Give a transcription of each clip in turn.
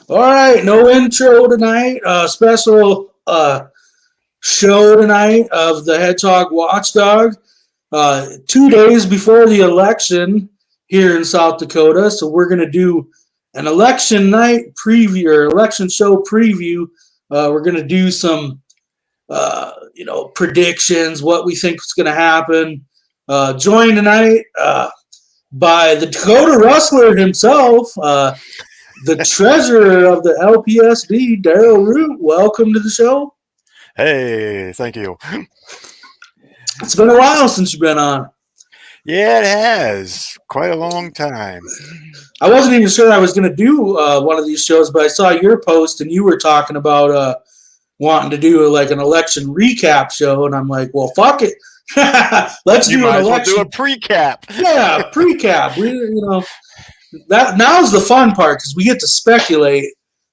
All right, no intro tonight. Special show tonight of the Hedgehog Watchdog. 2 days before the election here in South Dakota, so we're going to do an election night preview or election show preview. We're going to do some, predictions, what we think is going to happen. Joined tonight by the Dakota Rustler himself. The treasurer of the LPSD, Daryl Root. Welcome to the show. Hey, thank you. It's been a while since you've been on. Yeah, it has. Quite a long time. I wasn't even sure I was going to do one of these shows, but I saw your post and you were talking about wanting to do like an election recap show, and I'm like, well, fuck it. Let's do an election. Well do a pre-cap. Yeah, pre-cap. That now's the fun part because we get to speculate.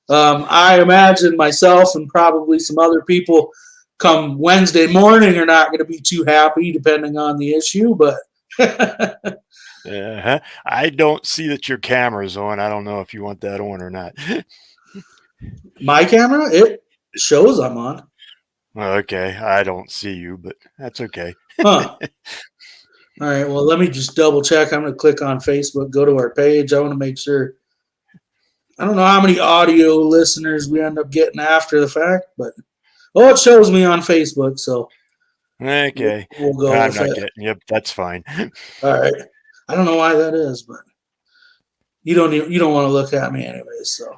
I imagine myself and probably some other people come Wednesday morning are not going to be too happy depending on the issue, but I don't see that your camera's on. I don't know if you want that on or not. My camera, it shows I'm on. Okay, I don't see you, but that's okay. Huh. All right, well, let me just double check. I'm going to click on Facebook, go to our page. I want to make sure. I don't know how many audio listeners we end up getting after the fact, but it shows me on Facebook, so okay. We'll go I'm with not it. getting. Yep, that's fine. All right. I don't know why that is, but you don't want to look at me anyway, so.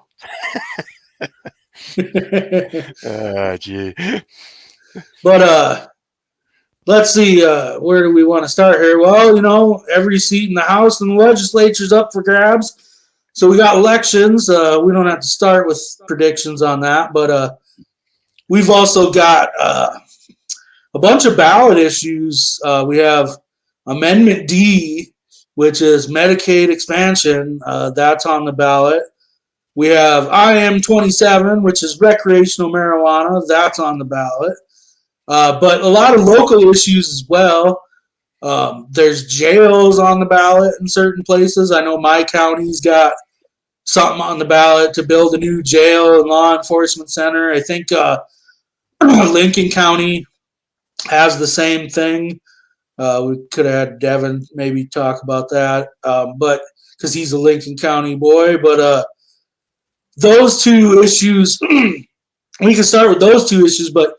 Gee. But let's see, where do we want to start here? Well, every seat in the House and the legislature is up for grabs. So we got elections. We don't have to start with predictions on that, but we've also got a bunch of ballot issues. We have Amendment D, which is Medicaid expansion. That's on the ballot. We have IM27, which is recreational marijuana. That's on the ballot. But a lot of local issues as well. There's jails on the ballot in certain places. I know my county's got something on the ballot to build a new jail and law enforcement center. I think Lincoln County has the same thing. We could have had Devin maybe talk about that, but because he's a Lincoln County boy. But those two issues, we can start with those two issues, but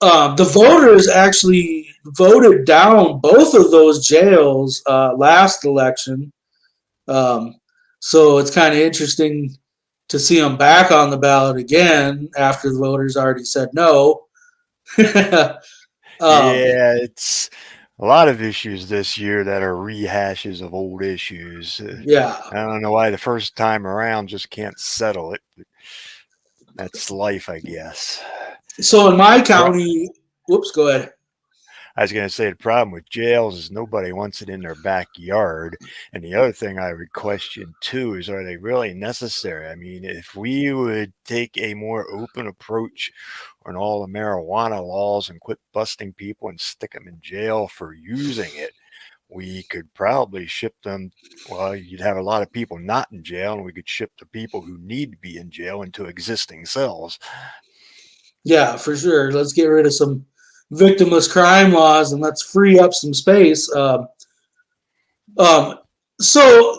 the voters actually voted down both of those jails last election. So it's kind of interesting to see them back on the ballot again after the voters already said no. Yeah, it's a lot of issues this year that are rehashes of old issues. Yeah. I don't know why the first time around just can't settle it. That's life, I guess. So in my county, whoops, go ahead. I was going to say the problem with jails is nobody wants it in their backyard. And the other thing I would question too is, are they really necessary? I mean, if we would take a more open approach on all the marijuana laws and quit busting people and stick them in jail for using it, we could probably ship them. Well, you'd have a lot of people not in jail, and we could ship the people who need to be in jail into existing cells. Yeah, for sure. Let's get rid of some victimless crime laws and let's free up some space. So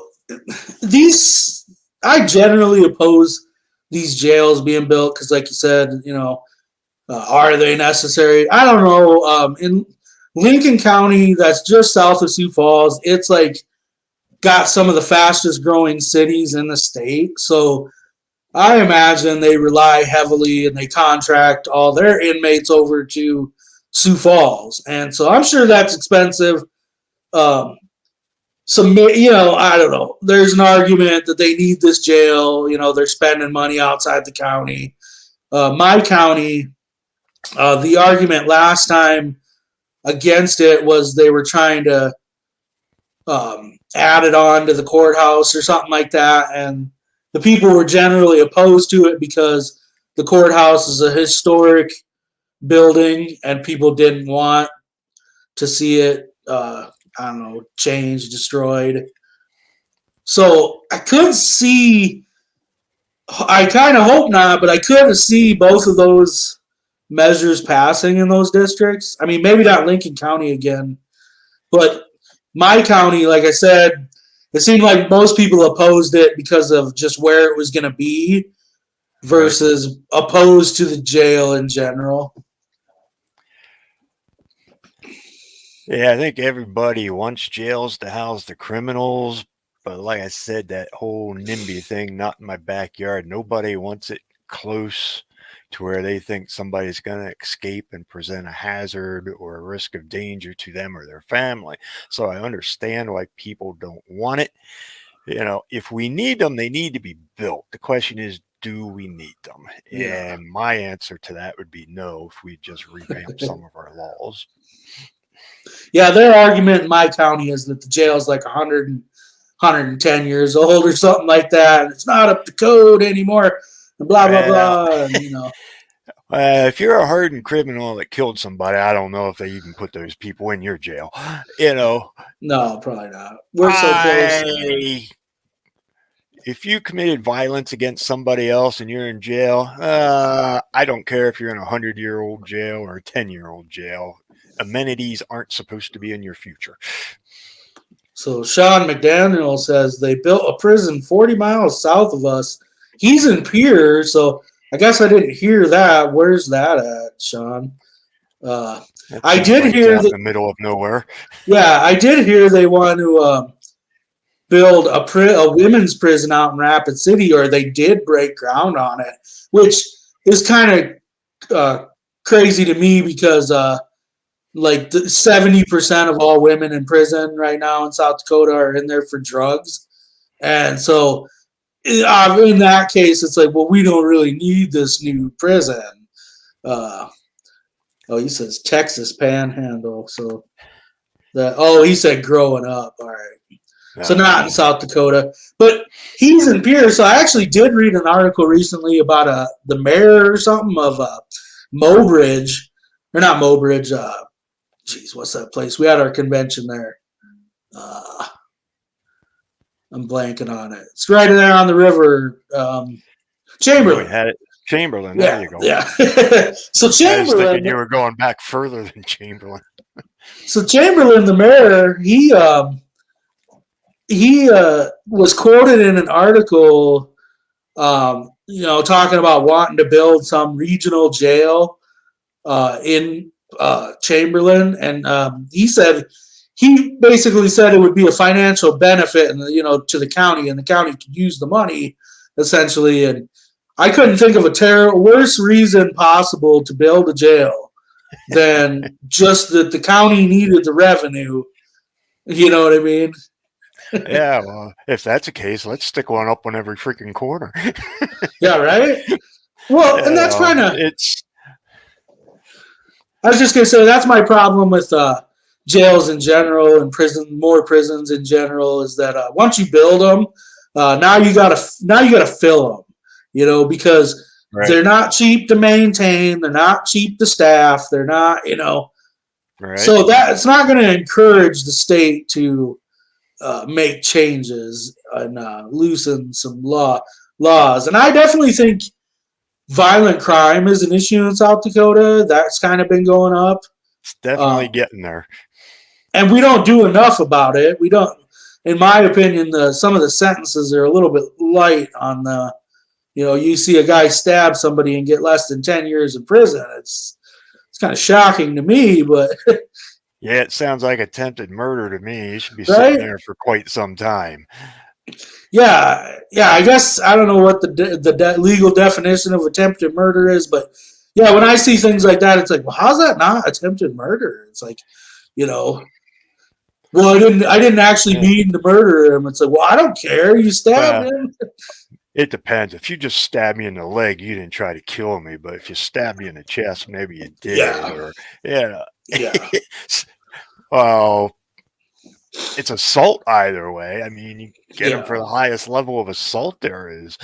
these, I generally oppose these jails being built because, like you said, are they necessary? I don't know. In Lincoln County, that's just south of Sioux Falls, it's like got some of the fastest growing cities in the state. So I imagine they rely heavily and they contract all their inmates over to Sioux Falls. And so I'm sure that's expensive. I don't know. There's an argument that they need this jail. They're spending money outside the county. My county, the argument last time against it was they were trying to add it on to the courthouse or something like that. And the people were generally opposed to it because the courthouse is a historic building and people didn't want to see it, changed, destroyed. So I could see I kind of hope not, but I could see both of those measures passing in those districts. I mean, maybe not Lincoln County again, but my county, like I said, it seemed like most people opposed it because of just where it was going to be versus opposed to the jail in general. Yeah, I think everybody wants jails to house the criminals, but like I said, that whole NIMBY thing, not in my backyard, nobody wants it close to where they think somebody's going to escape and present a hazard or a risk of danger to them or their family. So I understand why people don't want it. You know, if we need them, they need to be built. The question is, do we need them? Yeah. And my answer to that would be no, if we just revamp some of our laws. Yeah, their argument in my county is that the jail is like 110 years old or something like that. And it's not up to code anymore. And blah, blah, blah. And, you know. If you're a hardened criminal that killed somebody, I don't know if they even put those people in your jail. You know. No, probably not. We're so close. If you committed violence against somebody else and you're in jail, I don't care if you're in a 100-year-old jail or a 10-year-old jail. Amenities aren't supposed to be in your future. So Sean McDaniel says they built a prison 40 miles south of us. He's in Pierre, so I guess I didn't hear that. Where's that at, Sean? I did hear in the middle of nowhere. Yeah, I did hear they want to build a women's prison out in Rapid City, or they did break ground on it, which is kind of crazy to me because like 70% of all women in prison right now in South Dakota are in there for drugs. And so in that case, it's like, well, we don't really need this new prison. He says Texas Panhandle. So he said growing up. All right. So not in South Dakota, but he's in Pierre. So I actually did read an article recently about the mayor or something of Mobridge, or not Mobridge. What's that place? We had our convention there. I'm blanking on it. It's right there on the river. Chamberlain. We had it. Chamberlain. Yeah, there you go. Yeah. So Chamberlain. I was thinking you were going back further than Chamberlain. So Chamberlain, the mayor, he was quoted in an article, talking about wanting to build some regional jail in Chamberlain, and he basically said it would be a financial benefit, and to the county, and the county could use the money essentially. And I couldn't think of a worse reason possible to build a jail than just that the county needed the revenue. You know what I mean? Yeah, well, if that's the case, let's stick one up on every freaking corner. Yeah, right? Well, and that's kind of... I was just going to say, that's my problem with jails in general and more prisons in general, is that once you build them, now you got to fill them, because they're not cheap to maintain. They're not cheap to staff. They're not, Right. So it's not going to encourage the state to make changes and loosen some laws. And I definitely think violent crime is an issue in South Dakota. That's kind of been going up. It's definitely getting there. And we don't do enough about it. We don't, in my opinion, some of the sentences are a little bit light on the, you see a guy stab somebody and get less than 10 years in prison. It's kind of shocking to me, but... Yeah, it sounds like attempted murder to me. You should be sitting there for quite some time. Yeah. I guess I don't know what the legal definition of attempted murder is, but yeah, when I see things like that, it's like, well, how's that not attempted murder? It's like, well, I didn't actually mean to murder him. It's like, well, I don't care. You stabbed him. It depends. If you just stab me in the leg, you didn't try to kill me. But if you stab me in the chest, maybe you did. Yeah. Well, it's assault either way. I mean, you get them for the highest level of assault there is.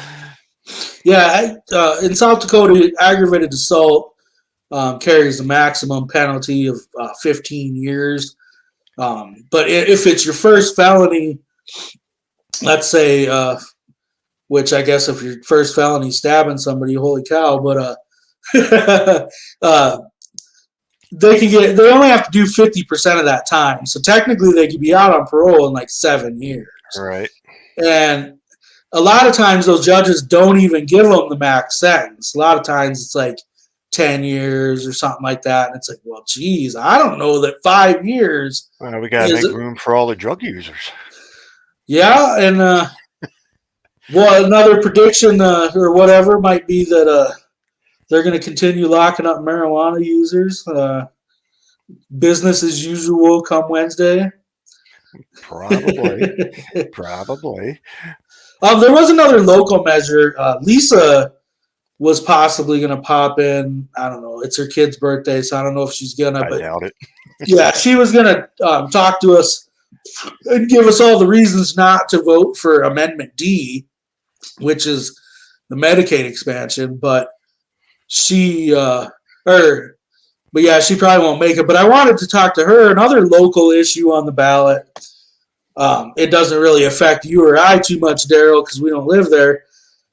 Yeah, in South Dakota, aggravated assault carries the maximum penalty of 15 years. But if it's your first felony, let's say which I guess if your first felony stabbing somebody, holy cow! But they only have to do 50% of that time, so technically they could be out on parole in like 7 years. Right. And a lot of times those judges don't even give them the max sentence. A lot of times it's like 10 years or something like that. And it's like, well, geez, I don't know that 5 years. Well, we got to make room for all the drug users. Yeah. And well, another prediction or whatever might be that they're going to continue locking up marijuana users. Business as usual come Wednesday. Probably. There was another local measure. Lisa was possibly going to pop in. I don't know. It's her kid's birthday, so I don't know if she's going to. I doubt it. Yeah, she was going to talk to us and give us all the reasons not to vote for Amendment D, which is the Medicaid expansion. But she probably won't make it. But I wanted to talk to her. Another local issue on the ballot. It doesn't really affect you or I too much, Daryl, because we don't live there.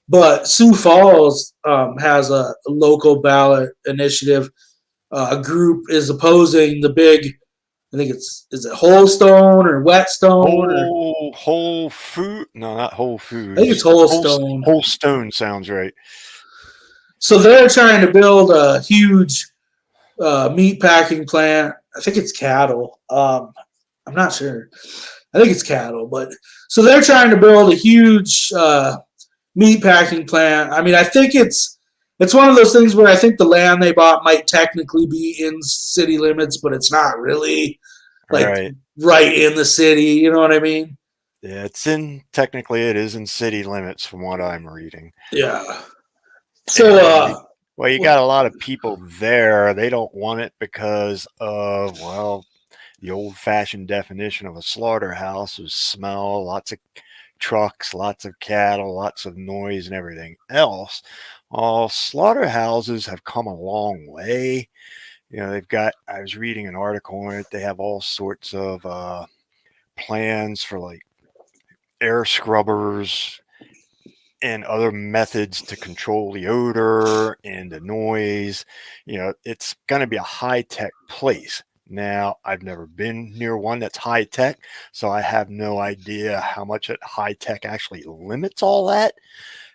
But Sioux Falls has a local ballot initiative. A group is opposing the big, I think is it Holstone or Whetstone? Whole Food? No, not Whole Foods. I think it's Holstone. Holstone sounds right. So they're trying to build a huge meat packing plant. I think it's cattle. I'm not sure. I think it's cattle, but so they're trying to build a huge meat packing plant. I mean, I think it's one of those things where I think the land they bought might technically be in city limits, but it's not really right in the city. You know what I mean? Yeah, technically it is in city limits from what I'm reading. Yeah. So, well, you got a lot of people there. They don't want it because of, well, the old-fashioned definition of a slaughterhouse is smell, lots of trucks, lots of cattle, lots of noise, and everything else. All slaughterhouses have come a long way. You know, I was reading an article on it. They have all sorts of plans for like air scrubbers and other methods to control the odor and the noise. You know, it's going to be a high-tech place. Now, I've never been near one that's high-tech, so I have no idea how much high-tech actually limits all that,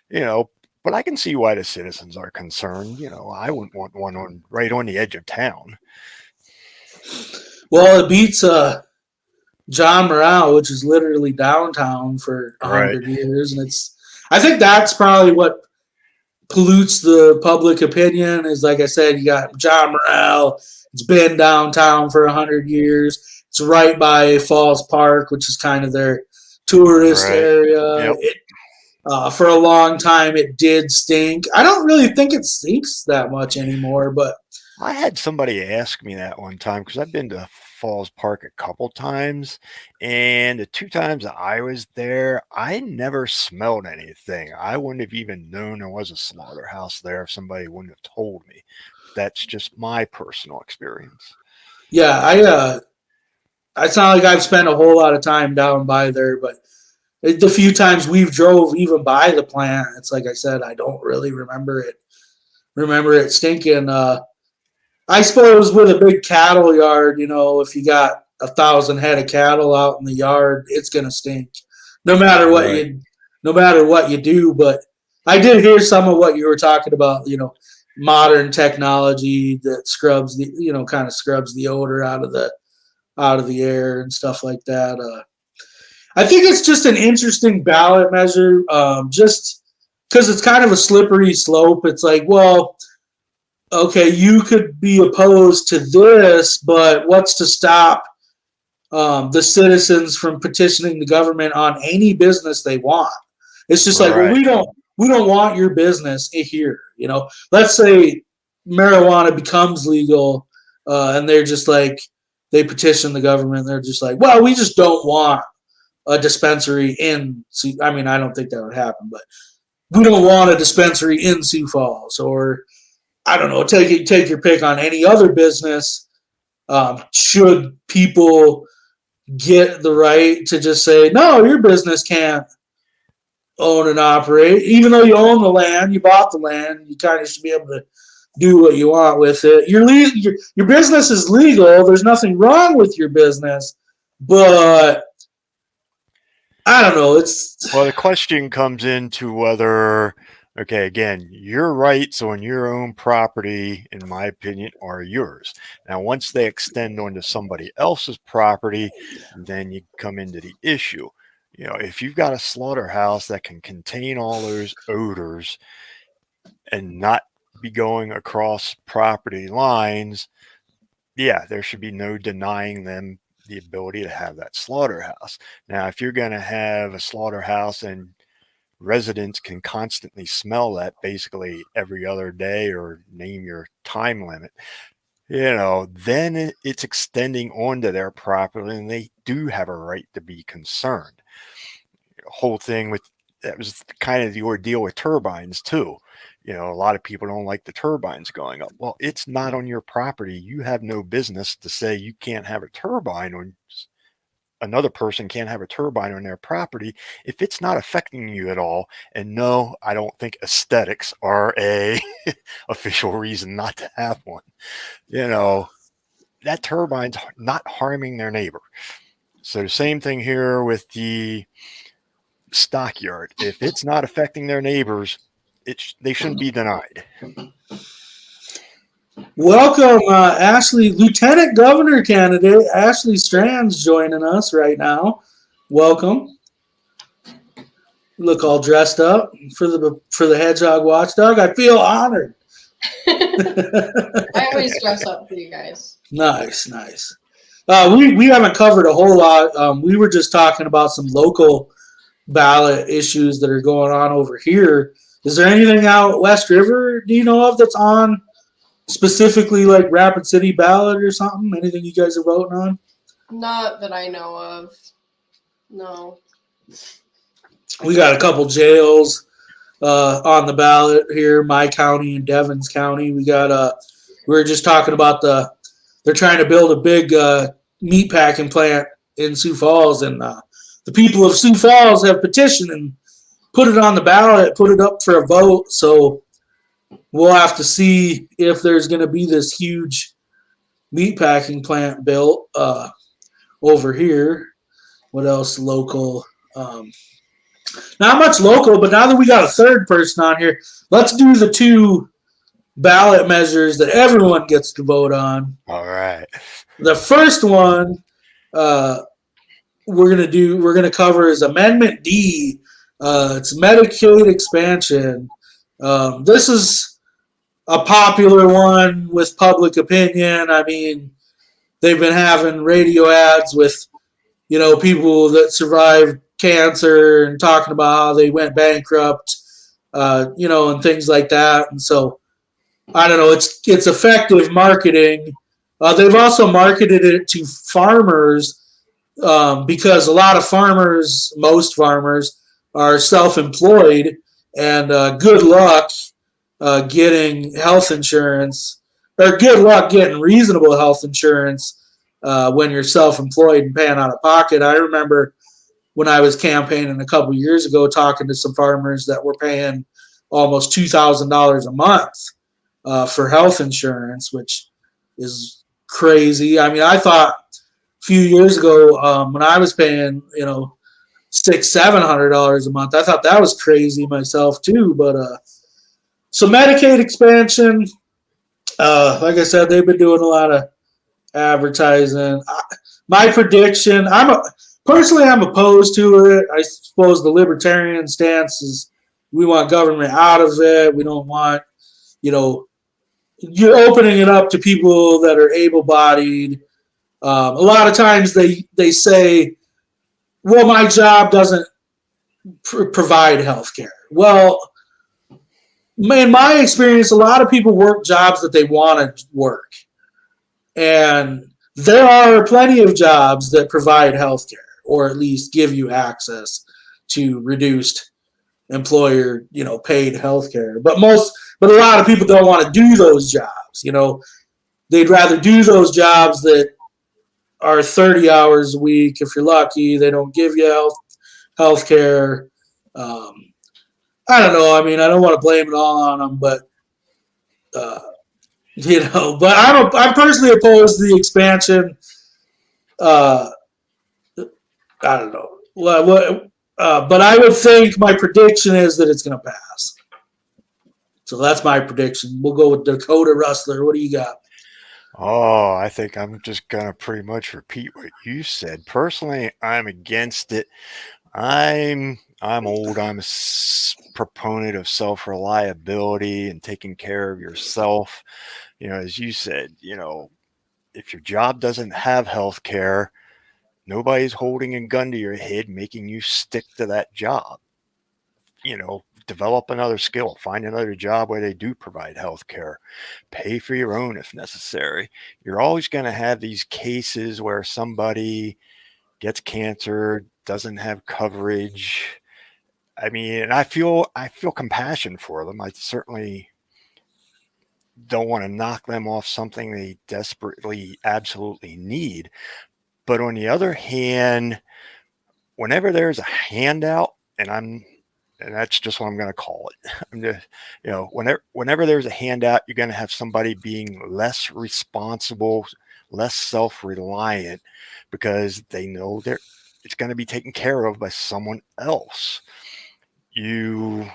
you know, but I can see why the citizens are concerned. You know, I wouldn't want one right on the edge of town. Well, it beats John Morale, which is literally downtown for 100 years, and I think that's probably what pollutes the public opinion. Is like I said, you got John Morale. It's been downtown for 100 years. It's right by Falls Park, which is kind of their tourist area. Yep. For a long time, it did stink. I don't really think it stinks that much anymore, but I had somebody ask me that one time because I've been to Falls Park a couple times, and the 2 times that I was there, I never smelled anything. I wouldn't have even known there was a slaughterhouse there if somebody wouldn't have told me. That's just my personal experience. Yeah, it's not like I've spent a whole lot of time down by there, but the few times we've drove even by the plant, it's like I said, I don't really remember it stinking. I suppose with a big cattle yard, you know, if you got 1,000 head of cattle out in the yard, it's gonna stink, no matter what you do. But I did hear some of what you were talking about, you know, modern technology that scrubs kind of scrubs the odor out of the air and stuff like that. I think it's just an interesting ballot measure, just because it's kind of a slippery slope. It's like, well, okay, you could be opposed to this, but what's to stop the citizens from petitioning the government on any business they want? It's just like, well, we don't want your business here. You know, let's say marijuana becomes legal, and they're just like, they petition the government. They're just like, well, we just don't want a dispensary in. I mean, I don't think that would happen, but we don't want a dispensary in Sioux Falls, or I don't know. Take your pick on any other business. Should people get the right to just say, no, your business can't own and operate. Even though you own the land, you bought the land, you kind of should be able to do what you want with it. Your business is legal. There's nothing wrong with your business, but I don't know. Well, the question comes into whether, okay, again, your rights on your own property, in my opinion, are yours. Now, once they extend onto somebody else's property, then you come into the issue. You know, if you've got a slaughterhouse that can contain all those odors and not be going across property lines, yeah, there should be no denying them the ability to have that slaughterhouse. Now, if you're going to have a slaughterhouse and residents can constantly smell that basically every other day, or name your time limit, you know, then it's extending onto their property and they do have a right to be concerned. The whole thing with that was kind of the ordeal with turbines too. You know, a lot of people don't like the turbines going up. Well, it's not on your property. You have no business to say you can't have a turbine, or another person can't have a turbine on their property if it's not affecting you at all. And no, I don't think aesthetics are a official reason not to have one. You know, that turbine's not harming their neighbor. So the same thing here with the stockyard. If it's not affecting their neighbors, they shouldn't be denied. Welcome, Ashley, Lieutenant Governor candidate Ashley Strand's joining us right now. Welcome. You look all dressed up for the Hedgehog Watchdog. I feel honored. I always dress up for you guys. Nice. We haven't covered a whole lot. We were just talking about some local ballot issues that are going on over here. Is there anything out West River, do you know of, that's on specifically like Rapid City ballot or something? Anything you guys are voting on? Not that I know of. No. We got a couple jails on the ballot here, my county and Devens County. We were just talking about they're trying to build a big meat packing plant in Sioux Falls, and the people of Sioux Falls have petitioned and put it on the ballot, put it up for a vote. So we'll have to see if there's going to be this huge meatpacking plant built over here. What else local? Not much local, but now that we got a third person on here, let's do the two ballot measures that everyone gets to vote on. All right. The first one we're gonna cover is Amendment D. It's Medicaid expansion. This is a popular one with public opinion. I mean, they've been having radio ads with, people that survived cancer and talking about how they went bankrupt, and things like that. And so, I don't know, it's effective marketing. They've also marketed it to farmers because a lot of farmers, most farmers, are self-employed, and good luck getting health insurance, or good luck getting reasonable health insurance when you're self-employed and paying out of pocket. I remember when I was campaigning a couple years ago, talking to some farmers that were paying almost $2,000 a month for health insurance, which is crazy. I mean, I thought a few years ago when I was paying, $600-700 a month, I thought that was crazy myself too. But so Medicaid expansion, like I said, they've been doing a lot of advertising. My prediction, personally I'm opposed to it. I suppose the Libertarian stance is we want government out of it. We don't want, you're opening it up to people that are able-bodied. A lot of times they say, well, my job doesn't provide health care. Well, in my experience, a lot of people work jobs that they want to work. And there are plenty of jobs that provide health care, or at least give you access to reduced employer, paid health care. But a lot of people don't want to do those jobs. They'd rather do those jobs that are 30 hours a week. If you're lucky, they don't give you health care. I don't know. I mean, I don't want to blame it all on them, but but I'm personally opposed to the expansion. I don't know. But I would think my prediction is that it's going to pass. So that's my prediction. We'll go with Dakota Rustler. What do you got? Oh, I think I'm just going to pretty much repeat what you said. Personally, I'm against it. I'm old. I'm a proponent of self-reliability and taking care of yourself. As you said, if your job doesn't have health care, nobody's holding a gun to your head, making you stick to that job. Develop another skill, find another job where they do provide health care, pay for your own if necessary. You're always going to have these cases where somebody gets cancer, doesn't have coverage. I mean, and I feel compassion for them. I certainly don't want to knock them off something they desperately, absolutely need. But on the other hand, whenever there's a handout, and that's just what I'm going to call it. I'm just, whenever there's a handout, you're going to have somebody being less responsible, less self-reliant, because they know it's going to be taken care of by someone else. You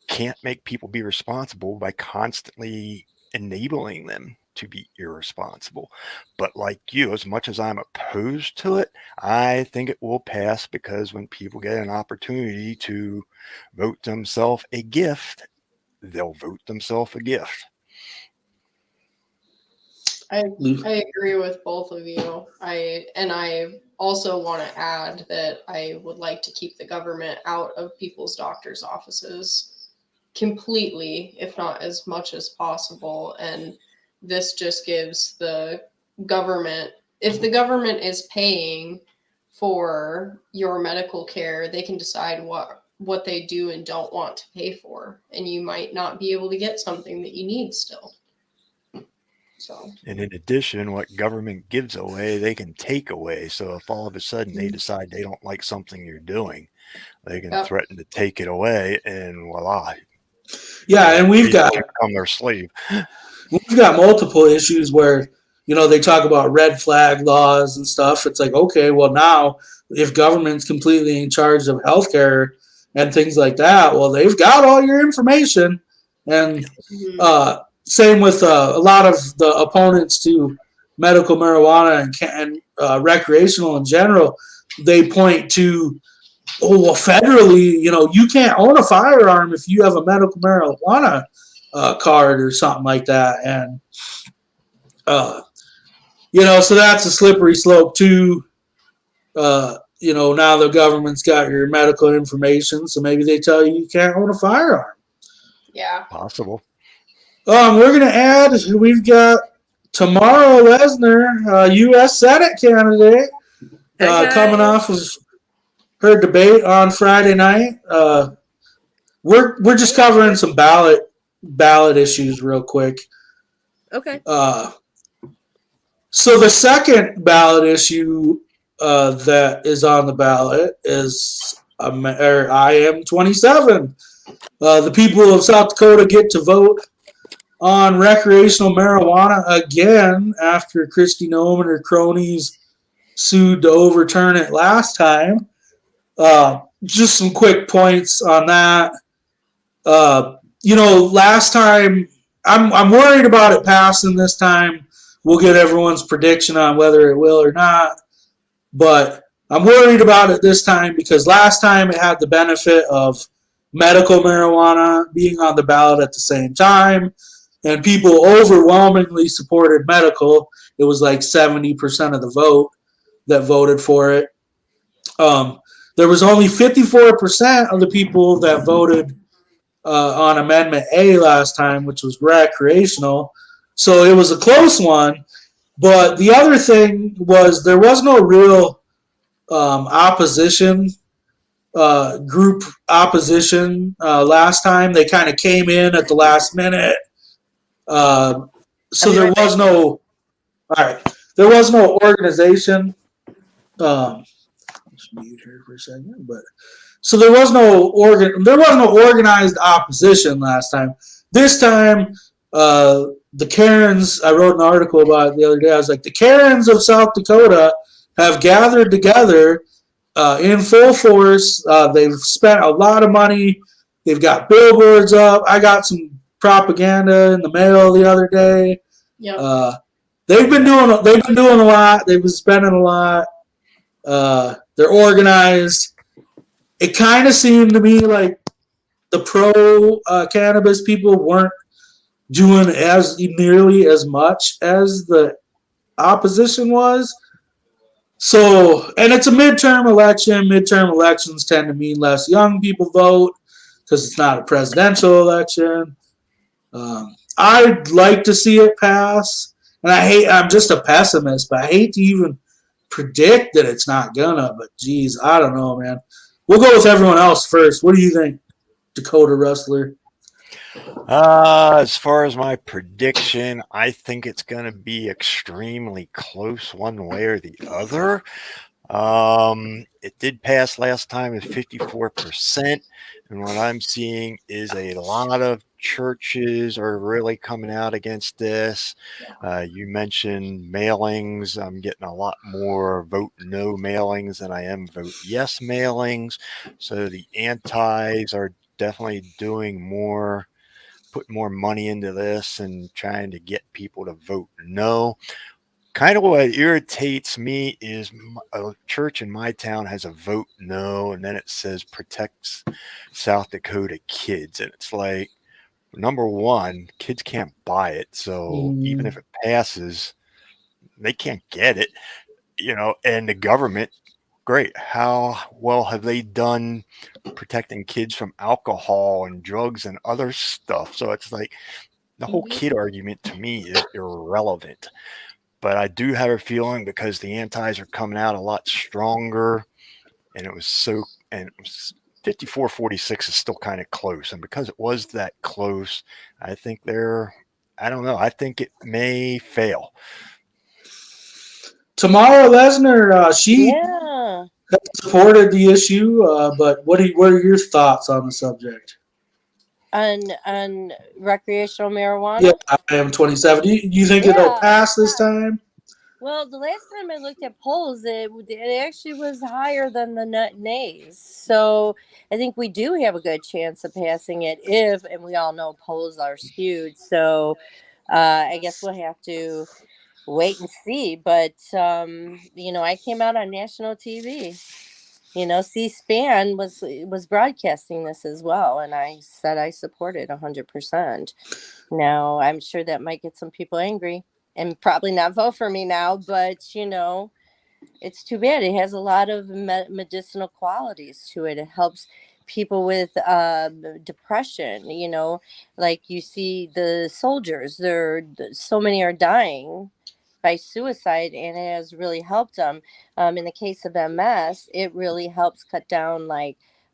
can't make people be responsible by constantly enabling them to be irresponsible. But like you, as much as I'm opposed to it, I think it will pass, because when people get an opportunity to vote themselves a gift, they'll vote themselves a gift. I agree with both of you. I also want to add that I would like to keep the government out of people's doctors' offices completely, if not as much as possible. And this just gives the government, if the government is paying for your medical care, they can decide what they do and don't want to pay for. And you might not be able to get something that you need still. So. And in addition, what government gives away, they can take away. So if all of a sudden they decide they don't like something you're doing, they can threaten to take it away, and voila. Yeah, and we've got become their slave. We've got multiple issues where they talk about red flag laws and stuff. It's like, okay, well now if government's completely in charge of healthcare and things like that, well they've got all your information, and same with a lot of the opponents to medical marijuana and recreational in general. They point to, federally, you can't own a firearm if you have a medical marijuana card or something like that. And, so that's a slippery slope too. Now the government's got your medical information, so maybe they tell you can't own a firearm. Yeah. Possible. We're going to add, we've got Tamara Lesnar, U.S. Senate candidate, coming off of her debate on Friday night. We're just covering some ballot issues real quick. Okay. So the second ballot issue that is on the ballot is IM 27. The people of South Dakota get to vote on recreational marijuana again after Kristi Noem and her cronies sued to overturn it last time. Just some quick points on that. Last time, I'm worried about it passing this time. We'll get everyone's prediction on whether it will or not. But I'm worried about it this time because last time it had the benefit of medical marijuana being on the ballot at the same time, and people overwhelmingly supported medical. It was like 70% of the vote that voted for it. There was only 54% of the people that voted on Amendment A last time, which was recreational. So it was a close one. But the other thing was there was no real opposition, group opposition last time. They kind of came in at the last minute. So there was no, all right, there was no organization. Let's mute here for a second, but So there was no organized opposition last time. This time, the Karens, I wrote an article about it the other day. I was like, the Karens of South Dakota have gathered together in full force. They've spent a lot of money. They've got billboards up. I got some propaganda in the mail the other day. Yep. They've been doing a lot. They've been spending a lot. They're organized. It kind of seemed to me like the pro cannabis people weren't doing as nearly as much as the opposition was. So, and it's a midterm election. Midterm elections tend to mean less young people vote because it's not a presidential election. I'd like to see it pass, and I'm just a pessimist, but I hate to even predict that it's not gonna. But geez, I don't know, man. We'll go with everyone else first. What do you think, Dakota Rustler? As far as my prediction, I think it's going to be extremely close one way or the other. It did pass last time at 54%. And what I'm seeing is a lot of churches are really coming out against this. You mentioned mailings. I'm getting a lot more vote no mailings than I am vote yes mailings. So the antis are definitely doing more, putting more money into this and trying to get people to vote no. Kind of what irritates me is a church in my town has a vote no, and then it says protects South Dakota kids. And it's like, number one, kids can't buy it. So even if it passes, they can't get it, and the government, great. How well have they done protecting kids from alcohol and drugs and other stuff? So it's like the whole kid argument to me is irrelevant. But I do have a feeling because the antis are coming out a lot stronger, and it was 54-46 is still kind of close. And because it was that close, I think I don't know. I think it may fail. Tamara Lesnar, she supported the issue, but what are your thoughts on the subject? On recreational marijuana? Yeah, I am 27. Do you think it'll pass this time? Well, the last time I looked at polls, it actually was higher than the nays. So I think we do have a good chance of passing it and we all know polls are skewed. So I guess we'll have to wait and see. But, I came out on national TV. C-SPAN was broadcasting this as well, and I said I support it 100%. Now, I'm sure that might get some people angry and probably not vote for me now, but, it's too bad. It has a lot of medicinal qualities to it. It helps people with depression, like you see the soldiers, so many are dying by suicide, and it has really helped them. In the case of MS, it really helps cut down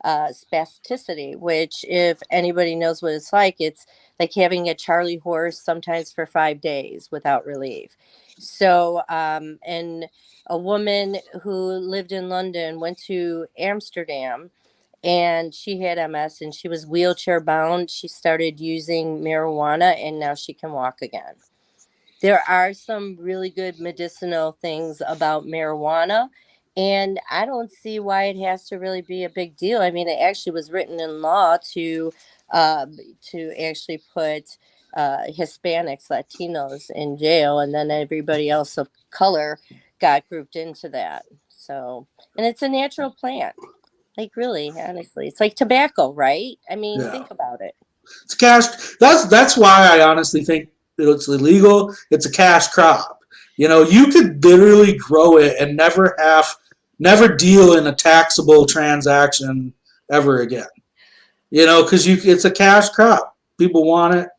spasticity, which if anybody knows what it's like having a Charlie horse sometimes for 5 days without relief. So, and a woman who lived in London went to Amsterdam, and she had MS and she was wheelchair bound. She started using marijuana, and now she can walk again. There are some really good medicinal things about marijuana, and I don't see why it has to really be a big deal. I mean, it actually was written in law to actually put Hispanics, Latinos in jail, and then everybody else of color got grouped into that. So, and it's a natural plant. Like, really, honestly, it's like tobacco, right? I mean, think about it. It's cash. That's why I honestly think it's illegal. It's a cash crop. You could literally grow it and never deal in a taxable transaction ever again. Because it's a cash crop. People want it.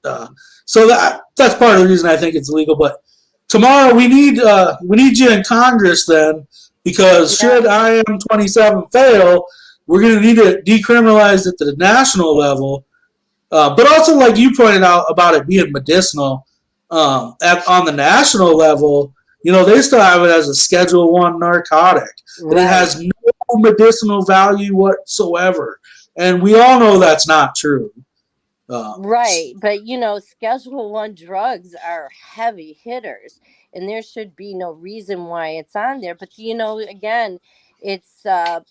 So that's part of the reason I think it's illegal. But tomorrow we need you in Congress then, because should I am 27 fail, we're going to need to decriminalize at the national level. But also, like you pointed out about it being medicinal, on the national level, they still have it as a Schedule I narcotic. Right. It has no medicinal value whatsoever. And we all know that's not true. Right, but Schedule 1 drugs are heavy hitters, and there should be no reason why it's on there. But again, it's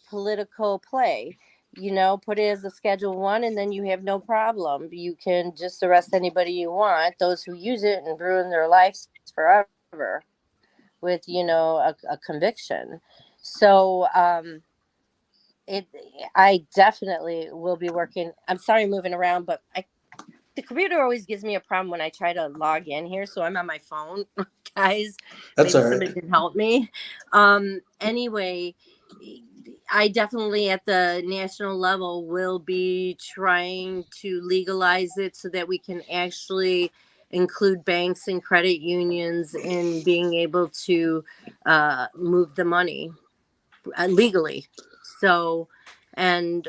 political play. Put it as a Schedule 1, and then you have no problem. You can just arrest anybody you want, those who use it, and ruin their lives forever with a conviction. So I definitely will be working. I'm sorry, moving around, but the computer always gives me a problem when I try to log in here. So I'm on my phone, guys. That's Maybe all right. somebody can help me. Anyway, I definitely at the national level will be trying to legalize it so that we can actually include banks and credit unions in being able to move the money legally. So, and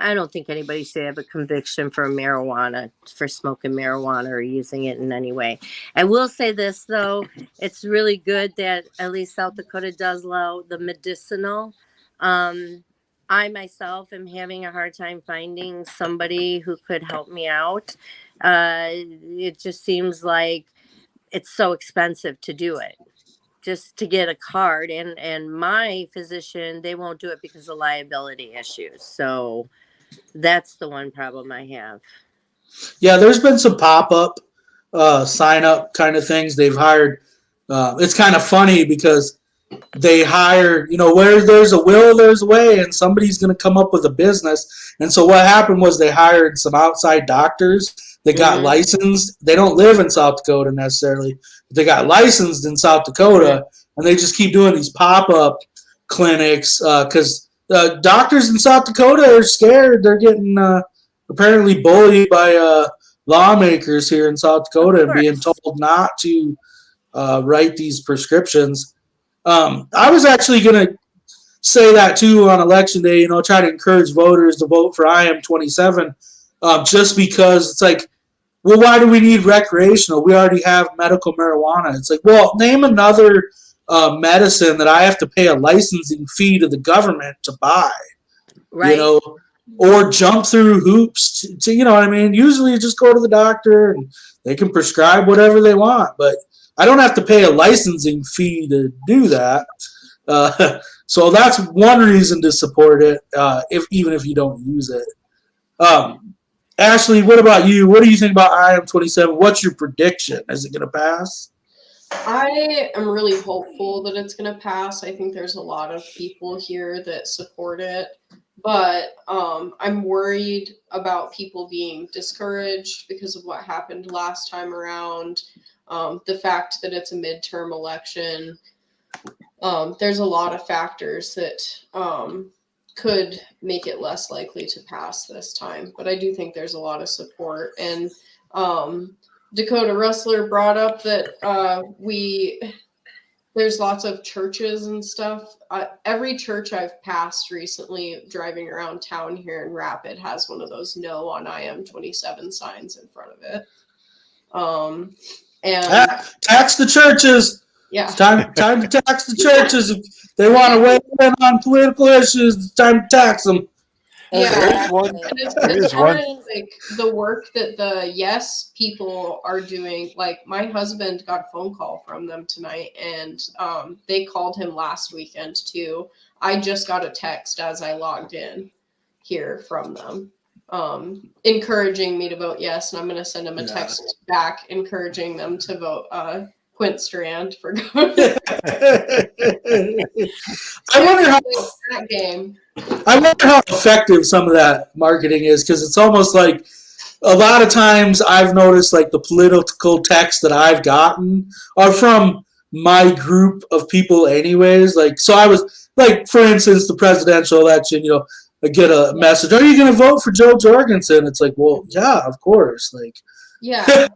I don't think anybody should have a conviction for smoking marijuana or using it in any way. I will say this, though. It's really good that at least South Dakota does allow the medicinal. I myself am having a hard time finding somebody who could help me out. It just seems like it's so expensive to do it. Just to get a card, and my physician, they won't do it because of liability issues. So that's the one problem I have. Yeah, there's been some pop-up sign up kind of things they've hired. It's kind of funny because they hired, where there's a will, there's a way, and somebody's going to come up with a business. And so what happened was they hired some outside doctors that got licensed. They don't live in South Dakota necessarily, but they got licensed in South Dakota, and they just keep doing these pop-up clinics because doctors in South Dakota are scared. They're getting apparently bullied by lawmakers here in South Dakota and being told not to write these prescriptions. I was actually going to say that too on election day, try to encourage voters to vote for IM27 just because it's like, well, why do we need recreational? We already have medical marijuana. It's like, well, name another medicine that I have to pay a licensing fee to the government to buy. Right. Or jump through hoops to usually you just go to the doctor and they can prescribe whatever they want, but I don't have to pay a licensing fee to do that. So that's one reason to support it, even if you don't use it. Ashley, what about you? What do you think about IM27? What's your prediction? Is it going to pass? I am really hopeful that it's going to pass. I think there's a lot of people here that support it, but I'm worried about people being discouraged because of what happened last time around. The fact that it's a midterm election. There's a lot of factors that could make it less likely to pass this time, but I do think there's a lot of support. And Dakota Rustler brought up that there's lots of churches and stuff. Every church I've passed recently driving around town here in Rapid has one of those no on IM27 signs in front of it. And tax the churches. Yeah. It's time to tax the churches. If they want to weigh in on political issues, it's time to tax them. Yeah, it's funny, like the work that the Yes people are doing. Like my husband got a phone call from them tonight, and they called him last weekend too. I just got a text as I logged in here from them, encouraging me to vote yes, and I'm going to send them a text back encouraging them to vote Quint Strand for governor. I wonder how effective some of that marketing is, because it's almost like a lot of times I've noticed like the political texts that I've gotten are from my group of people anyways. Like, so I was like, for instance, the presidential election, I get a message, are you going to vote for Joe Jorgensen? It's like, well, yeah, of course. Like, yeah, you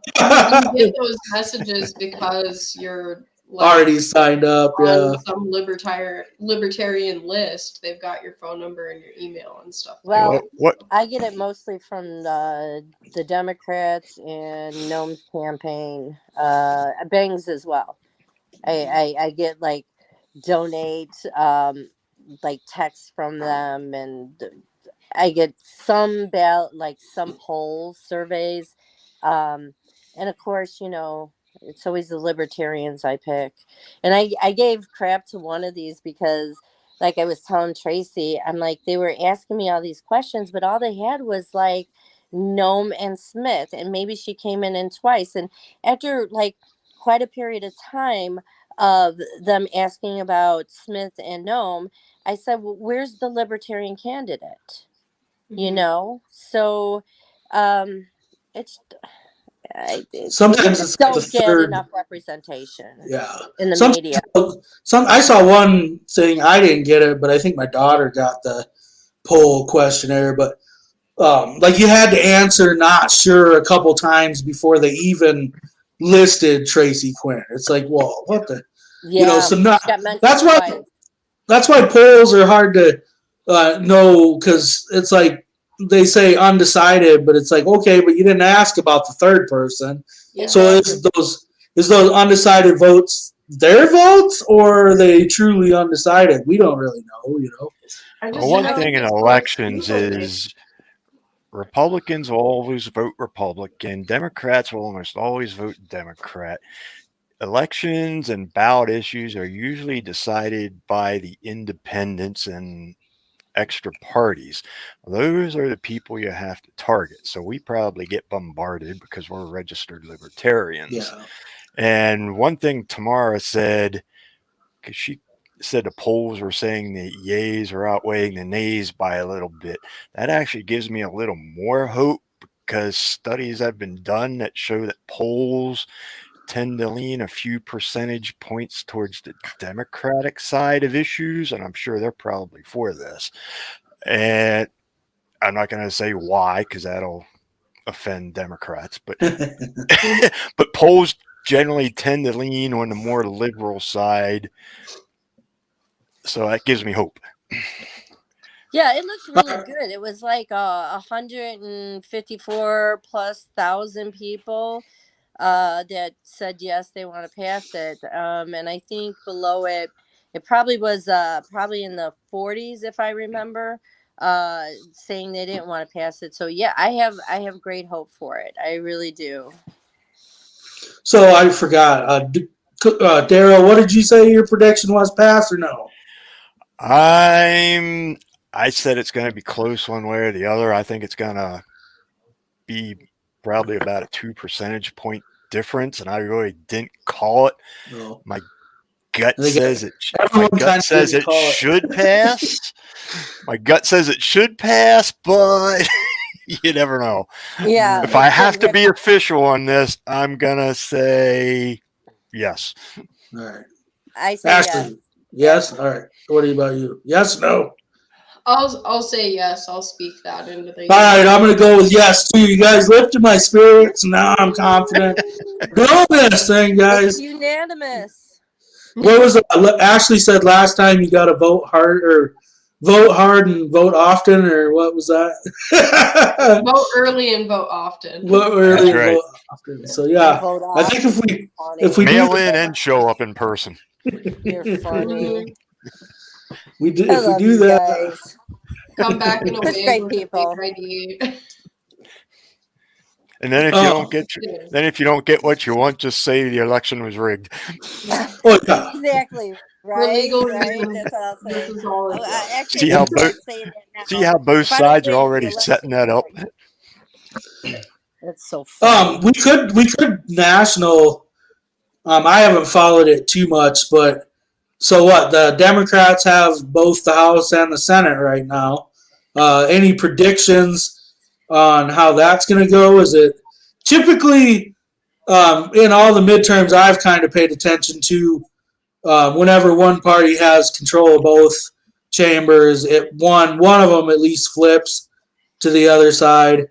get those messages because you're already signed up on some libertarian list. They've got your phone number and your email and stuff. Well, I get it mostly from the Democrats and Noam's campaign, Bangs as well. I get like donate like texts from them, and I get some some poll surveys, and of course, it's always the libertarians I pick. And I gave crap to one of these because, like I was telling Tracy, I'm like, they were asking me all these questions, but all they had was like Nome and Smith, and maybe she came in twice. And after like quite a period of time of them asking about Smith and Nome, I said, well, where's the libertarian candidate? So it's Sometimes we it's just like the don't get third. enough representation Yeah. in the Some media. I saw one thing, I didn't get it, but I think my daughter got the poll questionnaire. But like you had to answer not sure a couple times before they even listed Tracy Quinn. It's like, well, what the, Yeah, so she not got mentioned that's why twice. that's why polls are hard to know, because it's like they say undecided, but it's like, okay, but you didn't ask about the third person. Yeah. So is those undecided votes their votes, or are they truly undecided? We don't really know. Well, one thing in elections is Republicans will always vote Republican. Democrats will almost always vote Democrat. Elections and ballot issues are usually decided by the independents and extra parties. Those are the people you have to target. So we probably get bombarded because we're registered libertarians. Yeah. And one thing Tamara said, because she said the polls were saying the yays are outweighing the nays by a little bit. That actually gives me a little more hope, because studies have been done that show that polls tend to lean a few percentage points towards the Democratic side of issues, and I'm sure they're probably for this. And I'm not going to say why, because that'll offend Democrats, but but polls generally tend to lean on the more liberal side, so that gives me hope. Yeah, it looked really good. It was like 154 plus thousand people that said yes, they want to pass it. And I think below it probably was probably in the 40s, if I remember, saying they didn't want to pass it. So yeah, I have great hope for it. I really do. So I forgot. Daryl, what did you say your prediction was, pass or no? I said it's going to be close one way or the other. I think it's going to be probably about a 2 percentage point difference, and I really didn't call it. No. My gut I think says it. everyone My gut kinda says didn't it call it. should pass. My gut says it should pass, but you never know. Yeah. If I have to be official on this, I'm gonna say yes. All right. I say Ashley, yes. All right. What about you? Yes, no. I'll say yes. I'll speak that into the. All right, I'm gonna go with yes too. You guys lifted my spirits. Now I'm confident. Go this thing, guys. It's unanimous. What was it? Ashley said last time you got to vote hard and vote often, or what was that? Vote early and vote often. Vote early That's and right. vote often. So yeah, Vote I think if we Mail do in and show up in person. You're funny. if we do you that, guys. Come back in a Such wig great with people. a fake ID. And then if you don't get what you want, just say the election was rigged. oh yeah, Exactly. For Right. legal Right. reasons, That's all I'll say. this is all. Actually, See how I'm not saying that now. See how both If I don't sides are win, already the setting that up. That's so funny. we could national. I haven't followed it too much, but so what? The Democrats have both the House and the Senate right now. Any predictions on how that's going to go? Is it typically in all the midterms I've kind of paid attention to? Whenever one party has control of both chambers, one of them at least flips to the other side.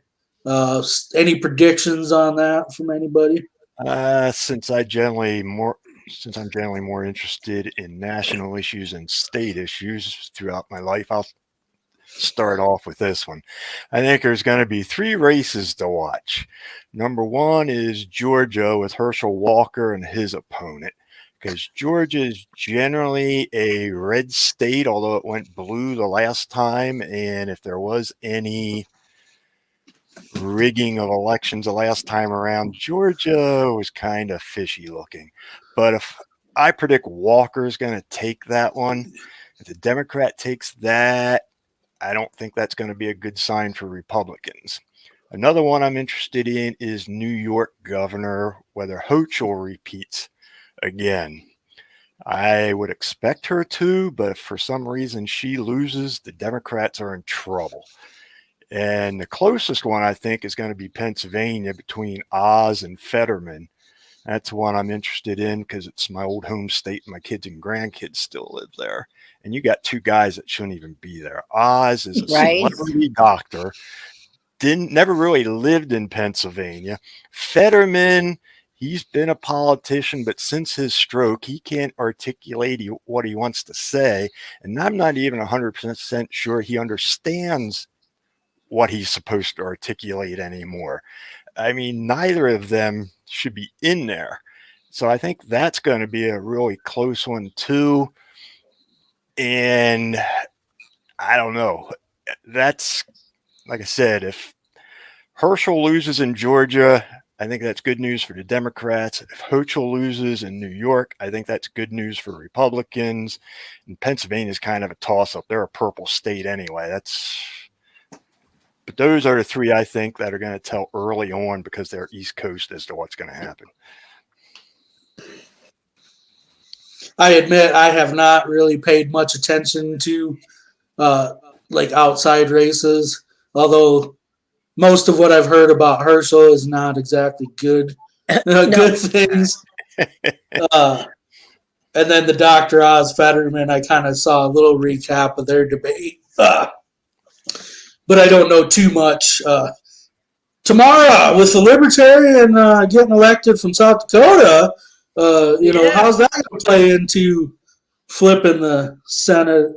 Any predictions on that from anybody? Since I'm generally more interested in national issues and state issues throughout my life, I'll start off with this one. I think there's going to be 3 races to watch. Number 1 is Georgia with Herschel Walker and his opponent. because Georgia is generally a red state, although it went blue the last time. And if there was any rigging of elections the last time around, Georgia was kind of fishy looking. But if I predict Walker's going to take that one, if the Democrat takes that, I don't think that's going to be a good sign for Republicans. Another one I'm interested in is New York governor, whether Hochul repeats again. I would expect her to, but if for some reason she loses, the Democrats are in trouble. And the closest one, I think, is going to be Pennsylvania between Oz and Fetterman. That's one I'm interested in because it's my old home state. My kids and grandkids still live there. And you got two guys that shouldn't even be there. Oz is a celebrity doctor. Never really lived in Pennsylvania. Fetterman, he's been a politician, but since his stroke, he can't articulate what he wants to say. And I'm not even 100% sure he understands what he's supposed to articulate anymore. I mean, neither of them should be in there. So I think that's going to be a really close one too. And I don't know. That's, like I said, if Herschel loses in Georgia, I think that's good news for the Democrats. If Hochul loses in New York, I think that's good news for Republicans. And Pennsylvania is kind of a toss-up. They're a purple state anyway. But those are the three I think that are going to tell early on because they're East Coast as to what's going to happen. I admit I have not really paid much attention to like outside races, although most of what I've heard about Herschel is not exactly good good things. And then the Dr. Oz Fetterman, I kind of saw a little recap of their debate. But I don't know too much. Tamara, with the Libertarian getting elected from South Dakota, how's that going to play into flipping the Senate?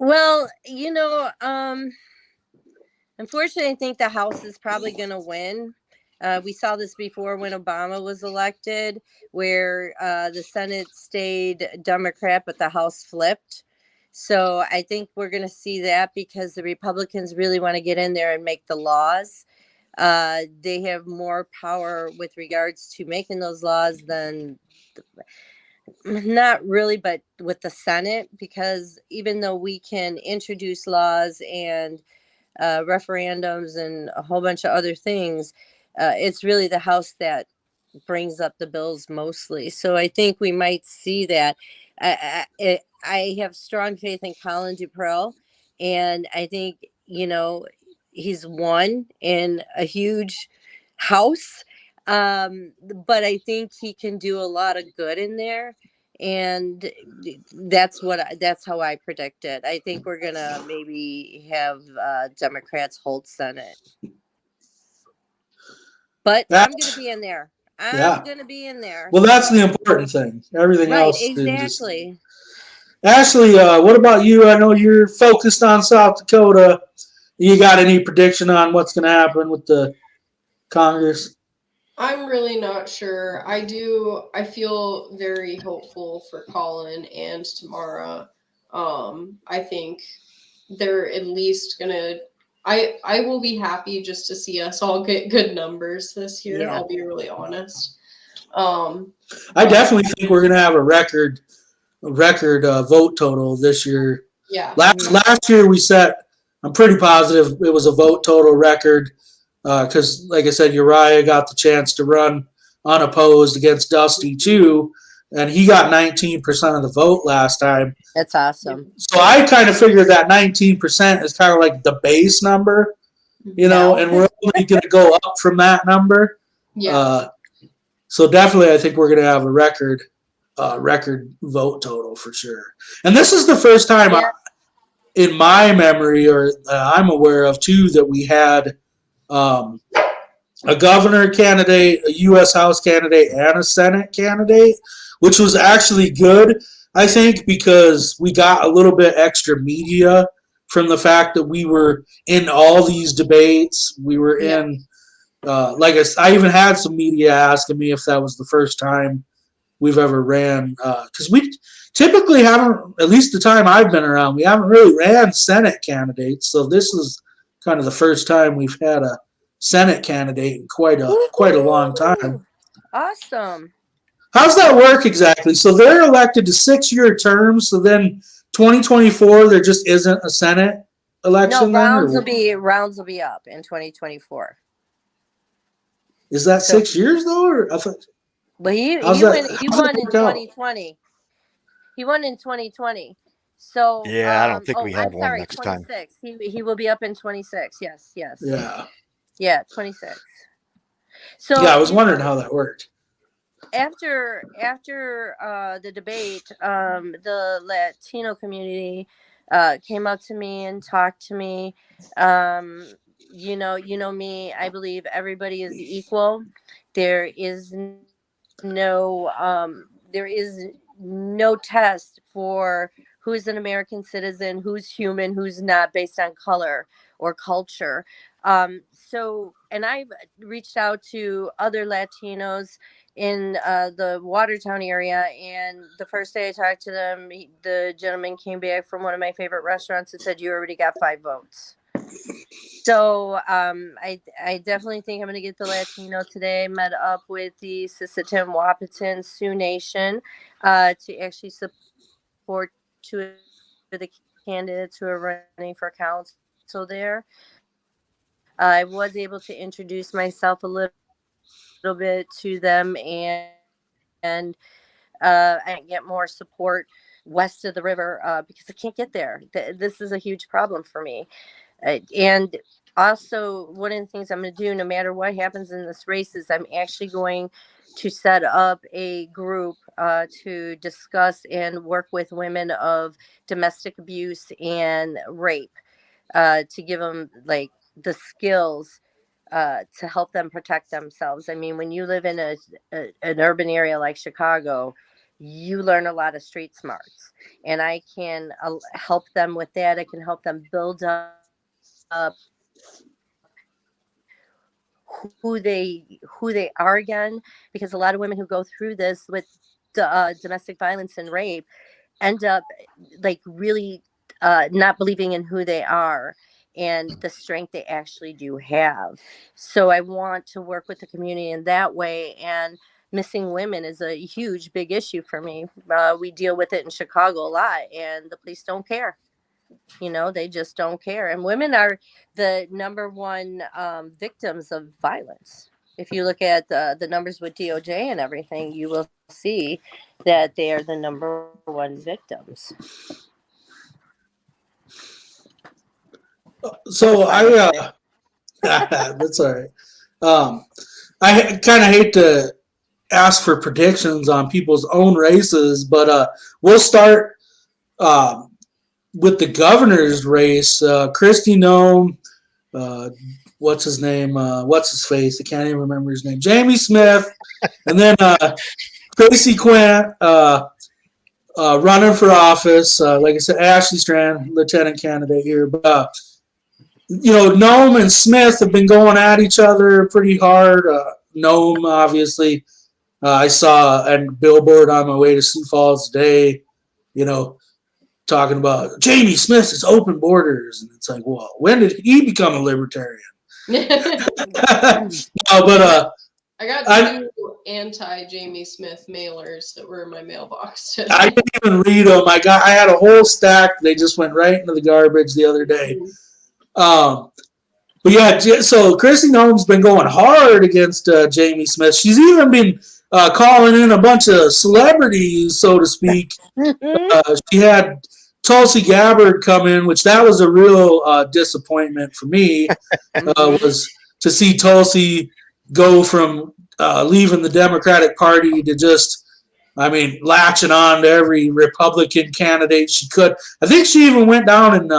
Well, unfortunately, I think the House is probably going to win. We saw this before when Obama was elected, where the Senate stayed Democrat, but the House flipped. So I think we're going to see that because the Republicans really want to get in there and make the laws. They have more power with regards to making those laws than not really, but with the Senate, because even though we can introduce laws and referendums and a whole bunch of other things, it's really the House that brings up the bills mostly. So I think we might see that. I have strong faith in Colin Duprell, and I think, he's won in a huge House, but I think he can do a lot of good in there, and that's how I predict it. I think we're gonna maybe have Democrats hold Senate, but I'm gonna be in there. I'm gonna be in there. Well, that's the important thing. Everything else exactly. Ashley, what about you? I know you're focused on South Dakota. You got any prediction on what's going to happen with the Congress? I'm really not sure. I feel very hopeful for Colin and Tamara. I think they're at least going to I will be happy just to see us all get good numbers this year. Yeah. I'll be really honest. I definitely think we're going to have a record vote total this year. Yeah. Last year we set, I'm pretty positive it was a vote total record because, like I said, Uriah got the chance to run unopposed against Dusty too, and he got 19% of the vote last time. That's awesome. So I kind of figured that 19% is kind of like the base number, and we're only going to go up from that number. Yeah. So definitely I think we're going to have a record vote total for sure. And this is the first time in my memory, or I'm aware of too, that we had a governor candidate, a U.S. House candidate, and a Senate candidate, which was actually good, I think, because we got a little bit extra media from the fact that we were in all these debates. We were in, I even had some media asking me if that was the first time we've ever ran, because we typically haven't, at least the time I've been around, we haven't really ran Senate candidates. So this is kind of the first time we've had a Senate candidate in quite a long time. Awesome. How's that work exactly? So they're elected to 6-year terms. So then 2024, there just isn't a Senate election. No, rounds will be up in 2024. Is that 6 years though, or I thought? Well, he won in 2020. He won in 2020. So yeah, I don't think we have one next 26. Time. He will be up in 26. Yes. Yeah, 26. So yeah, I was wondering how that worked. After the debate, the Latino community came up to me and talked to me. You know me. I believe everybody is equal. There is no test for who's an American citizen, who's human, who's not, based on color or culture. And I've reached out to other Latinos in the Watertown area, and the first day I talked to them, the gentleman came back from one of my favorite restaurants and said, "You already got 5 votes." So I definitely think I'm going to get the Latino today. Met up with the Sisseton Wahpeton Sioux Nation to actually support 2 of the candidates who are running for council there. I was able to introduce myself a little bit to them, and I get more support west of the river because I can't get there. This is a huge problem for me. And also, one of the things I'm going to do, no matter what happens in this race, is I'm actually going to set up a group to discuss and work with women of domestic abuse and rape, to give them like the skills to help them protect themselves. I mean, when you live in an urban area like Chicago, you learn a lot of street smarts, and I can help them with that. I can help them build up who they are again, because a lot of women who go through this with domestic violence and rape end up like really not believing in who they are and the strength they actually do have. So I want to work with the community in that way, and missing women is a huge, big issue for me. We deal with it in Chicago a lot, and the police don't care. They just don't care. And women are the number one victims of violence. If you look at the numbers with DOJ and everything, you will see that they are the number one victims. So that's all right. I kind of hate to ask for predictions on people's own races, but we'll start with the governor's race. Kristi Noem, what's his name? What's his face? I can't even remember his name. Jamie Smith, and then Tracy Quint running for office. Like I said, Ashley Strand, lieutenant candidate here, but. Noem and Smith have been going at each other pretty hard. Noem, obviously, I saw a billboard on my way to Sioux Falls today, talking about Jamie Smith is open borders. And it's like, well, when did he become a libertarian? No, but I got 2 anti-Jamie Smith mailers that were in my mailbox today. I didn't even read them. I had a whole stack. They just went right into the garbage the other day. But yeah, so Kristi Noem's been going hard against Jamie Smith. She's even been calling in a bunch of celebrities, so to speak. She had Tulsi Gabbard come in, which that was a real disappointment for me, was to see Tulsi go from leaving the Democratic Party to just, latching on to every Republican candidate she could. I think she even went down and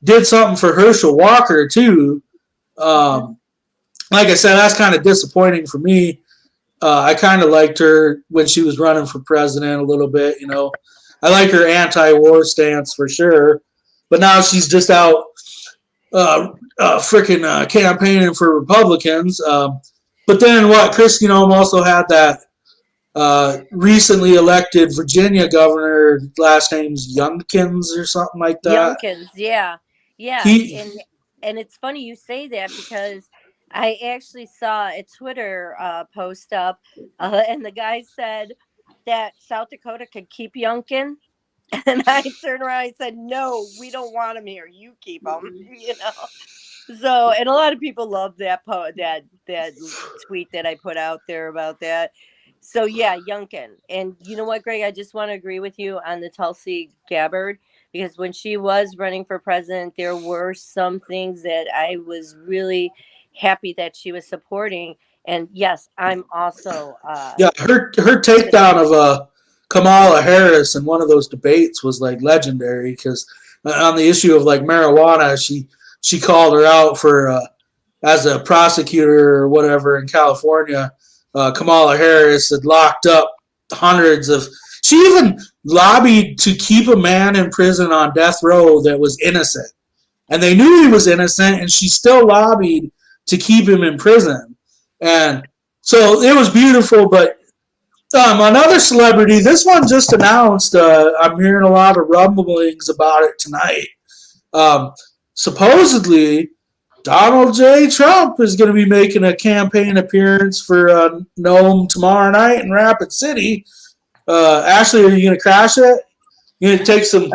did something for Herschel Walker too. Like I said, that's kind of disappointing for me. I kind of liked her when she was running for president a little bit. I like her anti-war stance for sure, but now she's just out freaking campaigning for Republicans. But then Kristi Noem also had that recently elected Virginia governor, last name's Youngkins or something like that. Youngkins, yeah. He, And it's funny you say that because I actually saw a Twitter post up, and the guy said that South Dakota could keep Youngkin, and I turned around and said, "No, we don't want him here. You keep him." You know. So, and a lot of people love that that tweet that I put out there about that. So yeah, Youngkin. And you know what, Greg? I just want to agree with you on the Tulsi Gabbard, because when she was running for president, there were some things that I was really happy that she was supporting. And yes, I'm also yeah, her takedown of Kamala Harris in one of those debates was like legendary, because on the issue of like marijuana, she called her out for as a prosecutor or whatever in California. Kamala Harris had locked up hundreds of. She even lobbied to keep a man in prison on death row that was innocent, and they knew he was innocent, and she still lobbied to keep him in prison. And so it was beautiful. But another celebrity, this one just announced. I'm hearing a lot of rumblings about it tonight. Supposedly, Donald J. Trump is going to be making a campaign appearance for Nome tomorrow night in Rapid City. Ashley, are you going to crash it? You going to take some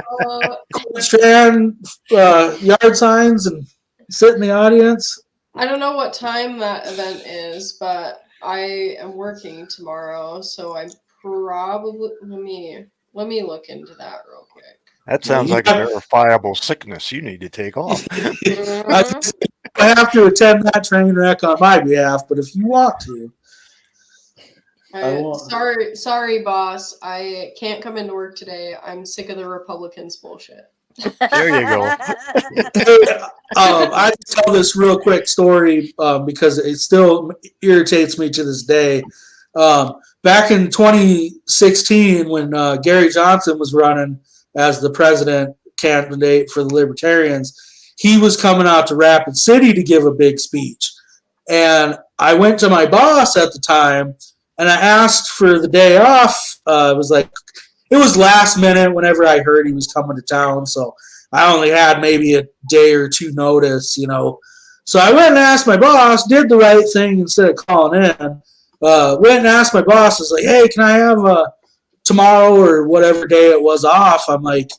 strand yard signs and sit in the audience? I don't know what time that event is, but I am working tomorrow, so I probably let me look into that real quick. That sounds like a verifiable sickness you need to take off. I have to attend that train wreck on my behalf, but if you want to. Sorry, boss. I can't come into work today. I'm sick of the Republicans' bullshit. There you go. I tell this real quick story because it still irritates me to this day. Back in 2016, when Gary Johnson was running as the president candidate for the Libertarians, he was coming out to Rapid City to give a big speech. And I went to my boss at the time, and I asked for the day off. It was last minute whenever I heard he was coming to town, so I only had maybe a day or two notice, you know. So I went and asked my boss, did the right thing instead of calling in. Went and asked my boss, I was like, hey, can I have tomorrow or whatever day it was off? I'm like,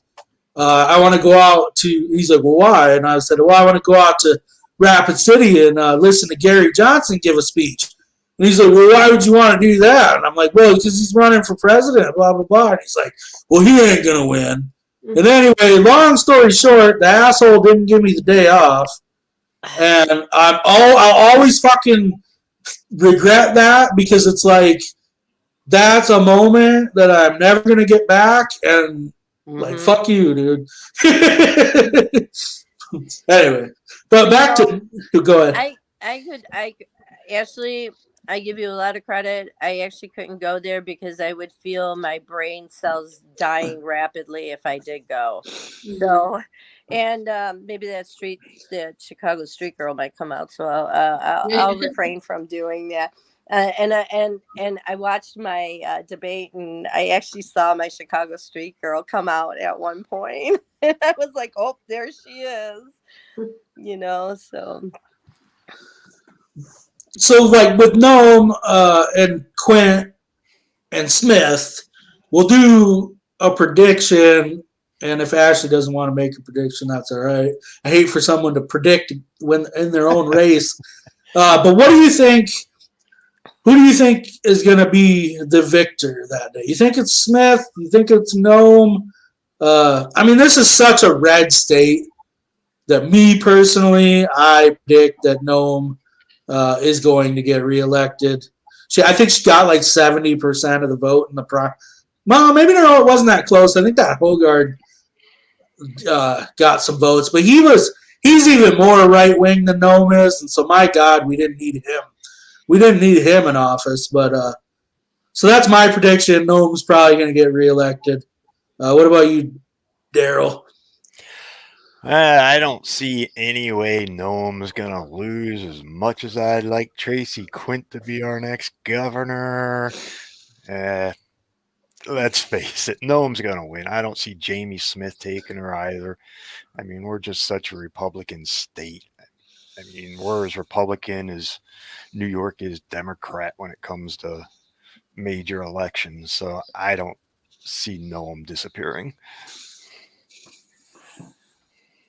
I want to go out to, he's like, well, why? And I said, well, I want to go out to Rapid City and listen to Gary Johnson give a speech. And he's like, well, why would you want to do that? And I'm like, well, because he's running for president, blah, blah, blah. And he's like, well, he ain't going to win. And anyway, long story short, the asshole didn't give me the day off. And I'll always fucking regret that, because it's like, that's a moment that I'm never going to get back. And like, fuck you, dude. Anyway, but back to, go ahead. Ashley, I give you a lot of credit. I actually couldn't go there because I would feel my brain cells dying rapidly if I did go. So, and maybe that Chicago street girl might come out. So I'll refrain from doing that. And I watched my debate, and I actually saw my Chicago street girl come out at one point, and I was like, "Oh, there she is," you know. So like with Nome and Quint and Smith, we'll do a prediction. And if Ashley doesn't want to make a prediction, that's all right. I hate for someone to predict when in their own race. But what do you think? Who do you think is going to be the victor that day? You think it's Smith? You think it's Nome? I mean, this is such a red state that me personally, I predict that Nome is going to get reelected. I think she got like 70% of the vote in the well, maybe no, it wasn't that close. I think that Hogard got some votes, but he's even more right wing than Nome is, and so my God, we didn't need him. We didn't need him in office, but so that's my prediction. Nome's probably going to get reelected. What about you, Daryl? I don't see any way Nome's going to lose, as much as I'd like Tracy Quint to be our next governor. Let's face it, Noam's going to win. I don't see Jamie Smith taking her either. I mean, we're just such a Republican state. I mean, we're as Republican as New York is Democrat when it comes to major elections. So I don't see Noam disappearing.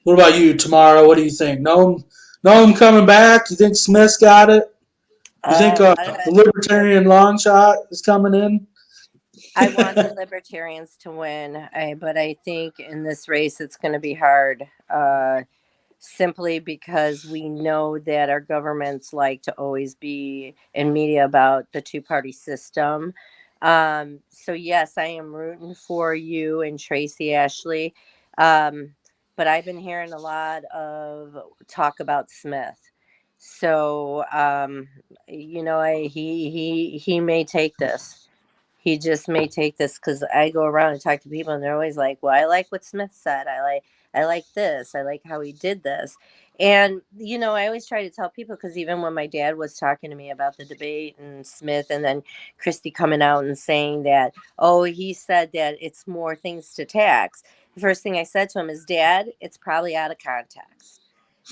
What about you, Tamara? What do you think? Noam coming back? You think Smith's got it? You think the Libertarian long shot is coming in? I want the Libertarians to win, but I think in this race it's going to be hard, simply because we know that our governments like to always be in media about the two-party system. So yes, I am rooting for you and Tracy Ashley, but I've been hearing a lot of talk about Smith. So he may take this. He just may take this, because I go around and talk to people and they're always like, well, I like what Smith said. I like this. I like how he did this. And, I always try to tell people, because even when my dad was talking to me about the debate and Smith, and then Christie coming out and saying that, oh, he said that it's more things to tax. The first thing I said to him is, Dad, it's probably out of context.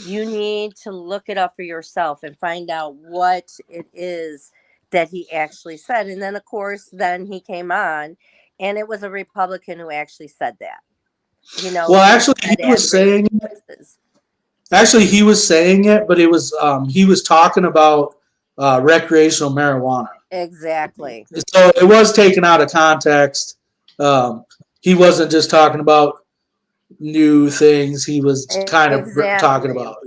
You need to look it up for yourself and find out what it is that he actually said. And then, of course, then he came on, and it was a Republican who actually said that. Well, actually, he was saying it. Actually, he was saying it, but it was he was talking about recreational marijuana. Exactly. So it was taken out of context. He wasn't just talking about new things. He was kind of talking about,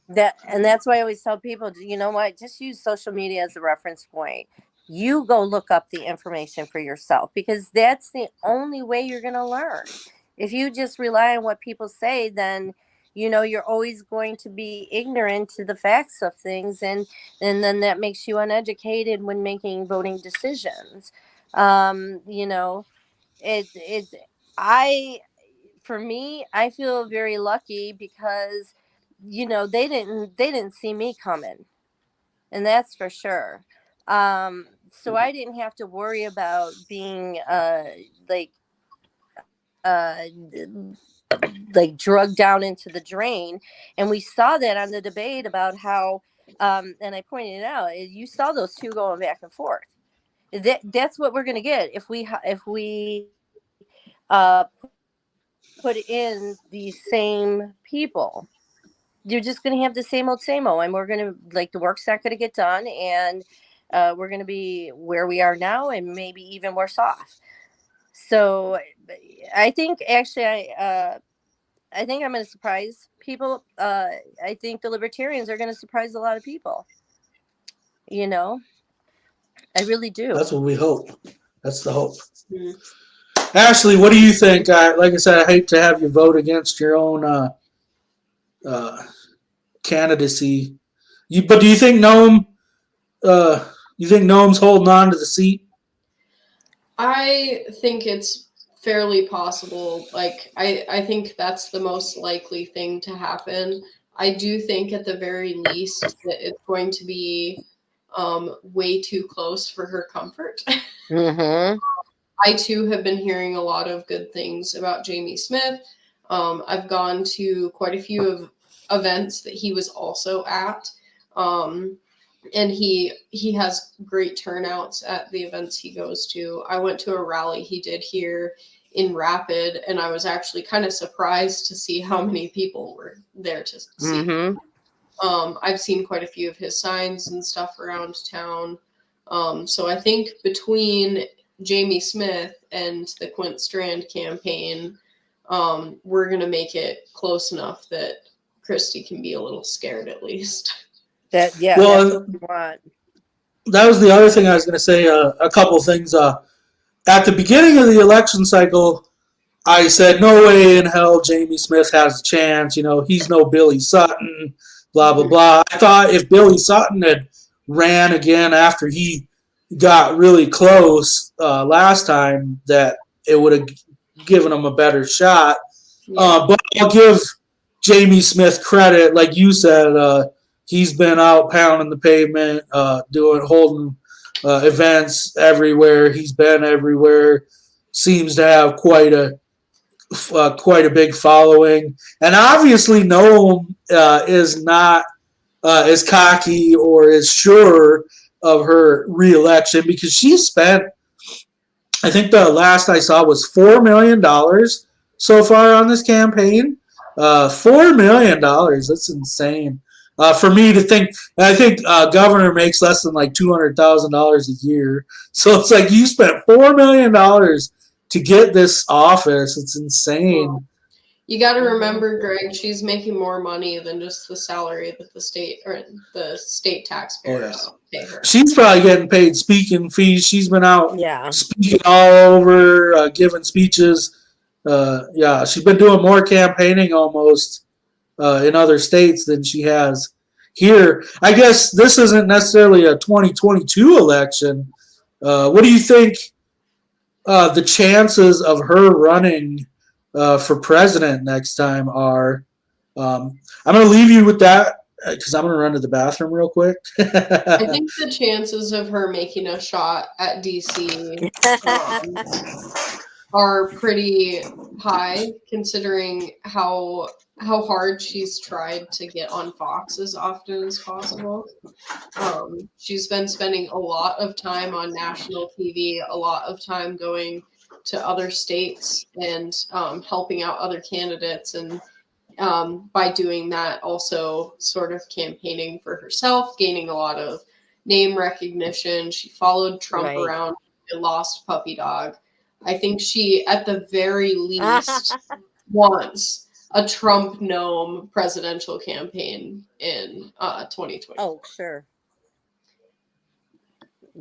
That's why I always tell people, you know what, just use social media as a reference point. You go look up the information for yourself, because that's the only way you're going to learn. If you just rely on what people say, then you're always going to be ignorant to the facts of things, and then that makes you uneducated when making voting decisions. For me, I feel very lucky, because they didn't see me coming, and that's for sure. So I didn't have to worry about being drugged down into the drain. And we saw that on the debate about how and I pointed it out, you saw those two going back and forth. That's what we're going to get if we put in these same people. You're just going to have the same old, and we're going to, the work's not going to get done, and we're going to be where we are now, and maybe even worse off. So I think, actually, I think I'm going to surprise people. I think the Libertarians are going to surprise a lot of people. I really do. That's what we hope. That's the hope. Mm-hmm. Ashley, what do you think? Like I said, I hate to have you vote against your own candidacy. But do you think Noam? You think Noam's holding on to the seat? I think it's fairly possible. I think that's the most likely thing to happen. I do think at the very least that it's going to be way too close for her comfort. Mm-hmm. I too have been hearing a lot of good things about Jamie Smith. I've gone to quite a few of events that he was also at. And he has great turnouts at the events he goes to. I went to a rally he did here in Rapid, and I was actually kind of surprised to see how many people were there to see. Mm-hmm. I've seen quite a few of his signs and stuff around town. So I think between Jamie Smith and the Quint Strand campaign, we're going to make it close enough that Christie can be a little scared at least. Well, that's what we want. That was the other thing I was going to say. A couple things. At the beginning of the election cycle, I said, no way in hell Jamie Smith has a chance. He's no Billy Sutton, blah, blah, blah. I thought if Billy Sutton had ran again after he got really close last time, that it would have given him a better shot. Yeah. But I'll give Jamie Smith credit. Like you said, he's been out pounding the pavement, holding events everywhere. He's been everywhere. Seems to have quite a big following, and obviously Noam is not as cocky or as sure of her reelection because she spent, I think the last I saw was $4 million so far on this campaign. $4 million, that's insane. For me to think, I think governor makes less than like $200,000 a year. So it's like you spent $4 million to get this office. It's insane. You got to remember, Greg, she's making more money than just the salary that the state taxpayers pay her. She's probably getting paid speaking fees. She's been out Yeah. speaking all over, giving speeches. She's been doing more campaigning almost in other states than she has here. I guess this isn't necessarily a 2022 election. What do you think the chances of her running for president next time are? I'm going to leave you with that because I'm going to run to the bathroom real quick. I think the chances of her making a shot at DC are pretty high, considering how hard she's tried to get on Fox as often as possible. She's been spending a lot of time on national TV, a lot of time going to other states and helping out other candidates, and by doing that also sort of campaigning for herself, gaining a lot of name recognition. She followed Trump around a lost puppy dog. I think she, at the very least, wants a Trump gnome presidential campaign in 2020. Oh, sure.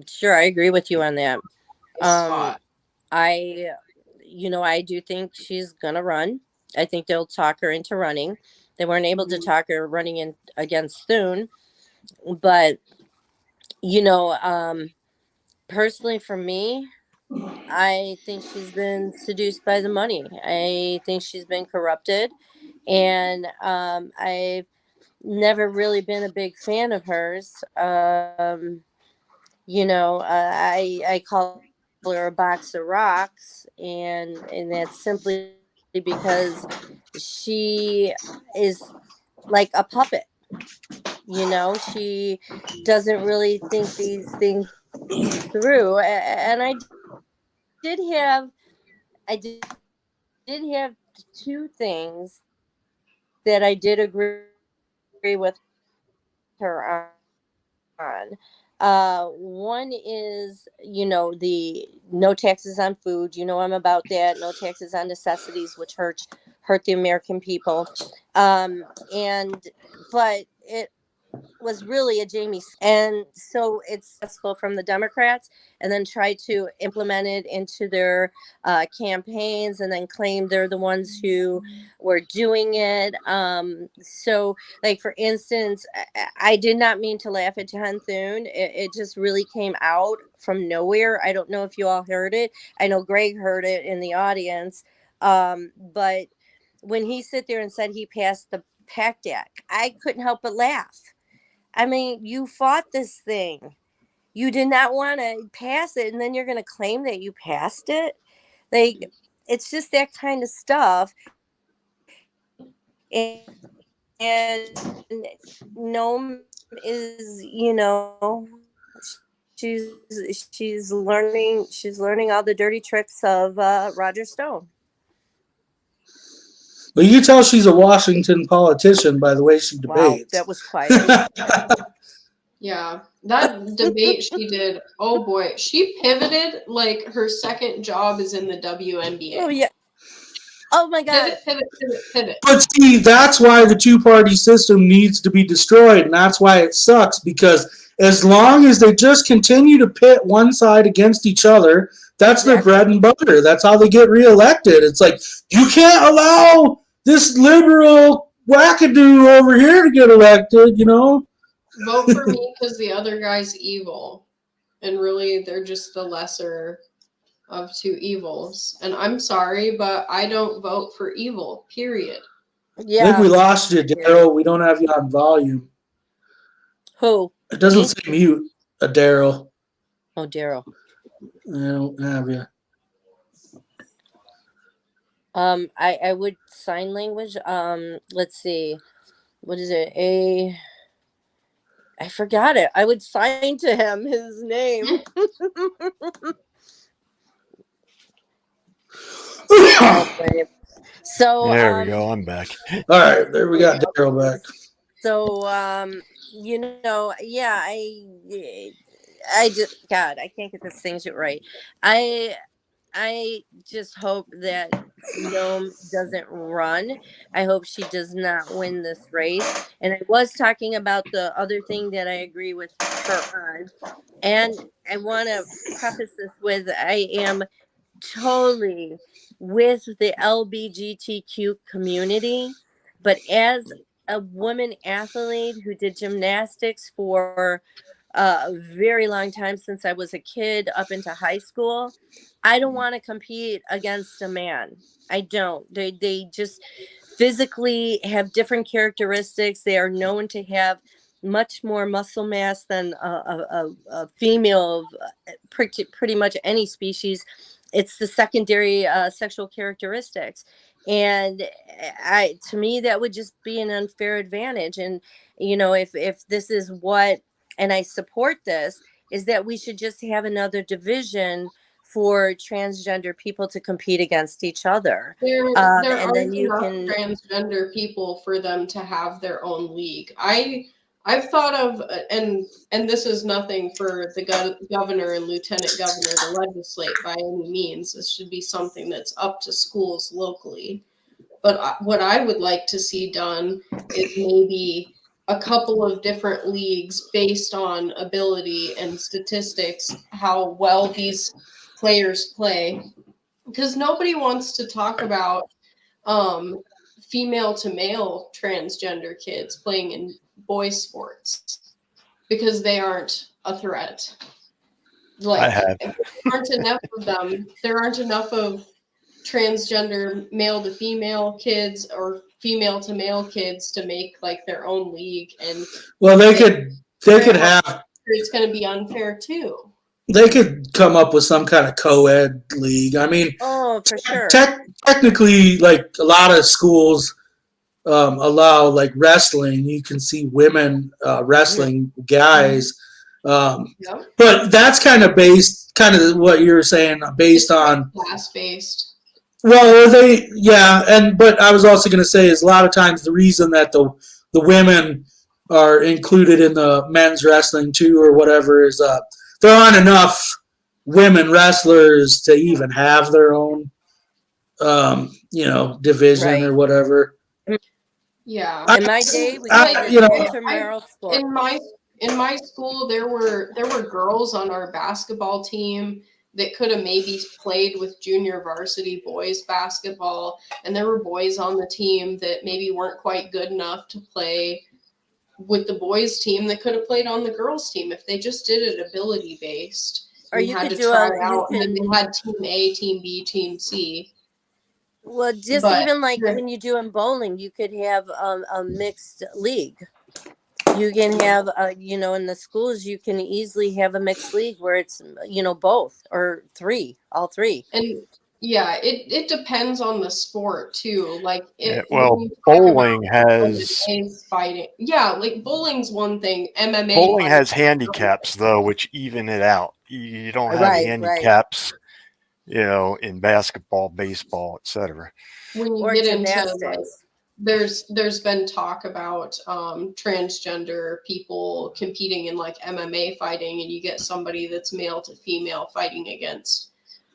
Sure, I agree with you on that. I do think she's gonna run. I think they'll talk her into running. They weren't able to talk her running in against Thune, but personally for me, I think she's been seduced by the money. I think she's been corrupted, and I've never really been a big fan of hers. I call her a box of rocks, and that's simply because she is like a puppet. She doesn't really think these things through, and I did have two things that I did agree with her on. One is, the no taxes on food. I'm about that. No taxes on necessities, which hurt the American people. But it was really a Jamie, and so it's successful from the Democrats, and then try to implement it into their campaigns, and then claim they're the ones who were doing it. So, like, for instance, I did not mean to laugh at John Thune. It just really came out from nowhere. I don't know if you all heard it. I know Greg heard it in the audience, but when he sat there and said he passed the PACT Act, I couldn't help but laugh. I mean, you fought this thing. You did not want to pass it, and then you're going to claim that you passed it? Like, it's just that kind of stuff. And Noam is, she's learning all the dirty tricks of Roger Stone. Well, you can tell she's a Washington politician by the way she debates. Wow, that was quiet. Yeah, that debate she did, oh boy, she pivoted like her second job is in the WNBA. Oh, yeah. Oh, my God. Pivot. But see, that's why the two-party system needs to be destroyed, and that's why it sucks, because as long as they just continue to pit one side against each other, that's their bread and butter. That's how they get reelected. It's like, you can't allow this liberal wackadoo over here to get elected, Vote for me because the other guy's evil. And really, they're just the lesser of two evils. And I'm sorry, but I don't vote for evil, period. Yeah. I think we lost you, Daryl. We don't have you on volume. Who? It doesn't say mute, Daryl. Oh, Daryl. I don't have you. I would sign language. Let's see. What is it? I forgot it. I would sign to him his name. So There we go. I'm back. All right, there we got Daryl back. So yeah, I just God, I can't get this thing right. I just hope that Noam doesn't run. I hope she does not win this race. And I was talking about the other thing that I agree with her on. And I want to preface this with I am totally with the LGBTQ community, but as a woman athlete who did gymnastics for a very long time since I was a kid up into high school, I don't want to compete against a man. I don't. They just physically have different characteristics. They are known to have much more muscle mass than a female of pretty much any species. It's the secondary sexual characteristics. And to me, that would just be an unfair advantage. And, if this is what, and I support this, is that we should just have another division for transgender people to compete against each other. There And aren't then you enough can, transgender people for them to have their own league. I've thought of, and this is nothing for the governor and lieutenant governor to legislate by any means. This should be something that's up to schools locally. But what I would like to see done is maybe a couple of different leagues based on ability and statistics, how well these players play. Because nobody wants to talk about female to male transgender kids playing in boys sports because they aren't a threat. I have. There aren't enough of them. There aren't enough of transgender male to female kids or female to male kids to make like their own league. And well, they could have. It's going to be unfair too. They could come up with some kind of co-ed league. I mean, oh, for sure. Technically, like a lot of schools allow like wrestling. You can see women wrestling guys. But that's kind of what you're saying, based on class-based. Well, but I was also going to say is a lot of times the reason that the women are included in the men's wrestling too or whatever is there aren't enough women wrestlers to even have their own division Right. or whatever. Yeah. In my day, we had intramural sport. In my school, there were girls on our basketball team that could have maybe played with junior varsity boys basketball, and there were boys on the team that maybe weren't quite good enough to play with the boys team that could have played on the girls team if they just did it ability based. Or you had could to do try out, and then they had team A, team B, team C. Well, even like when you do in bowling, you could have a mixed league. You can have, in the schools, you can easily have a mixed league where it's, both or all three. And yeah, it depends on the sport too. Like, bowling has fighting. Yeah, like bowling's one thing. MMA. Bowling has handicaps though, which even it out. You don't have handicaps, in basketball, baseball, etc. When you get into there's been talk about transgender people competing in like MMA fighting, and you get somebody that's male to female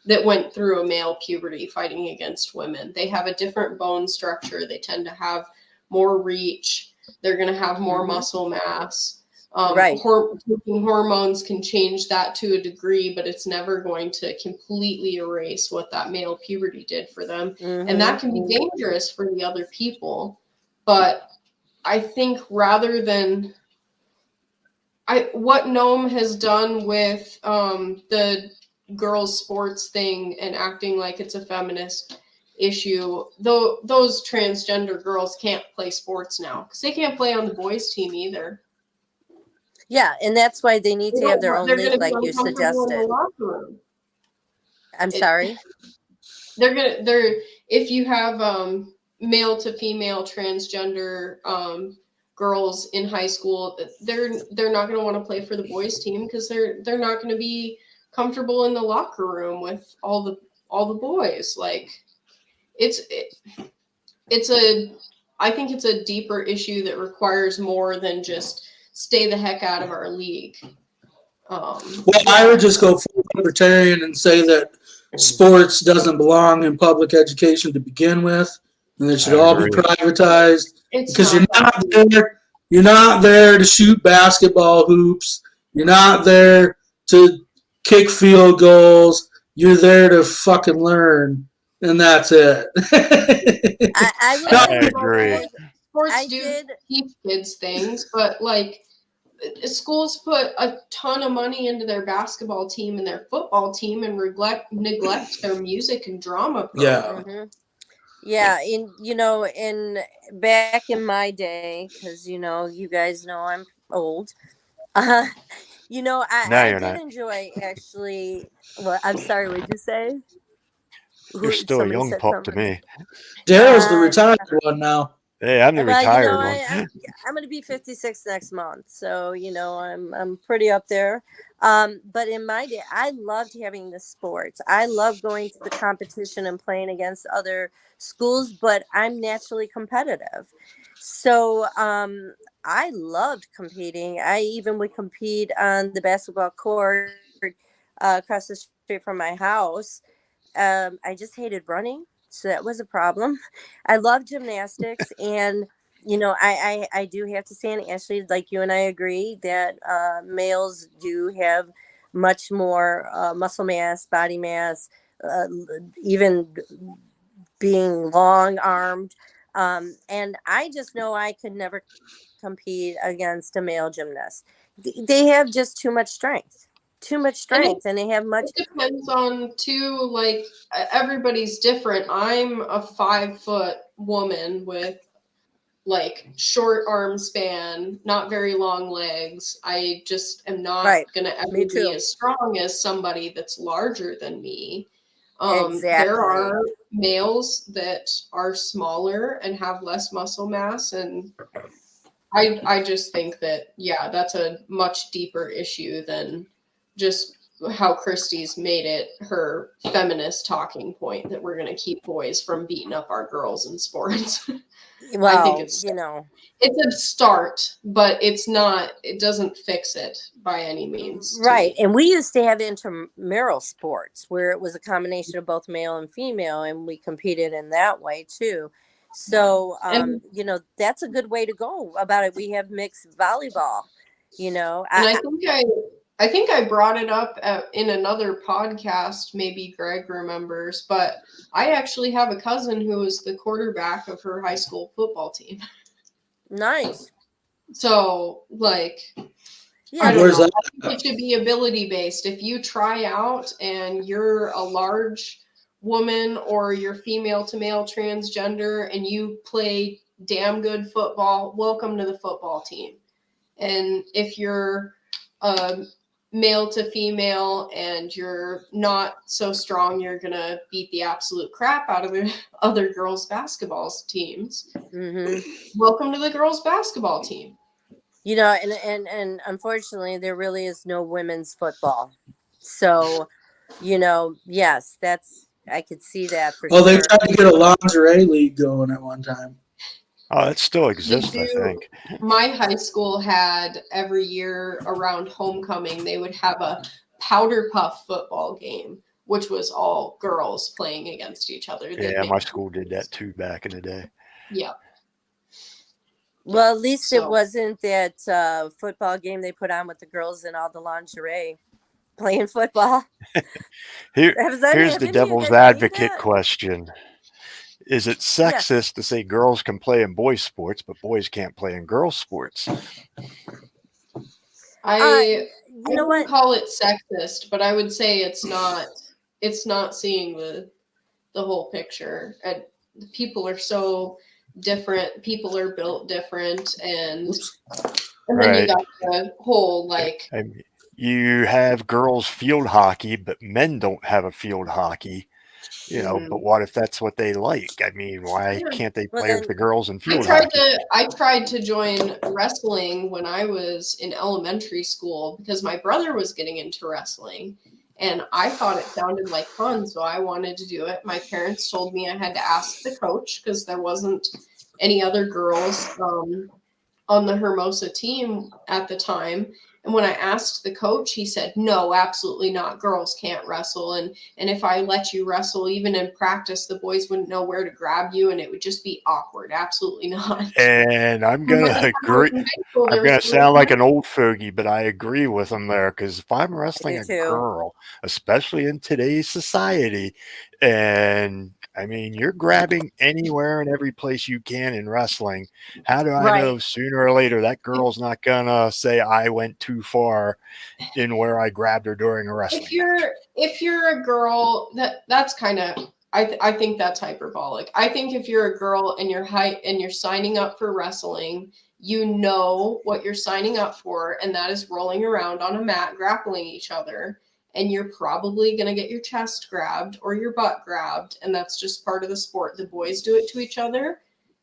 that went through a male puberty fighting against women. They have a different bone structure. They tend to have more reach. They're going to have more muscle mass. Taking hormones can change that to a degree, but it's never going to completely erase what that male puberty did for them. And that can be dangerous for the other people. But I think rather than what Noam has done with the girls sports thing and acting like it's a feminist issue, though, those transgender girls can't play sports now because they can't play on the boys team either. Yeah, and that's why they need to have their own They're league, going to like be you uncomfortable in the suggested. locker room. I'm sorry. They're if you have male to female transgender girls in high school, they're not going to want to play for the boys team because they're not going to be comfortable in the locker room with all the boys. Like I think it's a deeper issue that requires more than just stay the heck out of our league. Well, I would just go full libertarian and say that sports doesn't belong in public education to begin with, and it should I all be agree. privatized. It's Because not that. you're not there to shoot basketball hoops. You're not there to kick field goals. You're there to fucking learn, and that's it. I would I say agree. Sports teach kids things, but like schools put a ton of money into their basketball team and their football team and neglect their music and drama program. Mm-hmm. Yeah, in back in my day, because you guys know I'm old. No, I you're did not. enjoy actually. Well, I'm sorry. What'd you say? You're still a Somebody young said pup to something. me. Daryl's the retired one now. Hey, I'm the Well, retired one. I'm going to be 56 next month, so I'm pretty up there. But in my day, I loved having the sports. I love going to the competition and playing against other schools. But I'm naturally competitive, so I loved competing. I even would compete on the basketball court across the street from my house. I just hated running, so that was a problem. I love gymnastics, and I do have to say, and Ashley, like you and I agree that males do have much more muscle mass, body mass, even being long armed. And I just know I could never compete against a male gymnast. They have just too much strength. And they have much. It depends on too, like everybody's different. I'm a 5-foot woman with like short arm span, not very long legs. I just am not gonna ever be as strong as somebody that's larger than me. There are males that are smaller and have less muscle mass, and I just think that that's a much deeper issue than just how Christie's made it her feminist talking point that we're going to keep boys from beating up our girls in sports. Well, I think it's a start, but it doesn't fix it by any means. Right. And we used to have intramural sports where it was a combination of both male and female, and we competed in that way too. So, that's a good way to go about it. We have mixed volleyball, And I think I brought it up in another podcast, maybe Greg remembers, but I actually have a cousin who was the quarterback of her high school football team. Nice. So, like, yeah, I don't know. I think it should be ability based. If you try out and you're a large woman or you're female to male transgender and you play damn good football, welcome to the football team. And if you're male to female and you're not so strong, you're gonna beat the absolute crap out of the other girls' basketball teams. Mm-hmm. Welcome to the girls' basketball team. And unfortunately, there really is no women's football. So, yes, I could see that for sure. Well, they tried to get a lingerie league going at one time. Oh, it still exists, I think. My high school had every year around homecoming, they would have a powder puff football game, which was all girls playing against each other. Yeah, my school did that too back in the day. Yeah. Well, at least it wasn't that football game they put on with the girls in all the lingerie playing football. Here's the devil's advocate question. Is it sexist to say girls can play in boys' sports, but boys can't play in girls' sports? I wouldn't call it sexist, but I would say it's not seeing the whole picture. People are so different. People are built different, and And then you Right. got the whole like, I mean, you have girls field hockey, but men don't have a field hockey. But what if that's what they like? I mean, why Yeah. can't they Well, play with then- the girls in I field tried hockey? to join wrestling when I was in elementary school because my brother was getting into wrestling and I thought it sounded like fun, so I wanted to do it. My parents told me I had to ask the coach because there wasn't any other girls on the Hermosa team at the time. And when I asked the coach, he said, "No, absolutely not. Girls can't wrestle. And if I let you wrestle, even in practice, the boys wouldn't know where to grab you and it would just be awkward. Absolutely not." And I'm going to agree. I'm going to sound like an old fogey, but I agree with him there, because if I'm wrestling a too. girl, especially in today's society, and I mean, you're grabbing anywhere and every place you can in wrestling. How do I know sooner or later that girl's not going to say I went too far in where I grabbed her during a wrestling match? If you're a girl, that's kind of I think that's hyperbolic. I think if you're a girl and you're signing up for wrestling, you know what you're signing up for, and that is rolling around on a mat, grappling each other, and you're probably gonna get your chest grabbed or your butt grabbed, and that's just part of the sport. The boys do it to each other,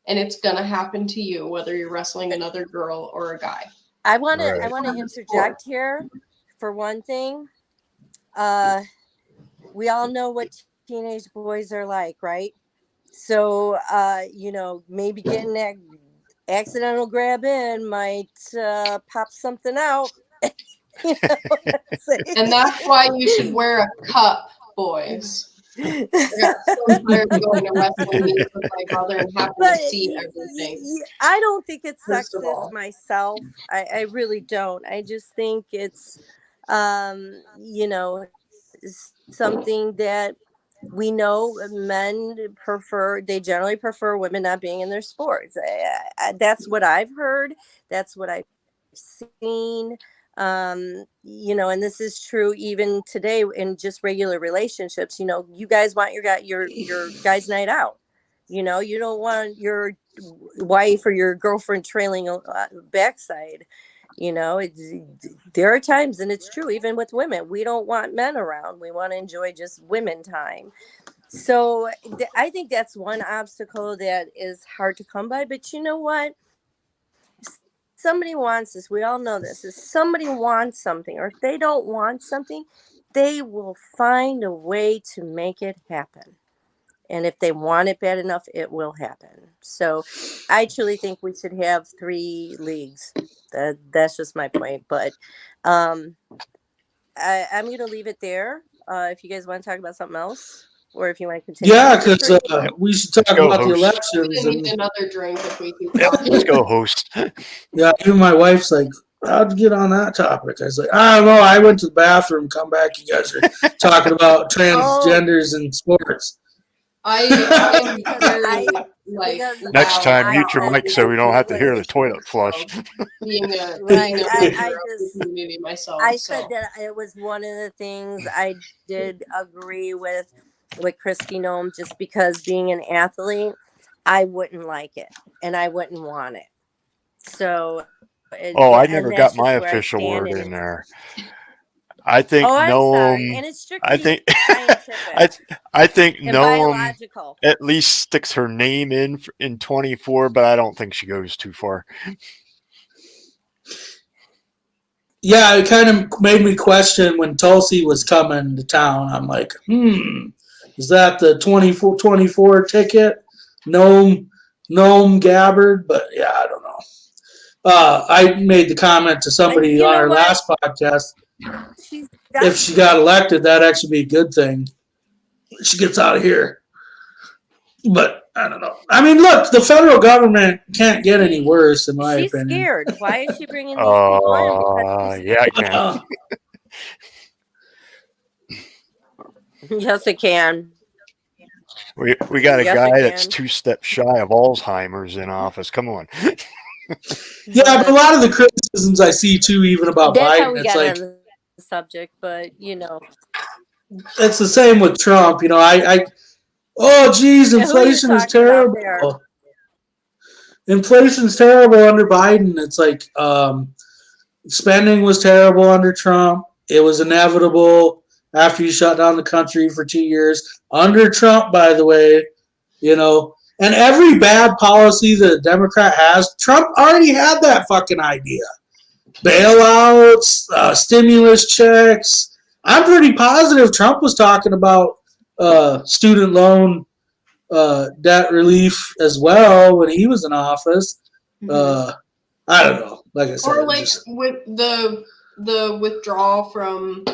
and it's gonna happen to you whether you're wrestling another girl or a guy. I want Right. to interject here for one thing. We all know what teenage boys are like, right? So, maybe getting that accidental grab in might pop something out. You know what I'm saying? And that's why you should wear a cup, boys. I got so tired of going to wrestling meets with my brother and having to see everything. I don't think it's First of all. sexist myself. I really don't. I just think it's, something that we know men prefer. They generally prefer women not being in their sports. That's what I've heard. That's what I've seen. And this is true even today in just regular relationships. You guys want your guys' night out. You don't want your wife or your girlfriend trailing a backside. There are times, and it's true even with women, we don't want men around. We want to enjoy just women time. So I think that's one obstacle that is hard to come by. But you know what? Somebody wants this. We all know this. If somebody wants something, or if they don't want something, they will find a way to make it happen. And if they want it bad enough, it will happen. So I truly think we should have 3 leagues. That's just my point. But I'm going to leave it there. If you guys want to talk about something else, or if you want to continue. Yeah, because we should talk Go, about the host. elections. We need another drink if we keep Yep, talking. let's go, host. Yeah, even my wife's like, how'd you get on that topic? I was like, I don't know. I went to the bathroom, come back, you guys are talking about transgenders and sports. Next time, mute your mic so we don't have to hear the toilet flush. Being a community myself. I said that it was one of the things I did agree with Christy Nome, just because being an athlete, I wouldn't like it and I wouldn't want it. So, I never got my official word in there. I think and it's strictly I think Noam biological. At least sticks her name in 24, but I don't think she goes too far. Yeah, it kind of made me question when Tulsi was coming to town. I'm like, is that the 24 ticket? Noam Gabbard? But yeah, I don't know. I made the comment to somebody on our last podcast. If she got elected, that'd actually be a good thing. She gets out of here. But I don't know. I mean, look, the federal government can't get any worse, in my opinion. She's scared. Why is she bringing these people in? Yeah, I can. Yes, it can. We got a guy that's 2 steps shy of Alzheimer's in office. Come on. Yeah, but a lot of the criticisms I see too, even about That's Biden, how we it's got like on the subject. But it's the same with Trump. Oh, geez, inflation is terrible. inflation's terrible under Biden. It's like spending was terrible under Trump. It was inevitable after you shut down the country for 2 years. Under Trump, by the way, and every bad policy that a Democrat has, Trump already had that fucking idea. Bailouts, stimulus checks. I'm pretty positive Trump was talking about student loan debt relief as well when he was in office. I don't know. Like I said, or like with the withdrawal from.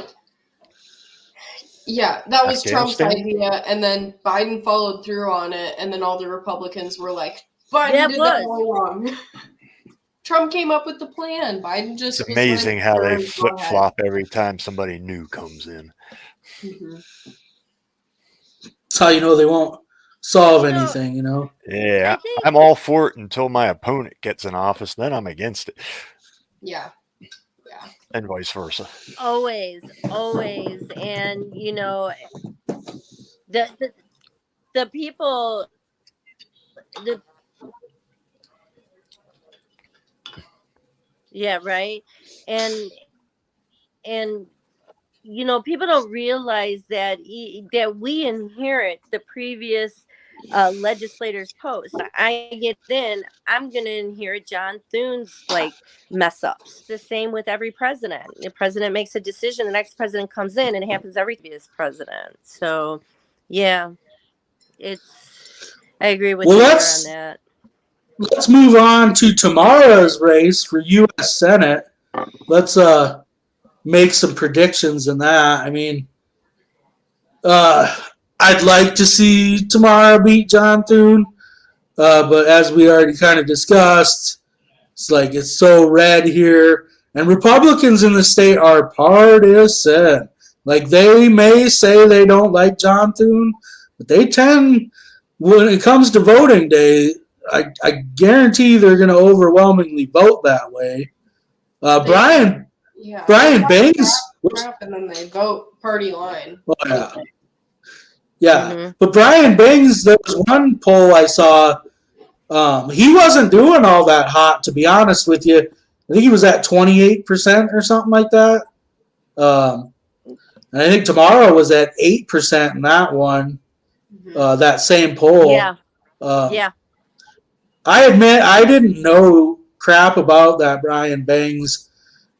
Yeah, that was Trump's idea, and then Biden followed through on it, and then all the Republicans were like, Biden did that all wrong. Trump came up with the plan. Biden just. It's amazing how they flip-flop every time somebody new comes in. That's how you know they won't solve anything, Yeah, I'm all for it until my opponent gets in office. Then I'm against it. Yeah. And vice versa. Always. And, the people, yeah, right. And people don't realize that we inherit the previous legislators' posts. I get in, I'm going to inherit John Thune's mess ups. The same with every president. The president makes a decision, the next president comes in, and it happens every previous president. So, yeah, I agree with you on that. Let's move on to tomorrow's race for U.S. Senate. Let's make some predictions in that. I mean, I'd like to see Tamara beat John Thune, but as we already kind of discussed, it's so red here. And Republicans in the state are partisan. They may say they don't like John Thune, but they tend, when it comes to voting day, I guarantee they're going to overwhelmingly vote that way. Brian Bangs. And then they vote party line. Oh, yeah. Yeah. But Brian Bangs, there was one poll I saw. He wasn't doing all that hot, to be honest with you. I think he was at 28% or something like that. And I think Tamara was at 8% in that one, that same poll. Yeah. I admit I didn't know crap about that Brian Bangs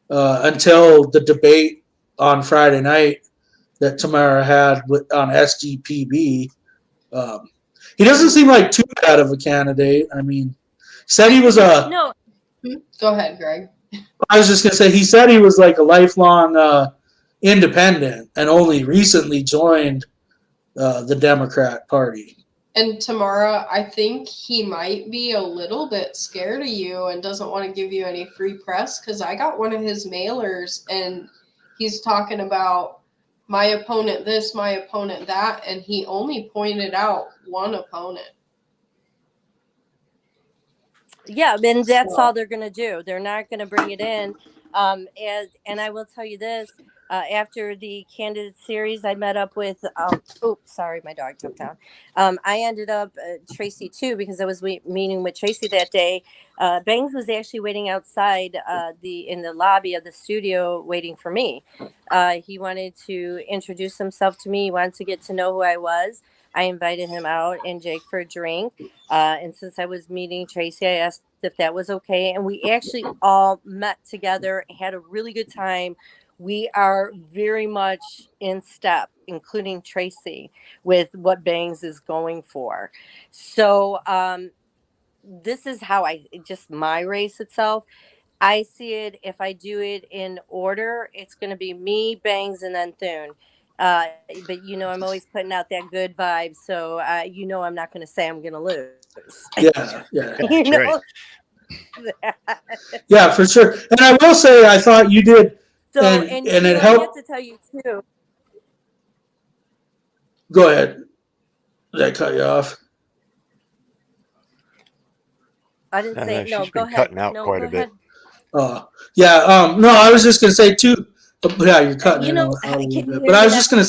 until the debate on Friday night that Tamara had on SDPB. He doesn't seem like too bad of a candidate. I mean, said he was a... No. Go ahead, Greg. I was just going to say, he said he was a lifelong independent and only recently joined the Democrat Party. And Tamara, I think he might be a little bit scared of you and doesn't want to give you any free press, because I got one of his mailers and he's talking about my opponent this, my opponent that, and he only pointed out one opponent. Yeah, and that's all they're going to do. They're not going to bring it in. And I will tell you this. After the candidate series, I met up with, sorry, my dog jumped down. I ended up, Tracy too, because I was meeting with Tracy that day. Bangs was actually waiting outside in the lobby of the studio waiting for me. He wanted to introduce himself to me. He wanted to get to know who I was. I invited him out and Jake for a drink. And since I was meeting Tracy, I asked if that was okay. And we actually all met together, had a really good time. We are very much in step, including Tracy, with what Bangs is going for. So this is how my race itself. I see it, if I do it in order, it's going to be me, Bangs, and then Thune. But, I'm always putting out that good vibe. So, I'm not going to say I'm going to lose. Yeah. Right. Yeah, for sure. And I will say, I thought you did. So, and it helped. I have to tell you too. Go ahead. Did I cut you off? I didn't say no. She's Go been ahead. cutting out no, quite go a bit. ahead. Yeah. No, I was just gonna say too. Yeah, you're cutting. Can you but I was just gonna.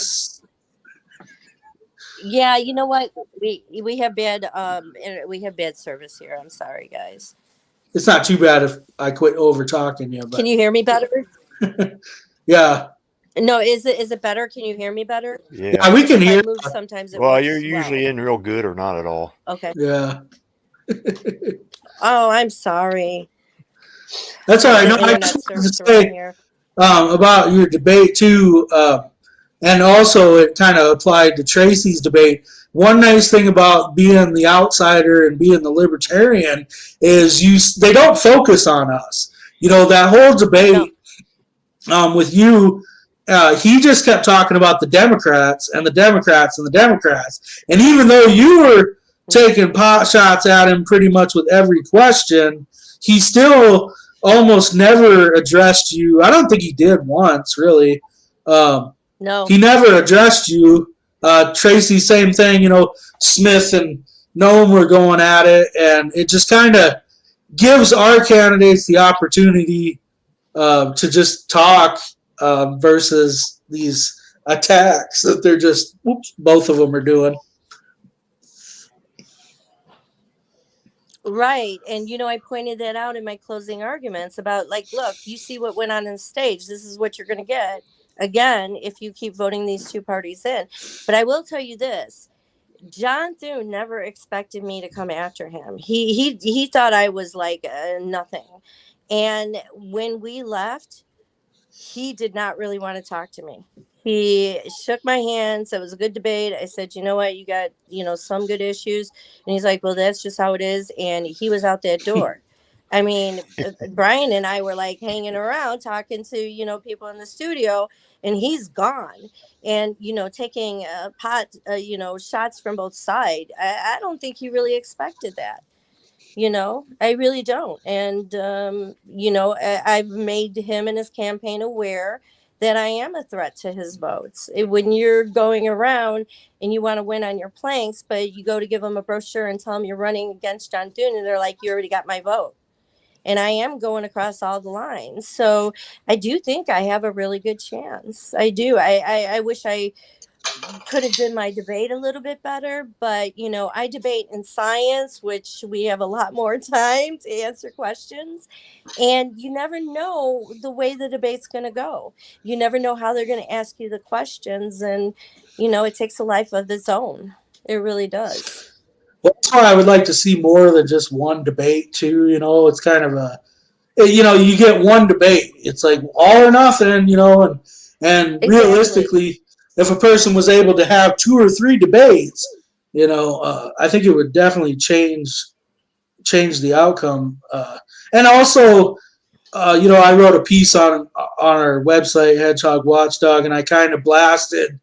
Yeah, you know what? We have bad service here. I'm sorry, guys. It's not too bad if I quit over talking you, but Can you hear me better? yeah. No, is it better? Can you hear me better? Yeah, we can If hear. I move, sometimes it Well, works you're usually in real good or not at all. Okay. Yeah. Oh, I'm sorry. That's all right. No, I Internet just wanted service to around say here. About your debate too, and also it kind of applied to Tracy's debate. One nice thing about being the outsider and being the libertarian is they don't focus on us. You know, that whole debate with you, he just kept talking about the Democrats and the Democrats and the Democrats. And even though you were taking pot shots at him pretty much with every question, he still almost never addressed you. I don't think he did once, really. No. He never addressed you. Tracy, same thing. You know, Smith and Noam were going at it, and it just kind of gives our candidates the opportunity to just talk versus these attacks that they're just, both of them are doing. Right. And, you know, I pointed that out in my closing arguments about, like, look, you see what went on the stage. This is what you're going to get, again, if you keep voting these two parties in. But I will tell you this. John Thune never expected me to come after him. He thought I was like nothing. And when we left, he did not really want to talk to me. He shook my hand, said it was a good debate. I said, you know what, you got, you know, some good issues. And he's like, well, that's just how it is. And he was out that door. I mean, Brian and I were like hanging around talking to, you know, people in the studio, and he's gone. And, you know, taking you know, shots from both sides. I don't think he really expected that. You know, I really don't. And, you know, I've made him and his campaign aware that I am a threat to his votes. When you're going around and you want to win on your planks, but you go to give them a brochure and tell them you're running against John Thune, and they're like, you already got my vote. And I am going across all the lines. So I do think I have a really good chance. I do. I wish I could have done my debate a little bit better, but, you know, I debate in science, which we have a lot more time to answer questions. And you never know the way the debate's going to go. You never know how they're going to ask you the questions. And, you know, it takes a life of its own. It really does. Well, that's why I would like to see more than just one debate, too. You know, it's kind of you know, you get one debate. It's like all or nothing, you know, and exactly. Realistically, if a person was able to have 2 or 3 debates, you know, I think it would definitely change the outcome. And also, you know, I wrote a piece on our website, Hedgehog Watchdog, and I kind of blasted.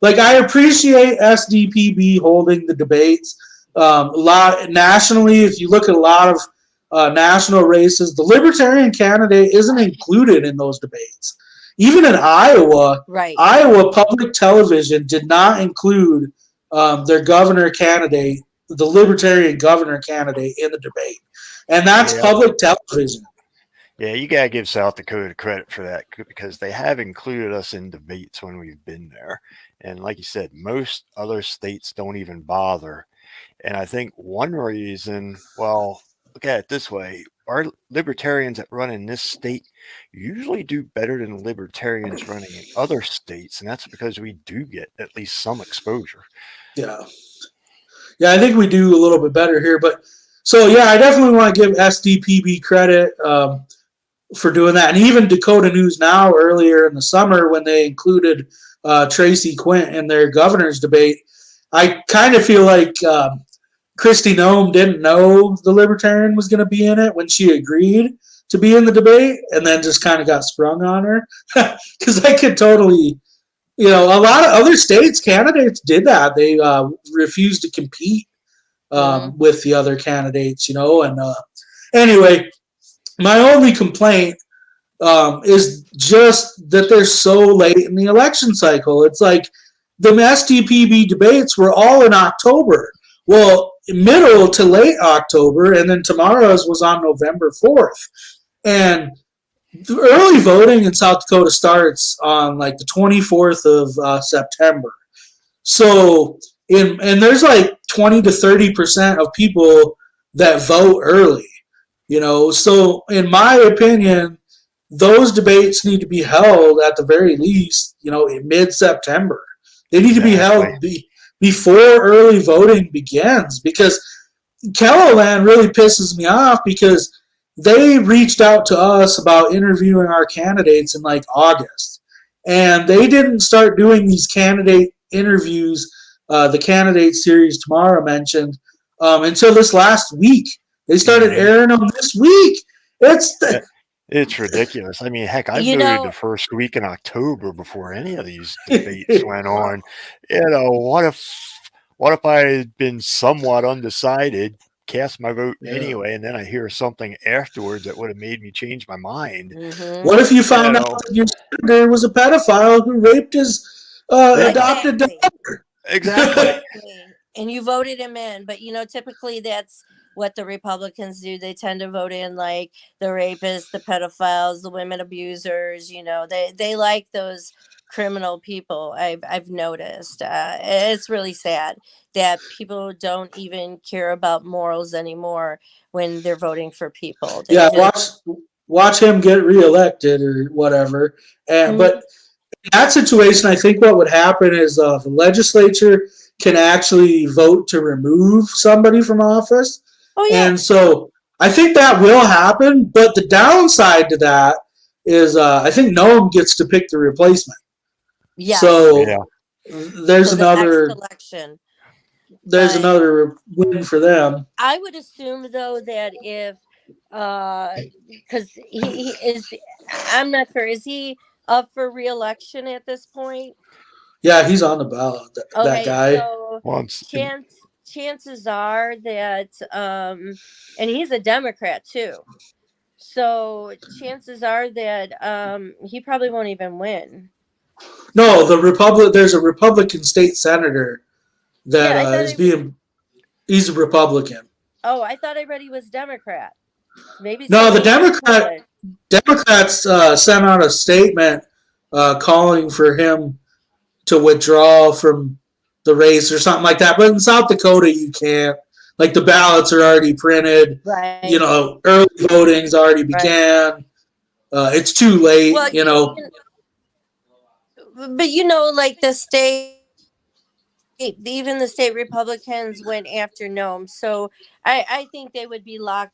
Like, I appreciate SDPB holding the debates. A lot nationally, if you look at a lot of national races, the Libertarian candidate isn't included in those debates. Even in Iowa, Iowa public television did not include their governor candidate, the Libertarian governor candidate, in the debate. And that's public television. Yeah, you got to give South Dakota credit for that, because they have included us in debates when we've been there. And like you said, most other states don't even bother. And I think one reason, well, look at it this way. Our libertarians that run in this state usually do better than libertarians running in other states. And that's because we do get at least some exposure. Yeah. Yeah, I think we do a little bit better here. But so, yeah, I definitely want to give SDPB credit for doing that. And even Dakota News Now earlier in the summer, when they included Tracy Quint in their governor's debate, I kind of feel like Kristi Noem didn't know the Libertarian was going to be in it when she agreed to be in the debate, and then just kind of got sprung on her. Because I could totally, you know, a lot of other states, candidates did that. They refused to compete with the other candidates, you know. And anyway, my only complaint is just that they're so late in the election cycle. It's like the SDPB debates were all in October. Well, middle to late October, and then tomorrow's was on November 4th. And the early voting in South Dakota starts on like the 24th of September. So and there's like 20 to 30% of people that vote early, So in my opinion, those debates need to be held at the very least, in mid-September. They need to be held before early voting begins, because Kelloland really pisses me off because they reached out to us about interviewing our candidates in like August. And they didn't start doing these candidate interviews, the candidate series Tamara mentioned, until this last week. They started airing them this week. It's ridiculous. I mean, heck, I voted the first week in October before any of these debates went on. What if I had been somewhat undecided, cast my vote anyway, and then I hear something afterwards that would have made me change my mind? Mm-hmm. What if you found out that your senator was a pedophile who raped his adopted daughter? Exactly. And you voted him in, but typically that's what the Republicans do. They tend to vote in like the rapists, the pedophiles, the women abusers. They like those criminal people. I've noticed. It's really sad that people don't even care about morals anymore when they're voting for people. Watch him get reelected or whatever. But in that situation, I think what would happen is the legislature can actually vote to remove somebody from office. Oh, yeah. And so I think that will happen. But the downside to that is I think Noam gets to pick the replacement. Yeah. So there's another election. There's another win for them. I would assume, though, that if because he is, I'm not sure, is he up for re-election at this point? Yeah, he's on the ballot. That guy. So chances are that, and he's a Democrat too. So chances are that he probably won't even win. No, there's a Republican state senator that he's a Republican. Oh, I thought I read he was Democrat. Maybe no, the Democrats sent out a statement calling for him to withdraw from the race or something like that. But in South Dakota, you can't. Like, the ballots are already printed. Right. Early voting's already began. It's too late, But, like the state, even the state Republicans went after Noam. So I think they would be locked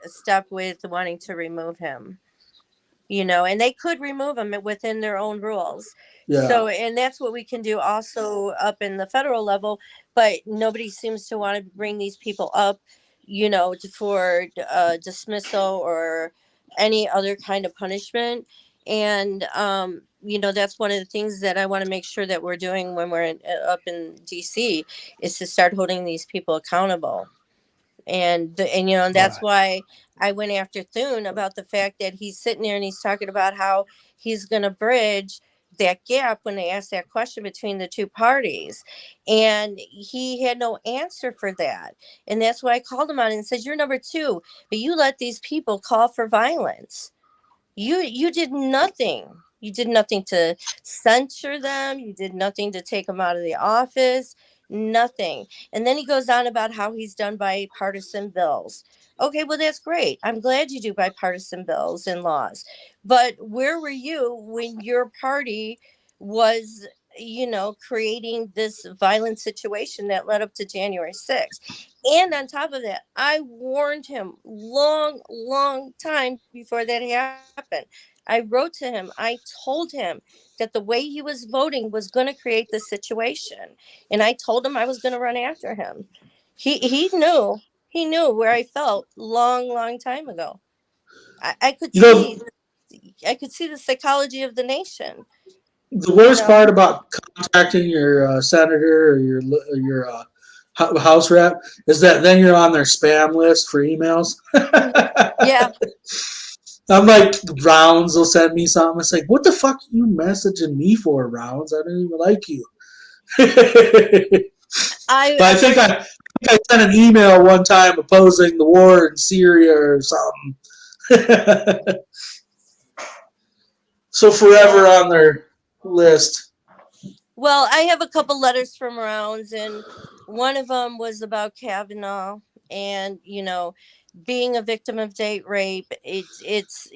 step with wanting to remove him. And they could remove him within their own rules. Yeah. So, and that's what we can do also up in the federal level, but nobody seems to want to bring these people up, for dismissal or any other kind of punishment. And, that's one of the things that I want to make sure that we're doing when we're up in DC is to start holding these people accountable. And that's why I went after Thune about the fact that he's sitting there and he's talking about how he's going to bridge that gap when they asked that question between the two parties. And he had no answer for that. And that's why I called him on and said, you're number two, but you let these people call for violence. You did nothing. You did nothing to censure them. You did nothing to take them out of the office. Nothing. And then he goes on about how he's done bipartisan bills. Okay, well, that's great. I'm glad you do bipartisan bills and laws. But where were you when your party was, creating this violent situation that led up to January 6th? And on top of that, I warned him long time before that happened. I wrote to him. I told him that the way he was voting was going to create this situation. And I told him I was going to run after him. He knew where I felt long time ago. I could see the psychology of the nation. The worst part about contacting your senator or your House rep is that then you're on their spam list for emails. Yeah. I'm like, Rounds will send me something. It's like, what the fuck are you messaging me for, Rounds? I don't even like you. I think I sent an email one time opposing the war in Syria or something. So forever on their list. Well, I have a couple letters from rounds, and one of them was about Kavanaugh, and being a victim of date rape. It's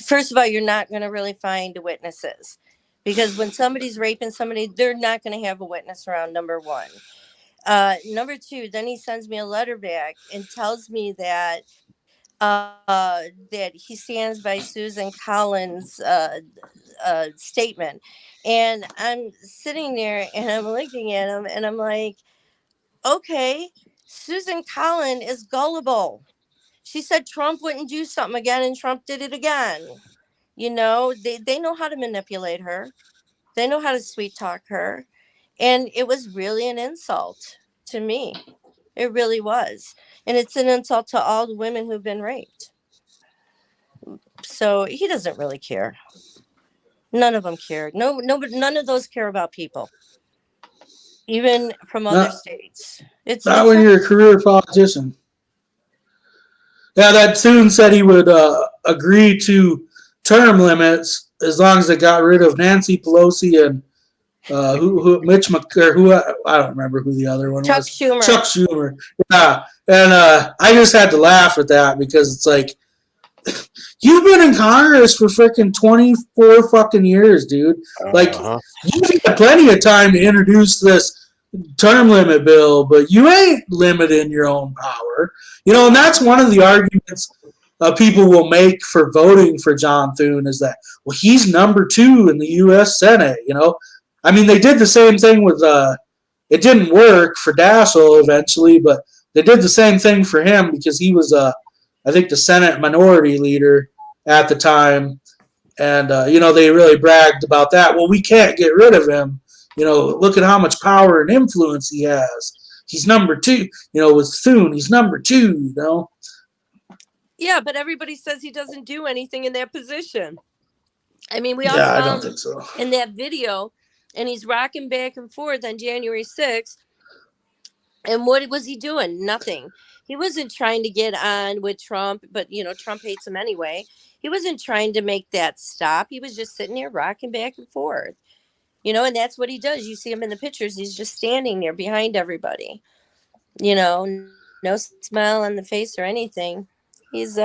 first of all, you're not going to really find witnesses, because when somebody's raping somebody, they're not going to have a witness around. Number one. Number two, then he sends me a letter back and tells me that he stands by Susan Collins' statement. And I'm sitting there and I'm looking at him and I'm like, okay, Susan Collins is gullible. She said Trump wouldn't do something again, and Trump did it again. They know how to manipulate her. They know how to sweet talk her. And it was really an insult to me. It really was. And it's an insult to all the women who've been raped. So he doesn't really care. None of them care. None of those care about people, even from other states. Not when you're a career politician. Yeah, that Thune said he would agree to term limits as long as it got rid of Nancy Pelosi and Mitch McConnell. I don't remember who the other one was. Chuck Schumer. Yeah, and I just had to laugh at that because it's like, you've been in Congress for freaking 24 fucking years, dude. Like, you've had plenty of time to introduce this term limit bill, but you ain't limiting your own power. And that's one of the arguments people will make for voting for John Thune is that, well, he's number 2 in the U.S. Senate, I mean, they did the same thing with, it didn't work for Daschle eventually, but they did the same thing for him because he was, I think, the Senate minority leader at the time. And, they really bragged about that. Well, we can't get rid of him. Look at how much power and influence he has. He's number 2. With Thune, he's number 2, Yeah, but everybody says he doesn't do anything in that position. I mean, we all I don't think so. In that video, and he's rocking back and forth on January 6th. And what was he doing? Nothing. He wasn't trying to get on with Trump, but, Trump hates him anyway. He wasn't trying to make that stop. He was just sitting there rocking back and forth, and that's what he does. You see him in the pictures. He's just standing there behind everybody, no smile on the face or anything. He's,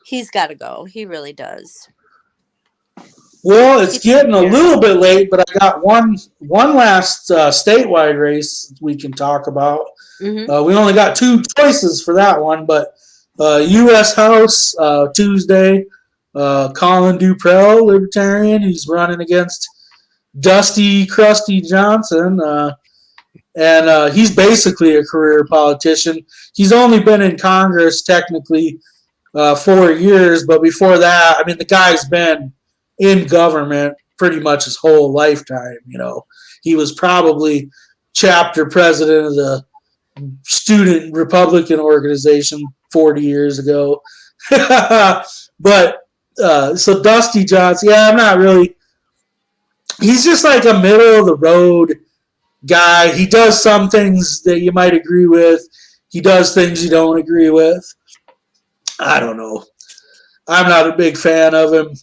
he's got to go. He really does. Well, it's getting a little bit late, but I got one last statewide race we can talk about. Mm-hmm. We only got 2 choices for that one, but U.S. House Tuesday, Colin Duprell, Libertarian, he's running against Dusty Crusty Johnson, and he's basically a career politician. He's only been in Congress technically 4 years, but before that, I mean, the guy's been in government pretty much his whole lifetime. He was probably chapter president of the student Republican organization 40 years ago. But so Dusty Johnson, I'm not really, he's just like a middle of the road guy. He does some things that you might agree with. He does things you don't agree with. I don't know. I'm not a big fan of him.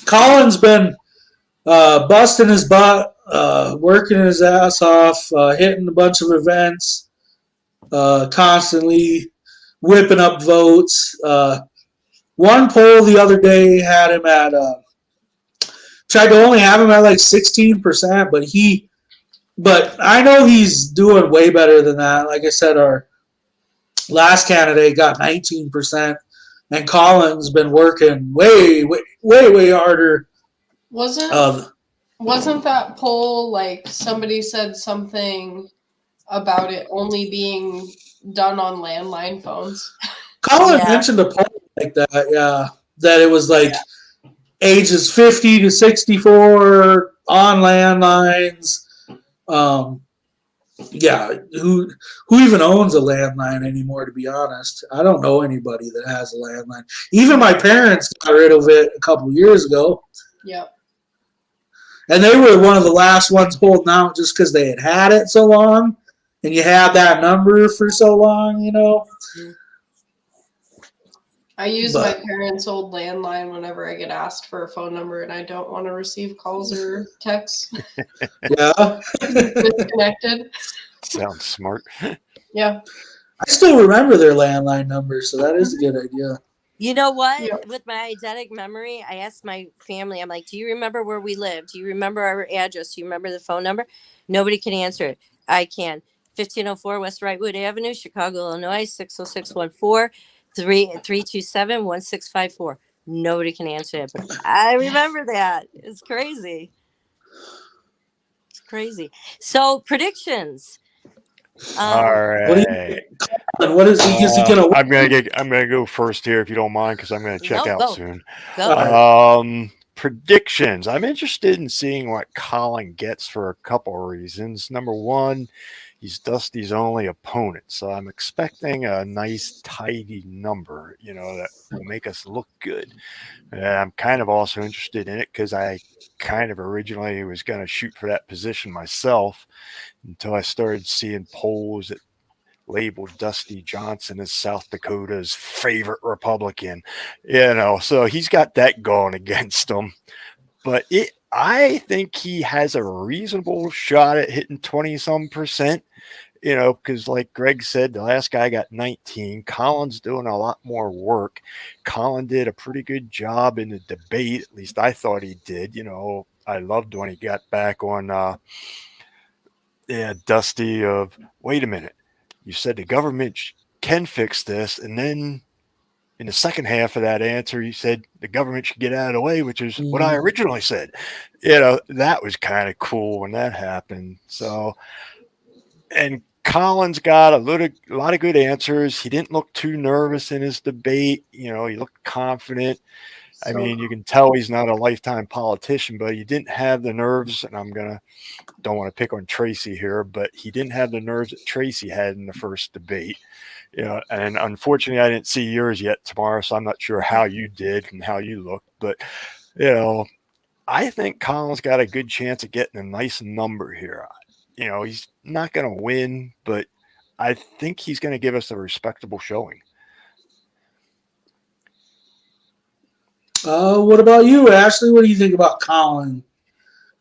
Colin's been busting his butt, working his ass off, hitting a bunch of events, constantly whipping up votes. One poll the other day had him at, tried to only have him at like 16%, but I know he's doing way better than that. Like I said, our last candidate got 19%. And Colin's been working way harder. Wasn't that poll like somebody said something about it only being done on landline phones? Colin mentioned a poll like that, that it was like ages 50 to 64 on landlines. Who even owns a landline anymore, to be honest? I don't know anybody that has a landline. Even my parents got rid of it a couple of years ago. Yep. And they were one of the last ones holding out just because they had it so long. And you had that number for so long, I use But- my parents' old landline whenever I get asked for a phone number and I don't want to receive calls or texts. Yeah. Disconnected. Sounds smart. Yeah. I still remember their landline numbers, so that is a good idea. You know what? Yeah. With my eidetic memory, I asked my family, I'm like, do you remember where we live? Do you remember our address? Do you remember the phone number? Nobody can answer it. I can. 1504 West Wrightwood Avenue, Chicago, Illinois, 60614 327 1654. Nobody can answer it, but I remember that. It's crazy. It's crazy. So, predictions. All What do you right. And what is he? Is he gonna? I'm gonna go first here if you don't mind, because I'm gonna check No, out go. soon. Go. Predictions. I'm interested in seeing what Colin gets for a couple of reasons. Number one, he's Dusty's only opponent, so I'm expecting a nice, tidy number, that will make us look good. And I'm kind of also interested in it because I kind of originally was going to shoot for that position myself until I started seeing polls that labeled Dusty Johnson as South Dakota's favorite Republican, so he's got that going against him. But I think he has a reasonable shot at hitting 20-some%, because like Greg said, the last guy got 19. Colin's doing a lot more work. Colin did a pretty good job in the debate. At least I thought he did. I loved when he got back on Dusty of, wait a minute. You said the government can fix this, and then in the second half of that answer, you said the government should get out of the way, which is what I originally said. That was kind of cool when that happened. So, and Colin's got a lot of good answers. He didn't look too nervous in his debate. He looked confident. I mean, you can tell he's not a lifetime politician, but he didn't have the nerves, and don't want to pick on Tracy here, but he didn't have the nerves that Tracy had in the first debate. And unfortunately I didn't see yours yet, Tamara, so I'm not sure how you did and how you looked, but I think Colin's got a good chance of getting a nice number here. He's not going to win, but I think he's going to give us a respectable showing. What about you, Ashley? What do you think about Colin?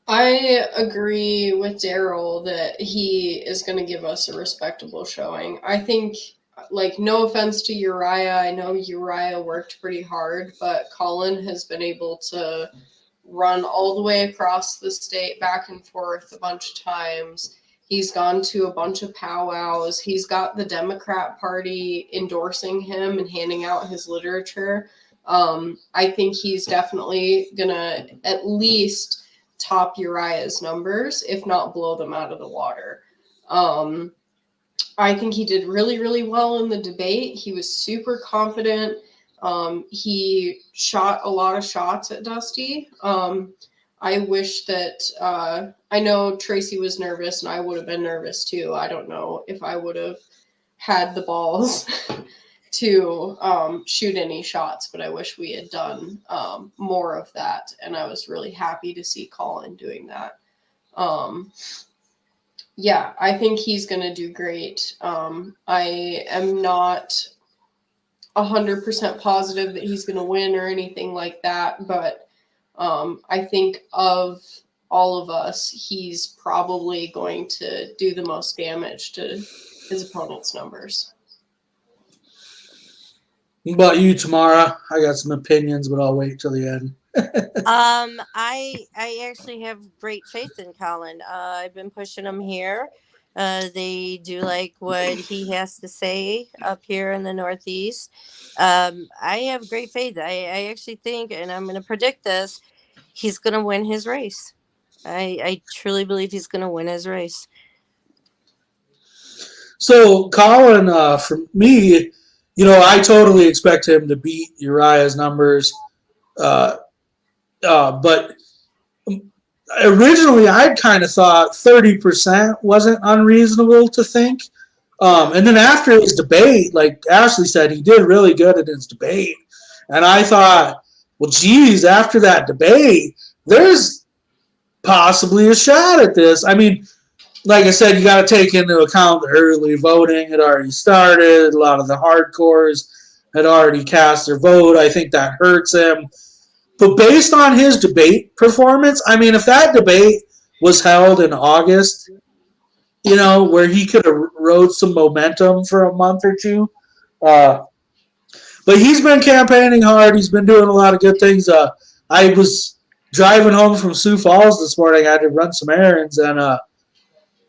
I agree with Daryl that he is going to give us a respectable showing. I think, no offense to Uriah, I know Uriah worked pretty hard, but Colin has been able to run all the way across the state, back and forth a bunch of times. He's gone to a bunch of powwows. He's got the Democrat Party endorsing him and handing out his literature. I think he's definitely going to at least top Uriah's numbers, if not blow them out of the water. I think he did really, really well in the debate. He was super confident. He shot a lot of shots at Dusty. I wish that I know Tracy was nervous, and I would have been nervous too. I don't know if I would have had the balls to shoot any shots, but I wish we had done more of that. And I was really happy to see Colin doing that. Yeah, I think he's going to do great. I am not 100% positive that he's going to win or anything like that, but I think of all of us, he's probably going to do the most damage to his opponent's numbers. What about you, Tamara? I got some opinions, but I'll wait till the end. I actually have great faith in Colin. I've been pushing him here. They do like what he has to say up here in the Northeast. I have great faith. I actually think, and I'm going to predict this, he's going to win his race. I truly believe he's going to win his race. So, Colin, for me, I totally expect him to beat Uriah's numbers. But originally, I kind of thought 30% wasn't unreasonable to think. And then after his debate, like Ashley said, he did really good in his debate. And I thought, well, geez, after that debate, there's possibly a shot at this. I mean, like I said, you got to take into account the early voting had already started. A lot of the hardcores had already cast their vote. I think that hurts him. But based on his debate performance, I mean, if that debate was held in August, where he could have rode some momentum for a month or two. But he's been campaigning hard. He's been doing a lot of good things. I was driving home from Sioux Falls this morning. I had to run some errands, and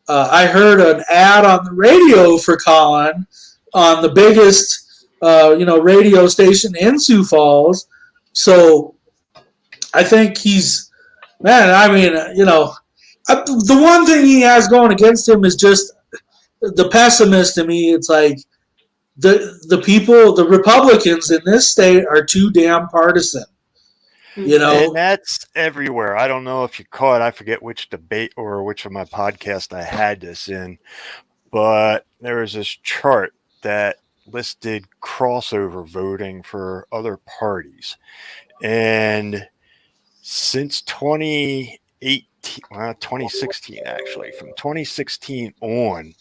I heard an ad on the radio for Colin on the biggest, radio station in Sioux Falls. So I think he's, man, I mean, the one thing he has going against him is just the pessimist in me. It's like the people, the Republicans in this state are too damn partisan. And that's everywhere. I don't know if you caught, I forget which debate or which of my podcast I had this in, but there was this chart that listed crossover voting for other parties. And since 2016 actually, from 2016 on,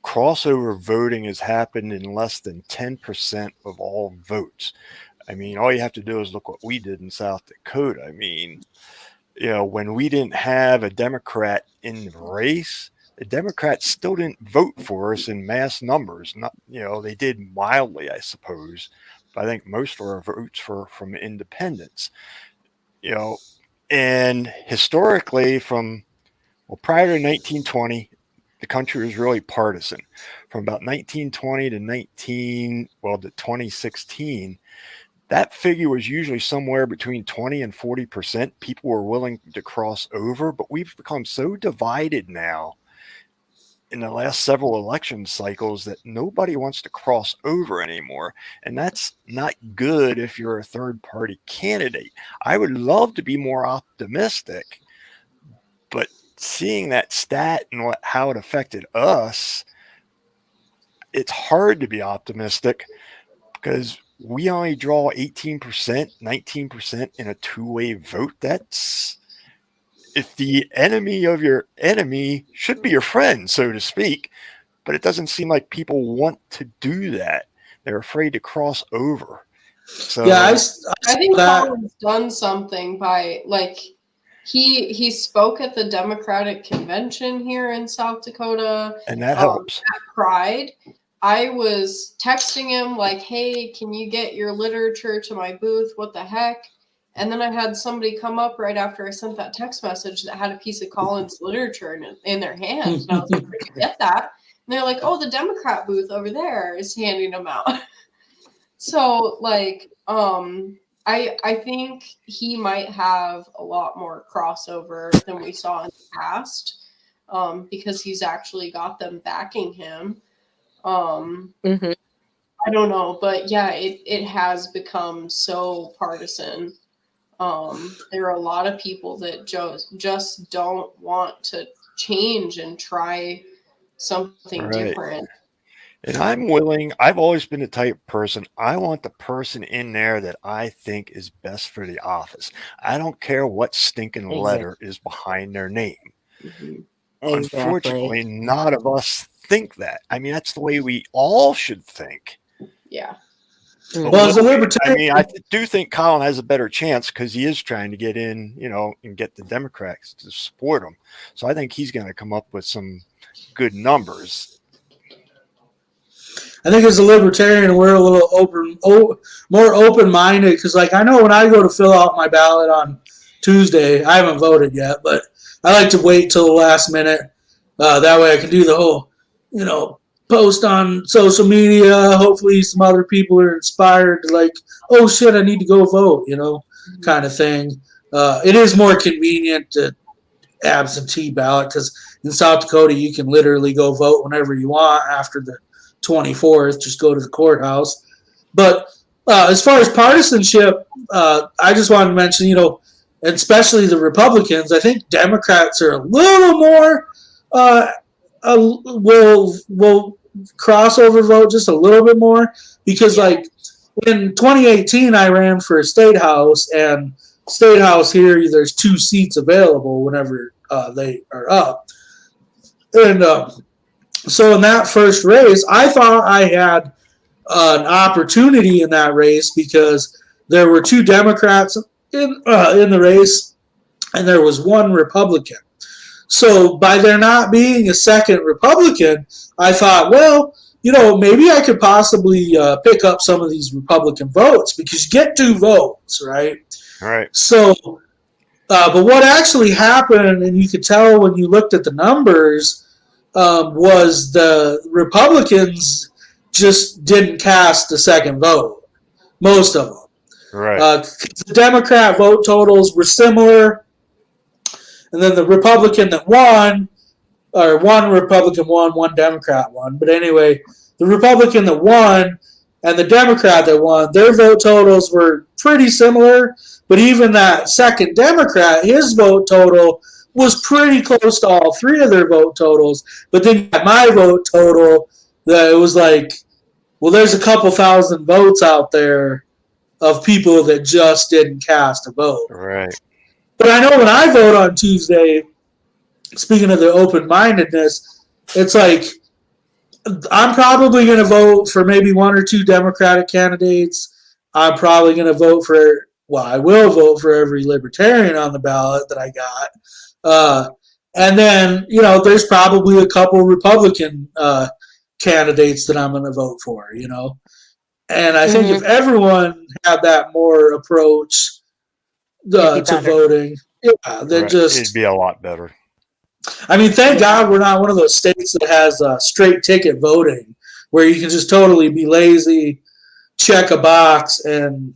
crossover voting has happened in less than 10% of all votes. I mean, all you have to do is look what we did in South Dakota. I mean, when we didn't have a Democrat in the race, the Democrats still didn't vote for us in mass numbers. Not, they did mildly, I suppose, but I think most of our votes were from independents. And historically, prior to 1920, the country was really partisan. From about 1920 to 2016, that figure was usually somewhere between 20 and 40%. People were willing to cross over, but we've become so divided now in the last several election cycles that nobody wants to cross over anymore. And that's not good if you're a third party candidate. I would love to be more optimistic, but seeing that stat and how it affected us, it's hard to be optimistic because we only draw 18%, 19% in a two-way vote. That's, if the enemy of your enemy should be your friend, so to speak, but it doesn't seem like people want to do that. They're afraid to cross over. So yeah, I think Colin's done something by, like, he spoke at the Democratic convention here in South Dakota, and that helps. At Pride. I was texting him like, hey, can you get your literature to my booth? What the heck? And then I had somebody come up right after I sent that text message that had a piece of Colin's literature in their hand. And I was like, where'd you get that? And they're like, oh, the Democrat booth over there is handing them out. So, like, I think he might have a lot more crossover than we saw in the past, because he's actually got them backing him. I don't know, but yeah, it has become so partisan. There are a lot of people that just don't want to change and try something different. And I've always been the type of person, I want the person in there that I think is best for the office. I don't care what stinking letter is behind their name. Unfortunately, not of us think that. I mean, that's the way we all should think. Yeah. Well, as a Libertarian, I do think Colin has a better chance because he is trying to get in, and get the Democrats to support him. So I think he's going to come up with some good numbers. I think as a Libertarian, we're a little more open-minded because, like, I know when I go to fill out my ballot on Tuesday, I haven't voted yet, but I like to wait till the last minute. That way I can do the whole, post on social media. Hopefully some other people are inspired to, like, oh, shit, I need to go vote, kind of thing. It is more convenient to absentee ballot because in South Dakota, you can literally go vote whenever you want after the 24th. Just go to the courthouse. But as far as partisanship, I just wanted to mention, especially the Republicans, I think Democrats are a little more will crossover vote just a little bit more because, like, in 2018, I ran for a state house, and state house here, there's 2 seats available whenever they are up. And so in that first race, I thought I had an opportunity in that race because there were 2 Democrats in the race, and there was 1 Republican. So by there not being a second Republican, I thought, well, maybe I could possibly pick up some of these Republican votes because you get 2 votes, right? All right. So, but what actually happened, and you could tell when you looked at the numbers, was the Republicans just didn't cast the second vote, most of them. Right. The Democrat vote totals were similar, and then the Republican that won, or 1 Republican won, 1 Democrat won. But anyway, the Republican that won and the Democrat that won, their vote totals were pretty similar. But even that second Democrat, his vote total was pretty close to all 3 of their vote totals. But then my vote total, that it was like, well, there's a couple thousand votes out there of people that just didn't cast a vote. Right. But I know when I vote on Tuesday, speaking of the open-mindedness, it's like I'm probably going to vote for maybe 1 or 2 Democratic candidates. I'm probably going to vote for, well, I will vote for every Libertarian on the ballot that I got. And then, there's probably a couple Republican candidates that I'm going to vote for, And I think if everyone had that more approach to voting, then Right. just... It'd be a lot better. I mean, thank God we're not one of those states that has straight ticket voting where you can just totally be lazy, check a box, and,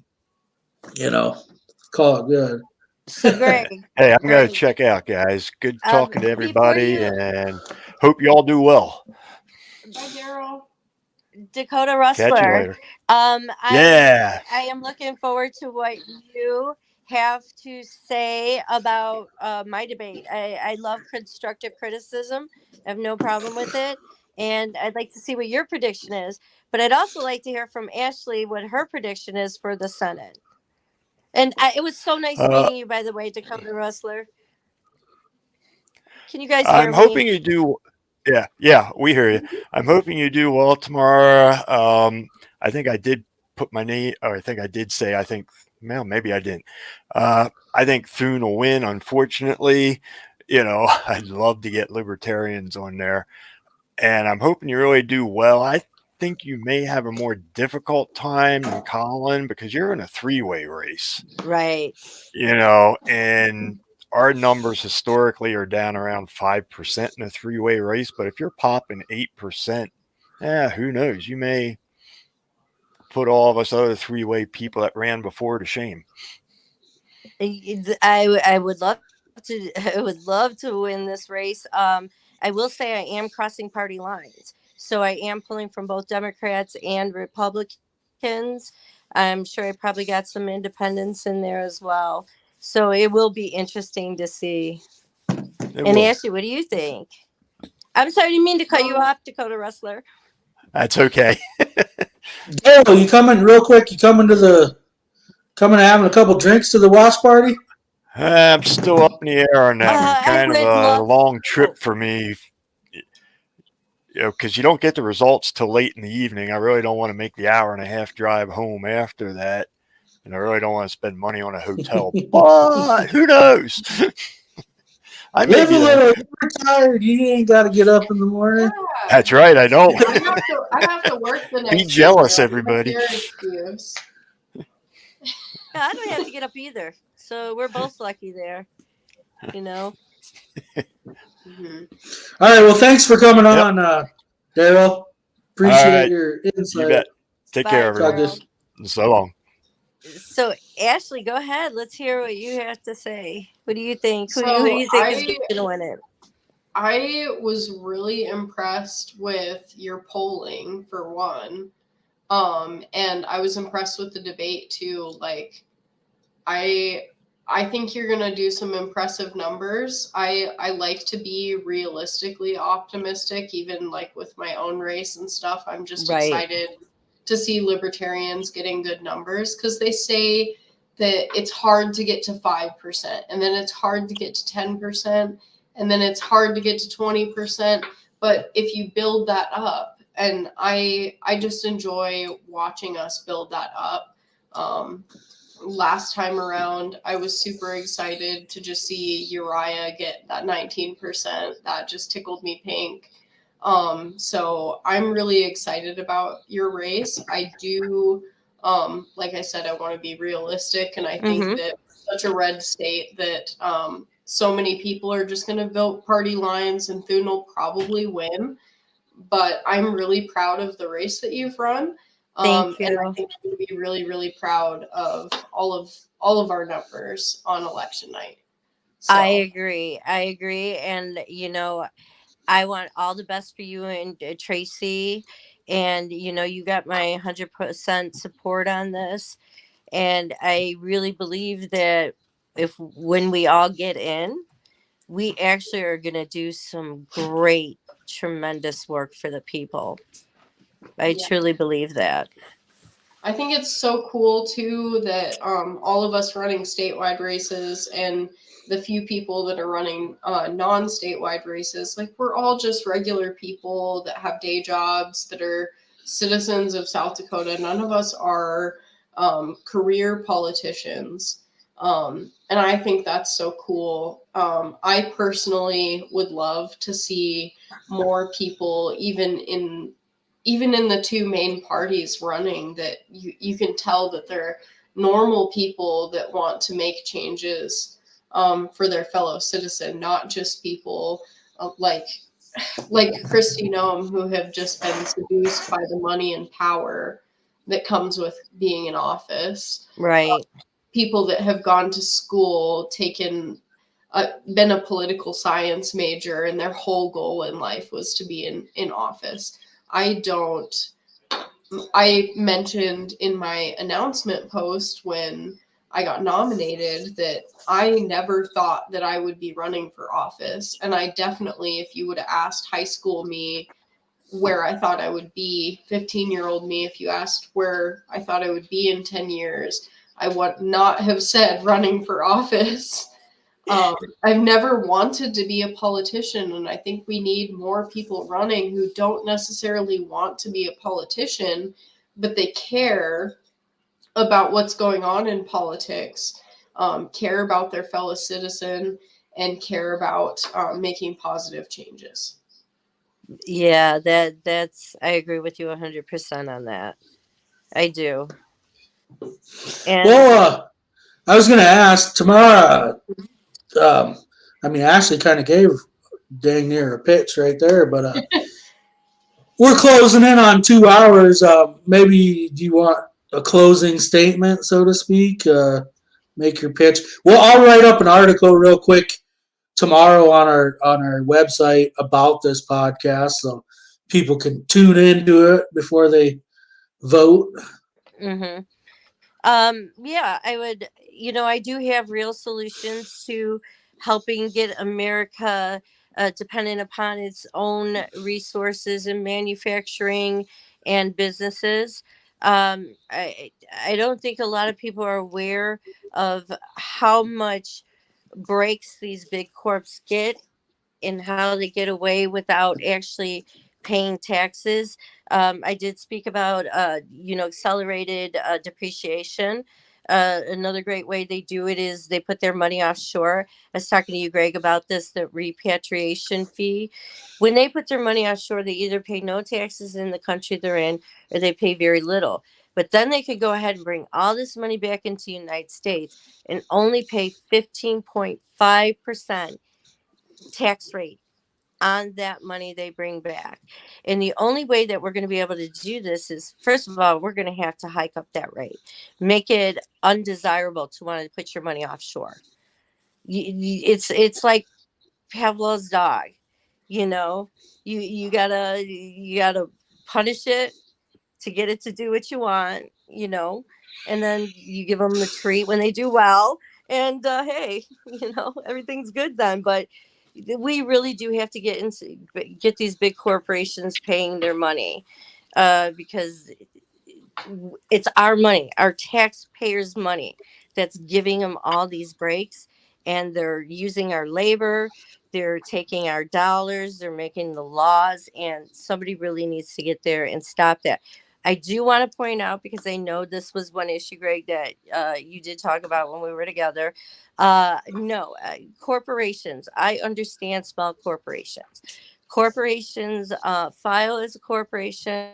call it good. So Greg. Hey, I'm going to check out, guys. Good talking to everybody, and hope you all do well. Bye, Daryl. Dakota Rustler. Catch you later. I am looking forward to what you have to say about my debate. I love constructive criticism. I have no problem with it. And I'd like to see what your prediction is. But I'd also like to hear from Ashley what her prediction is for the Senate. And it was so nice meeting you, by the way, Dakota Rustler. Can you guys hear me? I'm hoping you do. Yeah, we hear you. I'm hoping you do well tomorrow. I think I did put my name, or I think I did say, well, maybe I didn't. I think Thune will win, unfortunately. I'd love to get Libertarians on there. And I'm hoping you really do well. I think you may have a more difficult time than Colin because you're in a 3-way race. Right. And our numbers historically are down around 5% in a 3-way race. But if you're popping 8%, who knows? You may put all of us other 3-way people that ran before to shame. I would love to. I would love to win this race. I will say I am crossing party lines, so I am pulling from both Democrats and Republicans. I'm sure I probably got some independents in there as well. So it will be interesting to see. Ashley, what do you think? I'm sorry, I didn't mean to cut you off, Dakota Rustler. That's okay. Daryl, you coming real quick? You coming having a couple drinks to the watch party? I'm still up in the air on that. Kind of a long trip for me. Because you don't get the results till late in the evening. I really don't want to make the 1.5-hour drive home after that. And I really don't want to spend money on a hotel. But who knows? I live a little. You're retired. You ain't got to get up in the morning. Yeah. That's right. I don't. I have to work the next Be jealous, week, everybody. I don't have to get up either. So we're both lucky there. All right. Well, thanks for coming on, Daryl. Appreciate your insight. You bet. Take care, everybody. So long. So, Ashley, go ahead. Let's hear what you have to say. What do you think? Who do you think is going to win it? I was really impressed with your polling, for one. And I was impressed with the debate, too. Like, I think you're going to do some impressive numbers. I like to be realistically optimistic, even like with my own race and stuff. I'm just excited to see Libertarians getting good numbers because they say that it's hard to get to 5%, and then it's hard to get to 10%, and then it's hard to get to 20%. But if you build that up and I just enjoy watching us build that up. Last time around, I was super excited to just see Uriah get that 19%. That just tickled me pink. So I'm really excited about your race. I do, like I said, I want to be realistic, and I think that such a red state that so many people are just going to vote party lines, and Thune will probably win. But I'm really proud of the race that you've run. Thank you. And I think we'll be really, really proud of all of our numbers on election night. So. I agree. And, I want all the best for you and Tracy. And, you got my 100% support on this. And I really believe that when we all get in, we actually are going to do some great, tremendous work for the people. I truly believe that. I think it's so cool too that all of us running statewide races and the few people that are running non-statewide races, like we're all just regular people that have day jobs, that are citizens of South Dakota. None of us are career politicians. And I think that's so cool. I personally would love to see more people, even in the two main parties running, that you can tell that they're normal people that want to make changes for their fellow citizen, not just people like Kristi Noem, who have just been seduced by the money and power that comes with being in office. Right. People that have gone to school, been a political science major, and their whole goal in life was to be in office. I mentioned in my announcement post when I got nominated that I never thought that I would be running for office. And I definitely, if you would have asked high school me where I thought I would be, 15-year-old me, if you asked where I thought I would be in 10 years, I would not have said running for office. I've never wanted to be a politician, and I think we need more people running who don't necessarily want to be a politician, but they care about what's going on in politics, care about their fellow citizen, and care about making positive changes. Yeah, that's I agree with you 100% on that. I do. And Well, I was going to ask Tamara. Ashley kind of gave dang near a pitch right there, but we're closing in on 2 hours. Maybe do you want a closing statement, so to speak? Make your pitch. Well, I'll write up an article real quick tomorrow on our website about this podcast, so people can tune into it before they vote. yeah, I would. I do have real solutions to helping get America dependent upon its own resources and manufacturing and businesses. I don't think a lot of people are aware of how much breaks these big corps get and how they get away without actually paying taxes. I did speak about, accelerated depreciation. Another great way they do it is they put their money offshore. I was talking to you, Greg, about this, the repatriation fee. When they put their money offshore, they either pay no taxes in the country they're in, or they pay very little. But then they could go ahead and bring all this money back into the United States and only pay 15.5% tax rate on that money they bring back. And the only way that we're going to be able to do this is, first of all, we're going to have to hike up that rate, make it undesirable to want to put your money offshore. It's like Pavlov's dog, you gotta punish it to get it to do what you want, and then you give them the treat when they do well, and hey, everything's good then. But we really do have to get these big corporations paying their money, because it's our money, our taxpayers' money, that's giving them all these breaks. and they're using our labor. They're taking our dollars. They're making the laws, and somebody really needs to get there and stop that. I do want to point out, because I know this was one issue, Greg, that you did talk about when we were together. No, corporations. I understand small corporations. Corporations file as a corporation,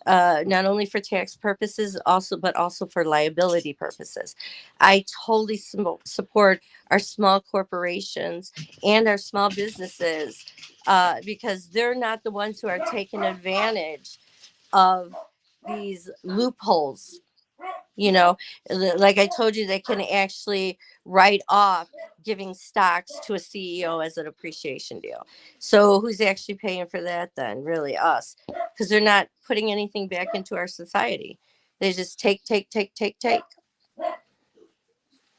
not only for tax purposes, but also for liability purposes. I totally support our small corporations and our small businesses because they're not the ones who are taking advantage of these loopholes. You know, like I told you, they can actually write off giving stocks to a CEO as an appreciation deal. So who's actually paying for that then? Really us, because they're not putting anything back into our society. They just take.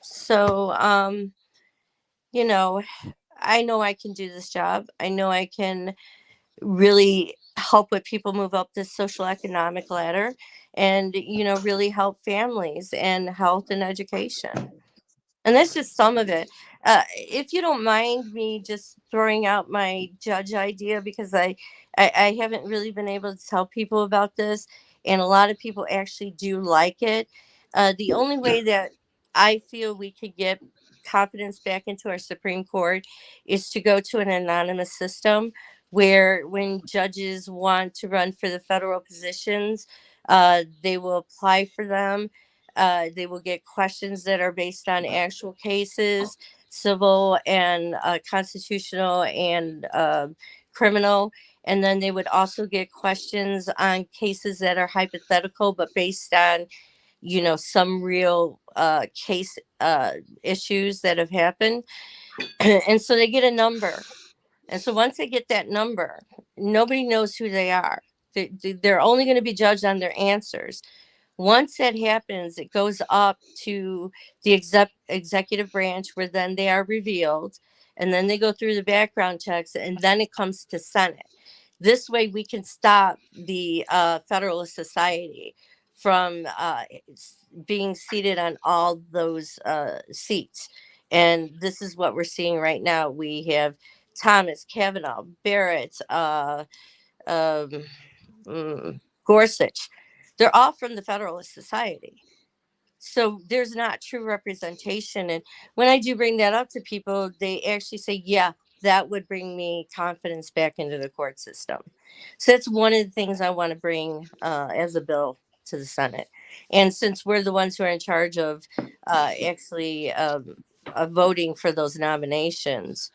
So, you know, I know I can do this job. I know I can really help with people move up this social economic ladder and, really help families and health and education. And that's just some of it. If you don't mind me just throwing out my judge idea, because I haven't really been able to tell people about this, and a lot of people actually do like it. The only way that I feel we could get confidence back into our Supreme Court is to go to an anonymous system where when judges want to run for the federal positions, they will apply for them. They will get questions that are based on actual cases, civil and constitutional and criminal. And then they would also get questions on cases that are hypothetical, but based on, some real case issues that have happened. And so they get a number. And so once they get that number, nobody knows who they are. They're only going to be judged on their answers. Once that happens, it goes up to the executive branch, where then they are revealed, and then they go through the background checks, and then it comes to Senate. This way we can stop the Federalist Society from being seated on all those seats. And this is what we're seeing right now. We have Thomas, Kavanaugh, Barrett, Gorsuch. They're all from the Federalist Society. So there's not true representation. And when I do bring that up to people, they actually say, yeah, that would bring me confidence back into the court system. So that's one of the things I want to bring as a bill to the Senate. And since we're the ones who are in charge of actually voting for those nominations,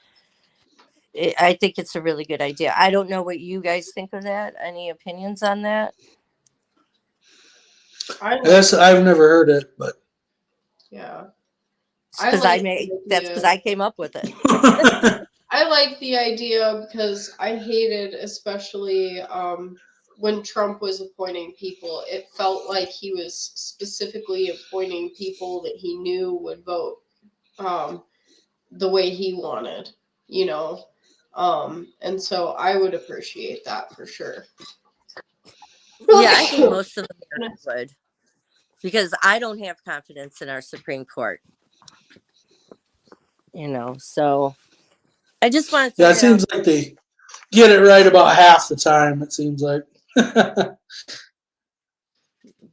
I think it's a really good idea. I don't know what you guys think of that. Any opinions on that? I've never heard it, but Yeah. That's because I came up with it. I like the idea because I hated, especially when Trump was appointing people, it felt like he was specifically appointing people that he knew would vote the way he wanted, and so I would appreciate that for sure. Yeah, I think most of them would, because I don't have confidence in our Supreme Court. So I just want to. Yeah, it seems like they get it right about half the time. It seems like.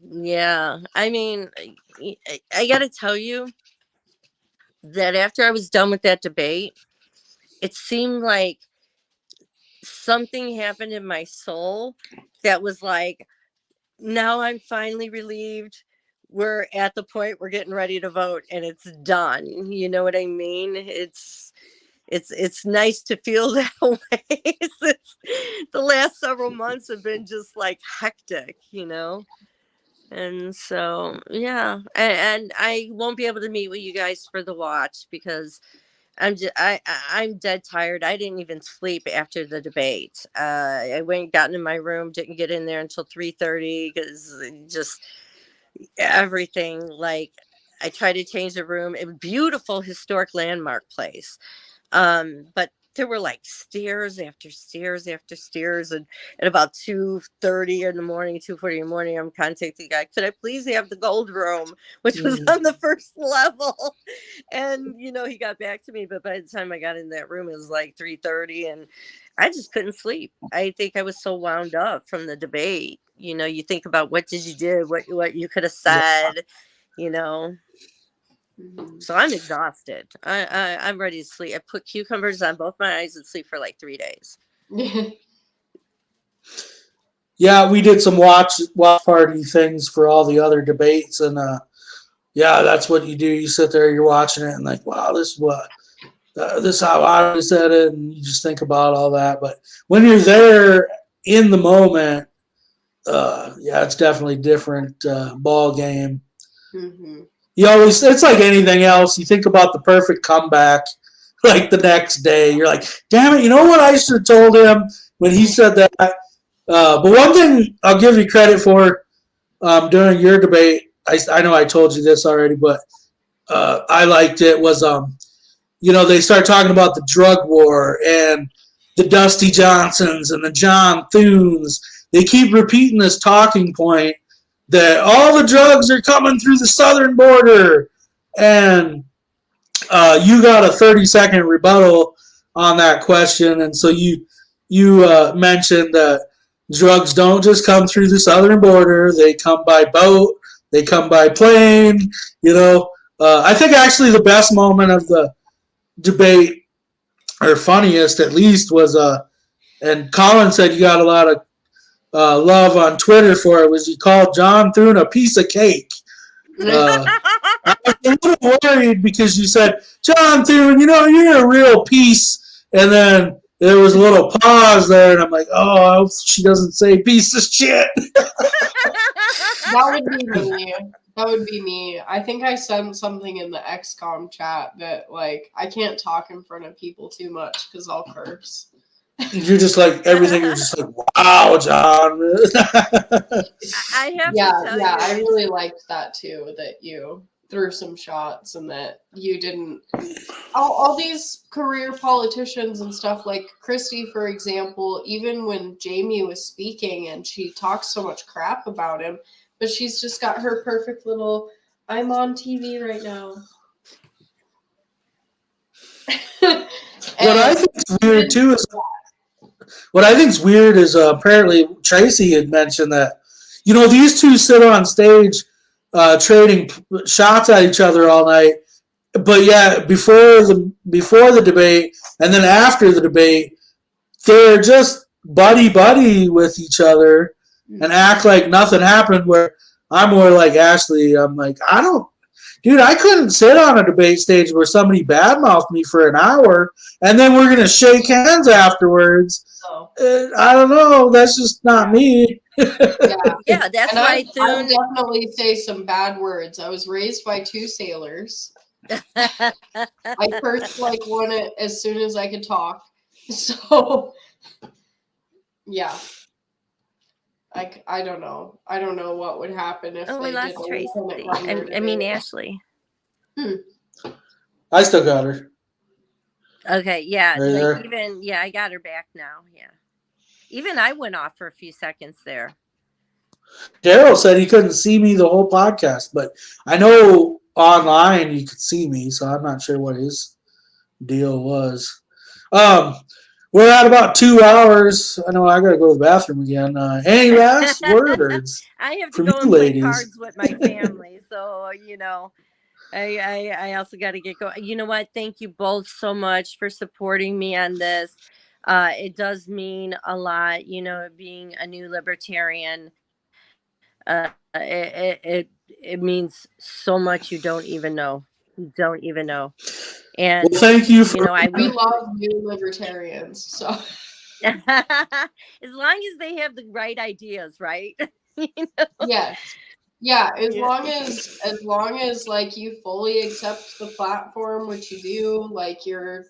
Yeah, I mean, I got to tell you that after I was done with that debate, it seemed like something happened in my soul that was like, now I'm finally relieved. We're at the point we're getting ready to vote, and it's done. You know what I mean? It's nice to feel that way. Since the last several months have been just like hectic, And so, yeah, and I won't be able to meet with you guys for the watch because I'm dead tired. I didn't even sleep after the debate. I went and got in my room, didn't get in there until 3:30 because just everything. Like, I tried to change the room. A beautiful historic landmark place, but there were like stairs after stairs after stairs. And at about 2:30 in the morning, 2:40 in the morning, I'm contacting the guy. Could I please have the gold room, which was on the first level? And, you know, he got back to me. But by the time I got in that room, it was like 3:30 and I just couldn't sleep. I think I was so wound up from the debate. You know, you think about what did you do, what you could have said, you know. So I'm exhausted. I'm ready to sleep. I put cucumbers on both my eyes and sleep for like 3 days. Yeah, we did some watch party things for all the other debates, and yeah, that's what you do. You sit there, you're watching it, and like, wow, this is what this is how I said it, and you just think about all that. But when you're there in the moment, yeah, it's definitely different ball game. Mm-hmm. You always, it's like anything else. You think about the perfect comeback, like the next day. You're like, damn it, you know what I should have told him when he said that? But one thing I'll give you credit for during your debate, I know I told you this already, but I liked it, was, you know, they start talking about the drug war and the Dusty Johnsons and the John Thunes. They keep repeating this talking point that all the drugs are coming through the southern border, and you got a 30-second rebuttal on that question, and so you mentioned that drugs don't just come through the southern border; they come by boat, they come by plane. You know, I think actually the best moment of the debate, or funniest at least, was and Colin said you got a lot of love on Twitter for it, was you called John Thune a piece of cake. I was a little worried because you said, John Thune, you know, you're a real piece. And then there was a little pause there, and I'm like, oh, I hope she doesn't say piece of shit. That would be me. That would be me. I think I said something in the XCOM chat that, like, I can't talk in front of people too much because I'll curse. You're just like, everything, you're just like, wow, John. I have to tell you. I really liked that too, that you threw some shots and that you didn't. All these career politicians and stuff, like Christy, for example, even when Jamie was speaking and she talks so much crap about him, but she's just got her perfect little, I'm on TV right now. What I think is weird too is, what I think is weird is apparently Tracy had mentioned that, you know, these two sit on stage trading shots at each other all night, but yeah, before the debate and then after the debate, they're just buddy with each other and act like nothing happened. Where I'm more like Ashley, I'm like, I couldn't sit on a debate stage where somebody badmouthed me for an hour and then we're gonna shake hands afterwards. I don't know. That's just not me. Yeah, that's and why I definitely say some bad words. I was raised by two sailors. I cursed like one as soon as I could talk. So, yeah. I don't know. I don't know what would happen if they lost did Tracy. I mean, Ashley. I still got her. Okay, yeah. Like I got her back now. Yeah. Even I went off for a few seconds there. Daryl said he couldn't see me the whole podcast, but I know online you could see me, so I'm not sure what his deal was. We're at about 2 hours. I know I got to go to the bathroom again. Any last words? I have to go and play cards with my family, so you know. I also got to get going. You know what? Thank you both so much for supporting me on this. It does mean a lot, you know, being a new libertarian. It means so much. You don't even know. And well, thank you for. You know, we love new libertarians. So as long as they have the right ideas, right? You know? Yes. Yeah, as long as like you fully accept the platform, which you do, like you're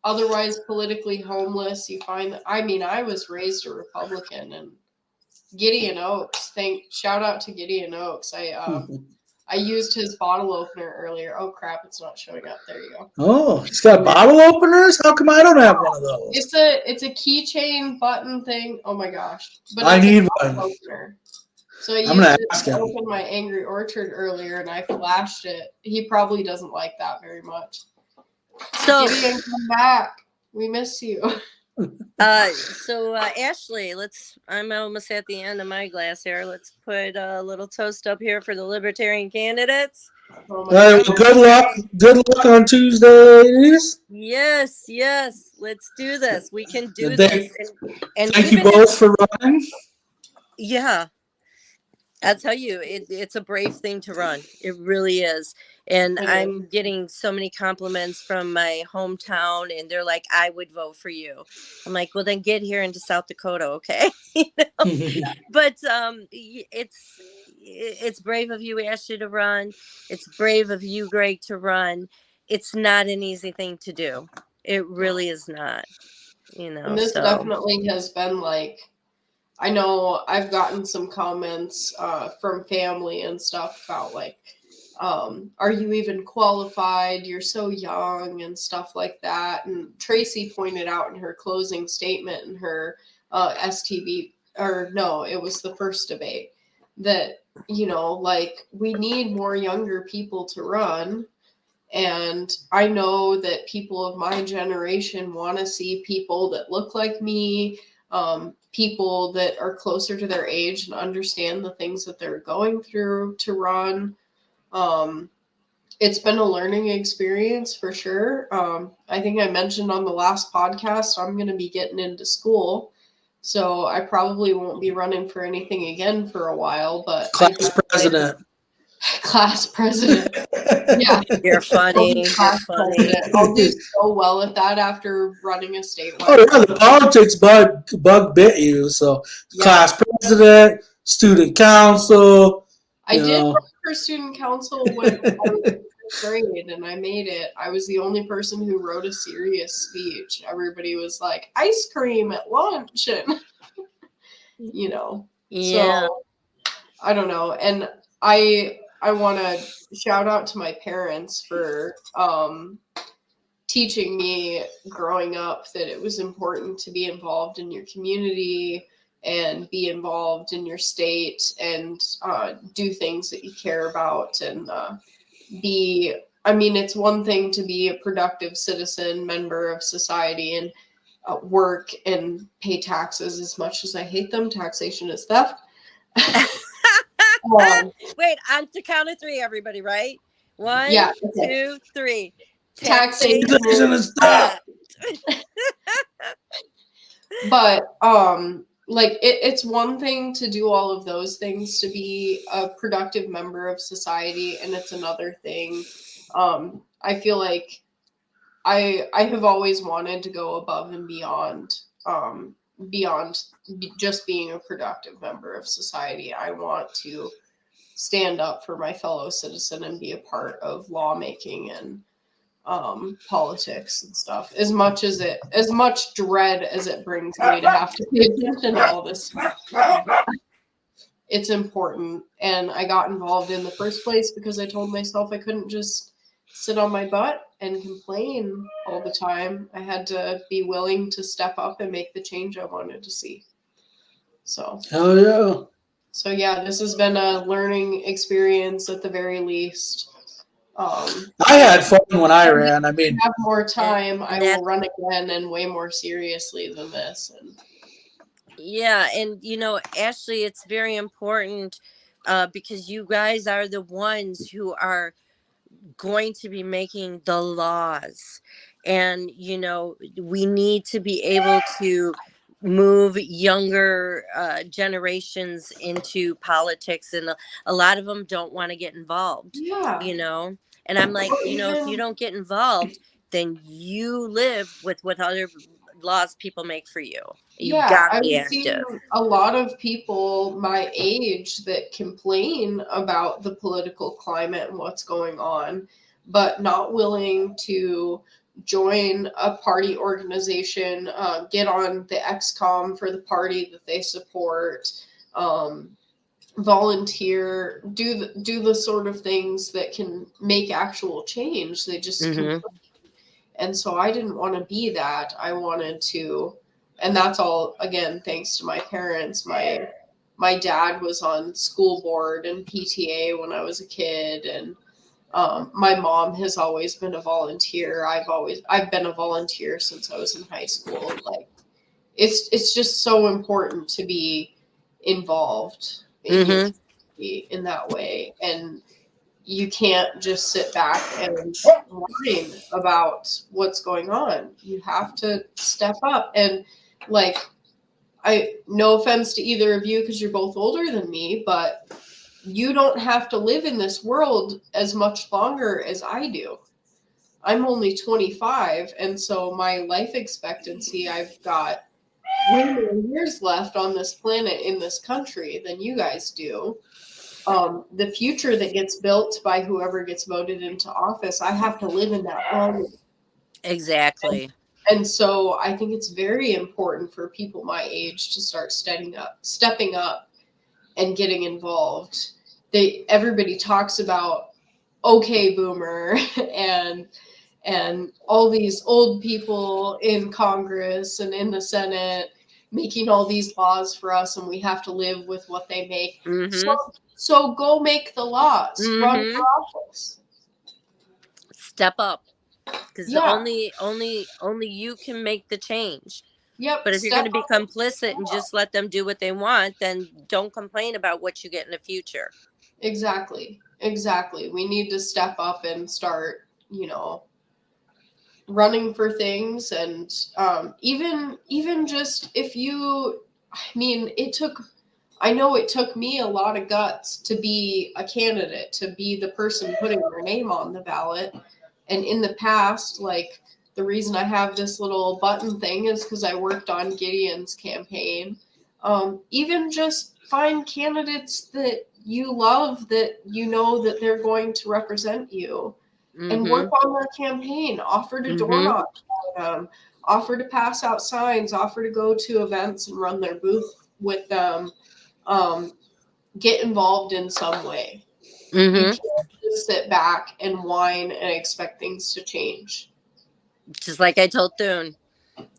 otherwise politically homeless, you find I mean, I was raised a Republican, and Gideon Oaks, shout out to Gideon Oaks. I I used his bottle opener earlier. Oh crap, it's not showing up. There you go. Oh, he's got bottle openers? How come I don't have one of those? It's a keychain button thing. Oh my gosh. But I it's a need bottle one. Opener. So I I'm gonna used it ask to him. open my Angry Orchard earlier and I flashed it. He probably doesn't like that very much. So, Gideon, come back. We miss you. Ashley, I'm almost at the end of my glass here. Let's put a little toast up here for the Libertarian candidates. Oh All right, well, God. good luck. Good luck on Tuesdays. Yes, let's do this. We can do And this. And thank you even both for running. yeah, I'll tell you, it's a brave thing to run. It really is. And It I'm getting so many compliments from my hometown, and they're like, I would vote for you. I'm like, well, then get here into South Dakota, okay? But it's brave of you, Ashley, to run. It's brave of you, Greg, to run. It's not an easy thing to do. It really is not. And this definitely has been like, I know I've gotten some comments from family and stuff about like, are you even qualified? You're so young and stuff like that. And Tracy pointed out in her closing statement in her STB, or no, it was the first debate, that, you know, like we need more younger people to run. And I know that people of my generation want to see people that look like me, people that are closer to their age and understand the things that they're going through to run. It's been a learning experience for sure. I think I mentioned on the last podcast, I'm going to be getting into school. So I probably won't be running for anything again for a while, but Class president. Class president. Yeah. You're funny. You're funny. I'll do so well at that after running a statewide. Oh yeah, the politics bug bit you. So Yeah. Class president, student council. I did run for student council when I was in fifth grade, and I made it. I was the only person who wrote a serious speech. Everybody was like, ice cream at lunch, and you know. Yeah. So I don't know, and I want to shout out to my parents for teaching me growing up that it was important to be involved in your community and be involved in your state and do things that you care about and it's one thing to be a productive citizen, member of society, and work and pay taxes. As much as I hate them, taxation is theft. Wait, on the count of three, everybody, right? 1, Yeah, 2, 3. Taxation is theft. But like it's one thing to do all of those things to be a productive member of society, and it's another thing. I feel like I have always wanted to go above and beyond just being a productive member of society. I want to stand up for my fellow citizen and be a part of lawmaking and politics and stuff. As much dread as it brings me to have to pay attention to all this stuff, it's important. And I got involved in the first place because I told myself I couldn't just sit on my butt and complain all the time. I had to be willing to step up and make the change I wanted to see. So Hell yeah. So yeah, this has been a learning experience at the very least. I had fun when I ran. I mean, have more time, I will run again and way more seriously than this. Yeah, and you know, Ashley, it's very important because you guys are the ones who are going to be making the laws, and you know, we need to be able to move younger generations into politics, and a lot of them don't want to get involved. Yeah, you know, and I'm like, you know, if you don't get involved, then you live with what other laws people make for you. You gotta be active. A lot of people my age that complain about the political climate and what's going on, but not willing to join a party organization, get on the XCOM for the party that they support, volunteer, do the sort of things that can make actual change. They just complain. And so I didn't want to be that. I wanted to, and that's all, again, thanks to my parents. My dad was on school board and PTA when I was a kid, and my mom has always been a volunteer. I've been a volunteer since I was in high school. Like, it's just so important to be involved in your community in that way, and you can't just sit back and whine about what's going on. You have to step up. And like, no offense to either of you because you're both older than me, but you don't have to live in this world as much longer as I do. I'm only 25, and so my life expectancy, I've got way more years left on this planet in this country than you guys do. The future that gets built by whoever gets voted into office, I have to live in that moment. Exactly. And so I think it's very important for people my age to start stepping up and getting involved. Everybody talks about okay boomer and all these old people in Congress and in the Senate making all these laws for us, and we have to live with what they make. So go make the laws. Run for office. Step up, because only you can make the change. Yep. But if you're going to be complicit and just let them do what they want, then don't complain about what you get in the future. Exactly. We need to step up and start, running for things. And even just if you, I know it took me a lot of guts to be a candidate, to be the person putting their name on the ballot. And in the past, like, the reason I have this little button thing is because I worked on Gideon's campaign. Even just find candidates that you love, that you know that they're going to represent you, and work on their campaign. Offer to door knock for them, offer to pass out signs, offer to go to events and run their booth with them. Get involved in some way. You can't just sit back and whine and expect things to change. Just like I told Thune,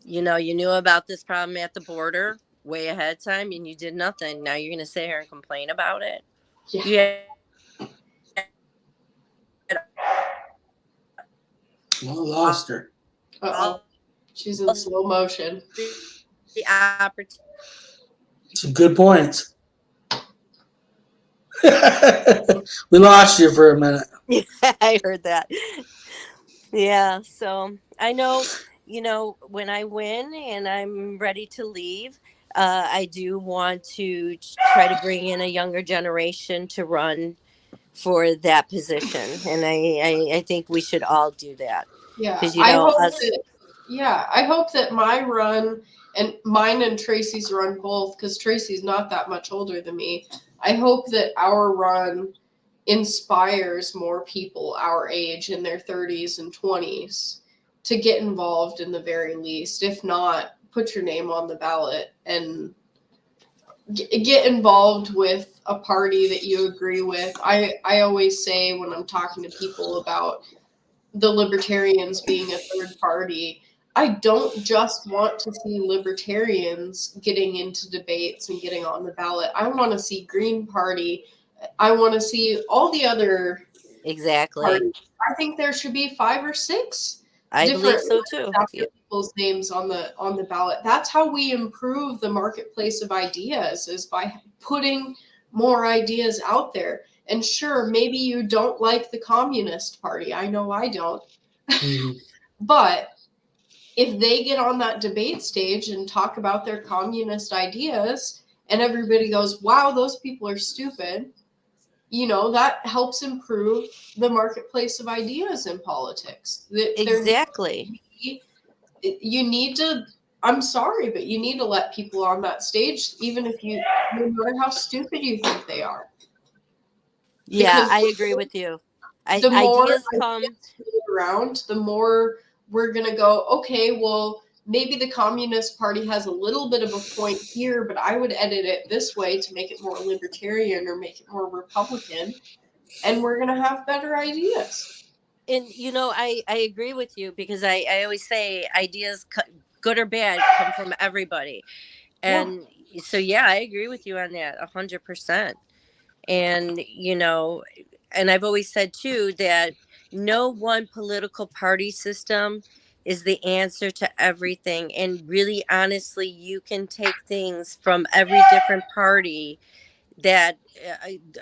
you knew about this problem at the border way ahead of time and you did nothing. Now you're going to sit here and complain about it? Yeah. Well, I lost her. Uh-oh. She's in slow motion. The opportunity. Some good points. We lost you for a minute. Yeah, I heard that. Yeah, so I know, when I win and I'm ready to leave, I do want to try to bring in a younger generation to run for that position. And I think we should all do that. Yeah, I hope that my run, and mine and Tracy's run both, because Tracy's not that much older than me. I hope that our run inspires more people our age in their 30s and 20s to get involved in the very least. If not, put your name on the ballot and get involved with a party that you agree with. I always say when I'm talking to people about the Libertarians being a third party, I don't just want to see Libertarians getting into debates and getting on the ballot. I want to see Green Party. I want to see all the other parties. I think there should be 5 or 6 I believe so too. People's names on the ballot. That's how we improve the marketplace of ideas, is by putting more ideas out there. And sure, maybe you don't like the Communist Party. I know I don't. But if they get on that debate stage and talk about their communist ideas and everybody goes, wow, those people are stupid, that helps improve the marketplace of ideas in politics. Exactly. You need to, I'm sorry, but you need to let people on that stage, even if no matter how stupid you think they are. Yeah, I agree with you. The more ideas come around, the more we're going to go, okay, well, maybe the Communist Party has a little bit of a point here, but I would edit it this way to make it more libertarian or make it more Republican, and we're going to have better ideas. And I agree with you, because I always say ideas, good or bad, come from everybody. And so, yeah, I agree with you on that 100%. And, and I've always said too that no one political party system is the answer to everything. And really, honestly, you can take things from every different party that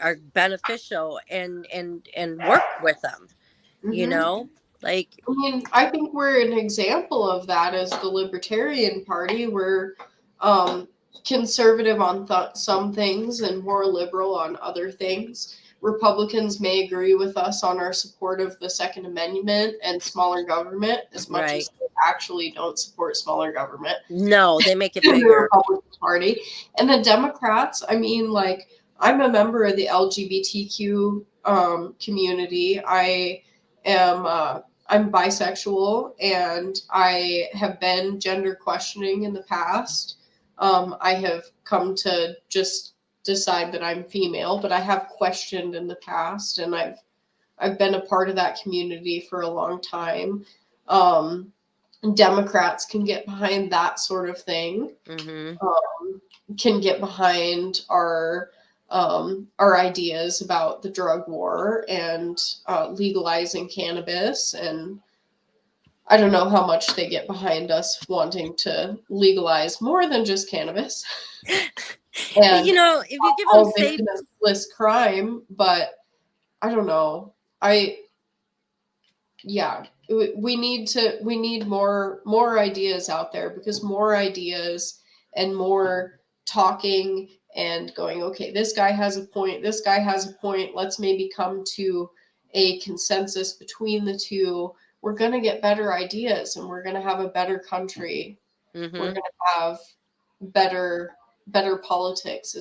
are beneficial and work with them, like, I mean, I think we're an example of that as the Libertarian Party. We're conservative on some things and more liberal on other things. Republicans may agree with us on our support of the Second Amendment and smaller government, as much as they actually don't support smaller government. No, they make it The bigger. Republican Party. And the Democrats, I mean, like, I'm a member of the LGBTQ community. I'm bisexual, and I have been gender questioning in the past. I have come to just decide that I'm female, but I have questioned in the past, and I've been a part of that community for a long time. Democrats can get behind that sort of thing. Can get behind our ideas about the drug war and legalizing cannabis. And I don't know how much they get behind us wanting to legalize more than just cannabis. And if you give them victimless crime, but I don't know. We need more ideas out there, because more ideas and more talking and going, okay, this guy has a point, let's maybe come to a consensus between the two. We're going to get better ideas, and we're going to have a better country. We're going to have better politics.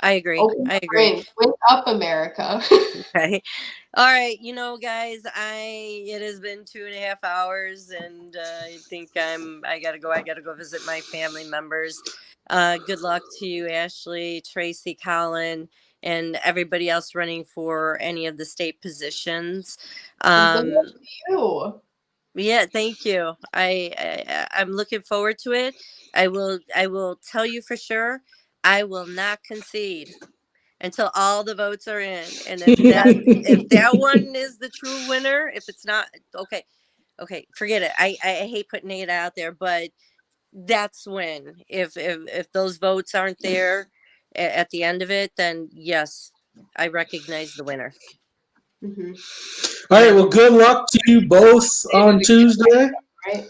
I agree. Wake up, America. Okay. All right. Guys, it has been 2.5 hours, and I think I gotta go visit my family members. Good luck to you, Ashley, Tracy, Colin, and everybody else running for any of the state positions. Good luck to you. Yeah, thank you. I'm looking forward to it. I will tell you for sure, I will not concede until all the votes are in. And if that one is the true winner, if it's not, okay, forget it. I hate putting it out there, but that's when, if those votes aren't there at the end of it, then yes, I recognize the winner. All right. Well, good luck to you both on Tuesday. Right?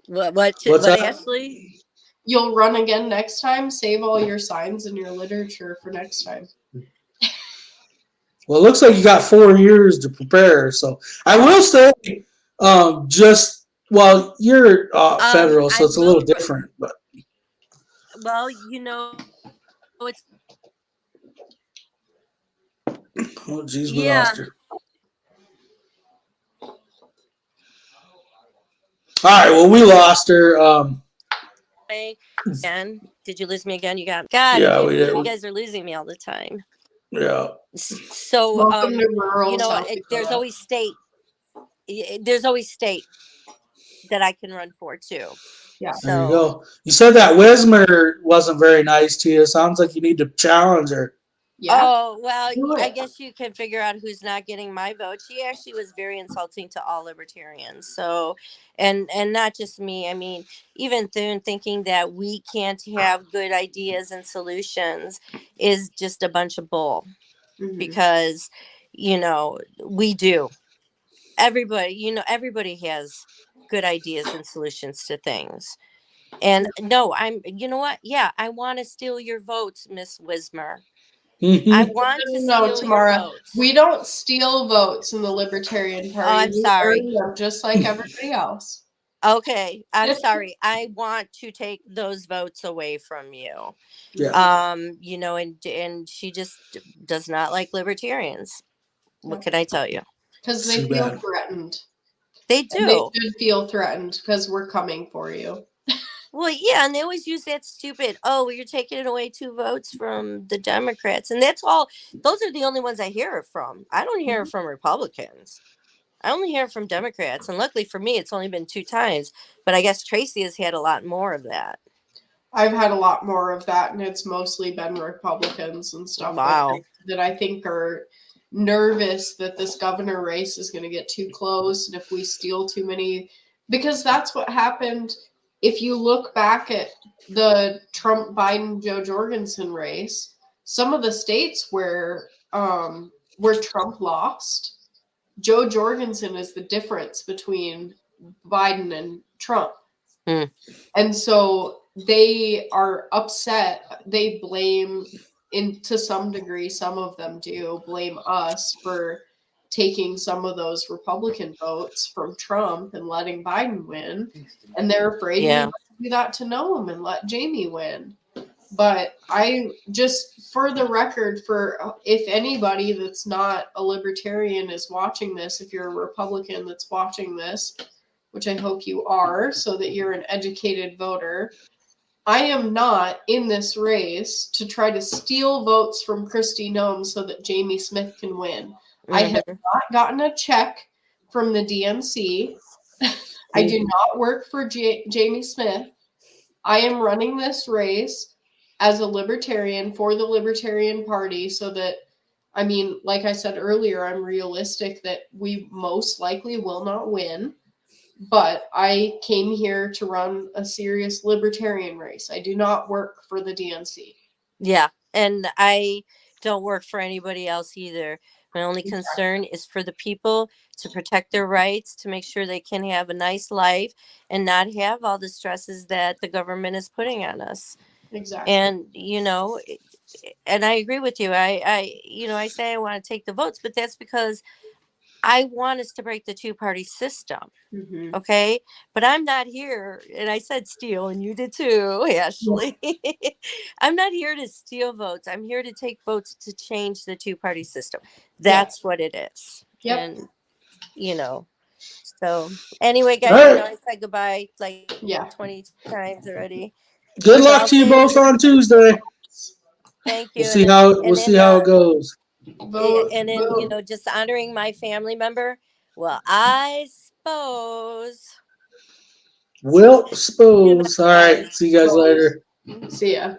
What's that? Ashley? You'll run again next time. Save all your signs and your literature for next time. Well, it looks like you got 4 years to prepare. So I will say, you're federal, so it's a little different. But well, it's. Oh, geez, we lost her. All right, well, we lost her. Again, did you lose me again? You got God. Yeah, we did. You guys are losing me all the time. Yeah. So, there's always state that I can run for too. Yeah. So, there you go. You said that Wismer wasn't very nice to you. Sounds like you need to challenge her. Yeah. Oh, well, I guess you can figure out who's not getting my vote. She actually was very insulting to all libertarians. So, and not just me. I mean, even Thune thinking that we can't have good ideas and solutions is just a bunch of bull. Because, we do. Everybody has good ideas and solutions to things. And no, you know what? Yeah, I want to steal your votes, Miss Wismer. I want to steal Tamara. your votes. We don't steal votes in the Libertarian Party. Oh, I'm sorry. We earn them just like everybody else. Okay, I'm sorry. I want to take those votes away from you. Yeah. And she just does not like libertarians. What can I tell you? Because they feel threatened. They And they do. should feel threatened because we're coming for you. Well, yeah, and they always use that stupid, oh, well, you're taking away 2 votes from the Democrats. And that's all. Those are the only ones I hear it from. I don't hear it from Republicans. I only hear it from Democrats. And luckily for me, it's only been 2 times. But I guess Tracy has had a lot more of that. I've had a lot more of that, and it's mostly been Republicans and stuff Wow. like that I think are nervous that this governor race is going to get too close, and if we steal too many, because that's what happened. If you look back at the Trump, Biden, Joe Jorgensen race, some of the states where Trump lost, Joe Jorgensen is the difference between Biden and Trump. And so they are upset. They blame, to some degree, some of them do blame us for taking some of those Republican votes from Trump and letting Biden win. And they're afraid we might do that to Noam and let Jamie win. But I just, for the record, for if anybody that's not a libertarian is watching this, if you're a Republican that's watching this, which I hope you are, so that you're an educated voter, I am not in this race to try to steal votes from Kristi Noem so that Jamie Smith can win. I have not gotten a check from the DNC. I do not work for Jamie Smith. I am running this race as a libertarian for the Libertarian Party so that, I mean, like I said earlier, I'm realistic that we most likely will not win. But I came here to run a serious libertarian race. I do not work for the DNC. Yeah, and I don't work for anybody else either. My only concern is for the people, to protect their rights, to make sure they can have a nice life and not have all the stresses that the government is putting on us. Exactly. And, you know, and I agree with you. I say I want to take the votes, but that's because I want us to break the 2-party system. Mm-hmm. Okay. But I'm not here. And I said steal, and you did too, Ashley. I'm not here to steal votes. I'm here to take votes to change the 2-party system. That's what it is. Yep. And, you know, so anyway, guys, All I right. know I said goodbye like 20 times already. Good luck to you both on Tuesday. Thank you. We'll see how it goes. Vote, and then, you know, just honoring my family member. Well, I suppose. Will suppose. All right. See you guys later. See ya.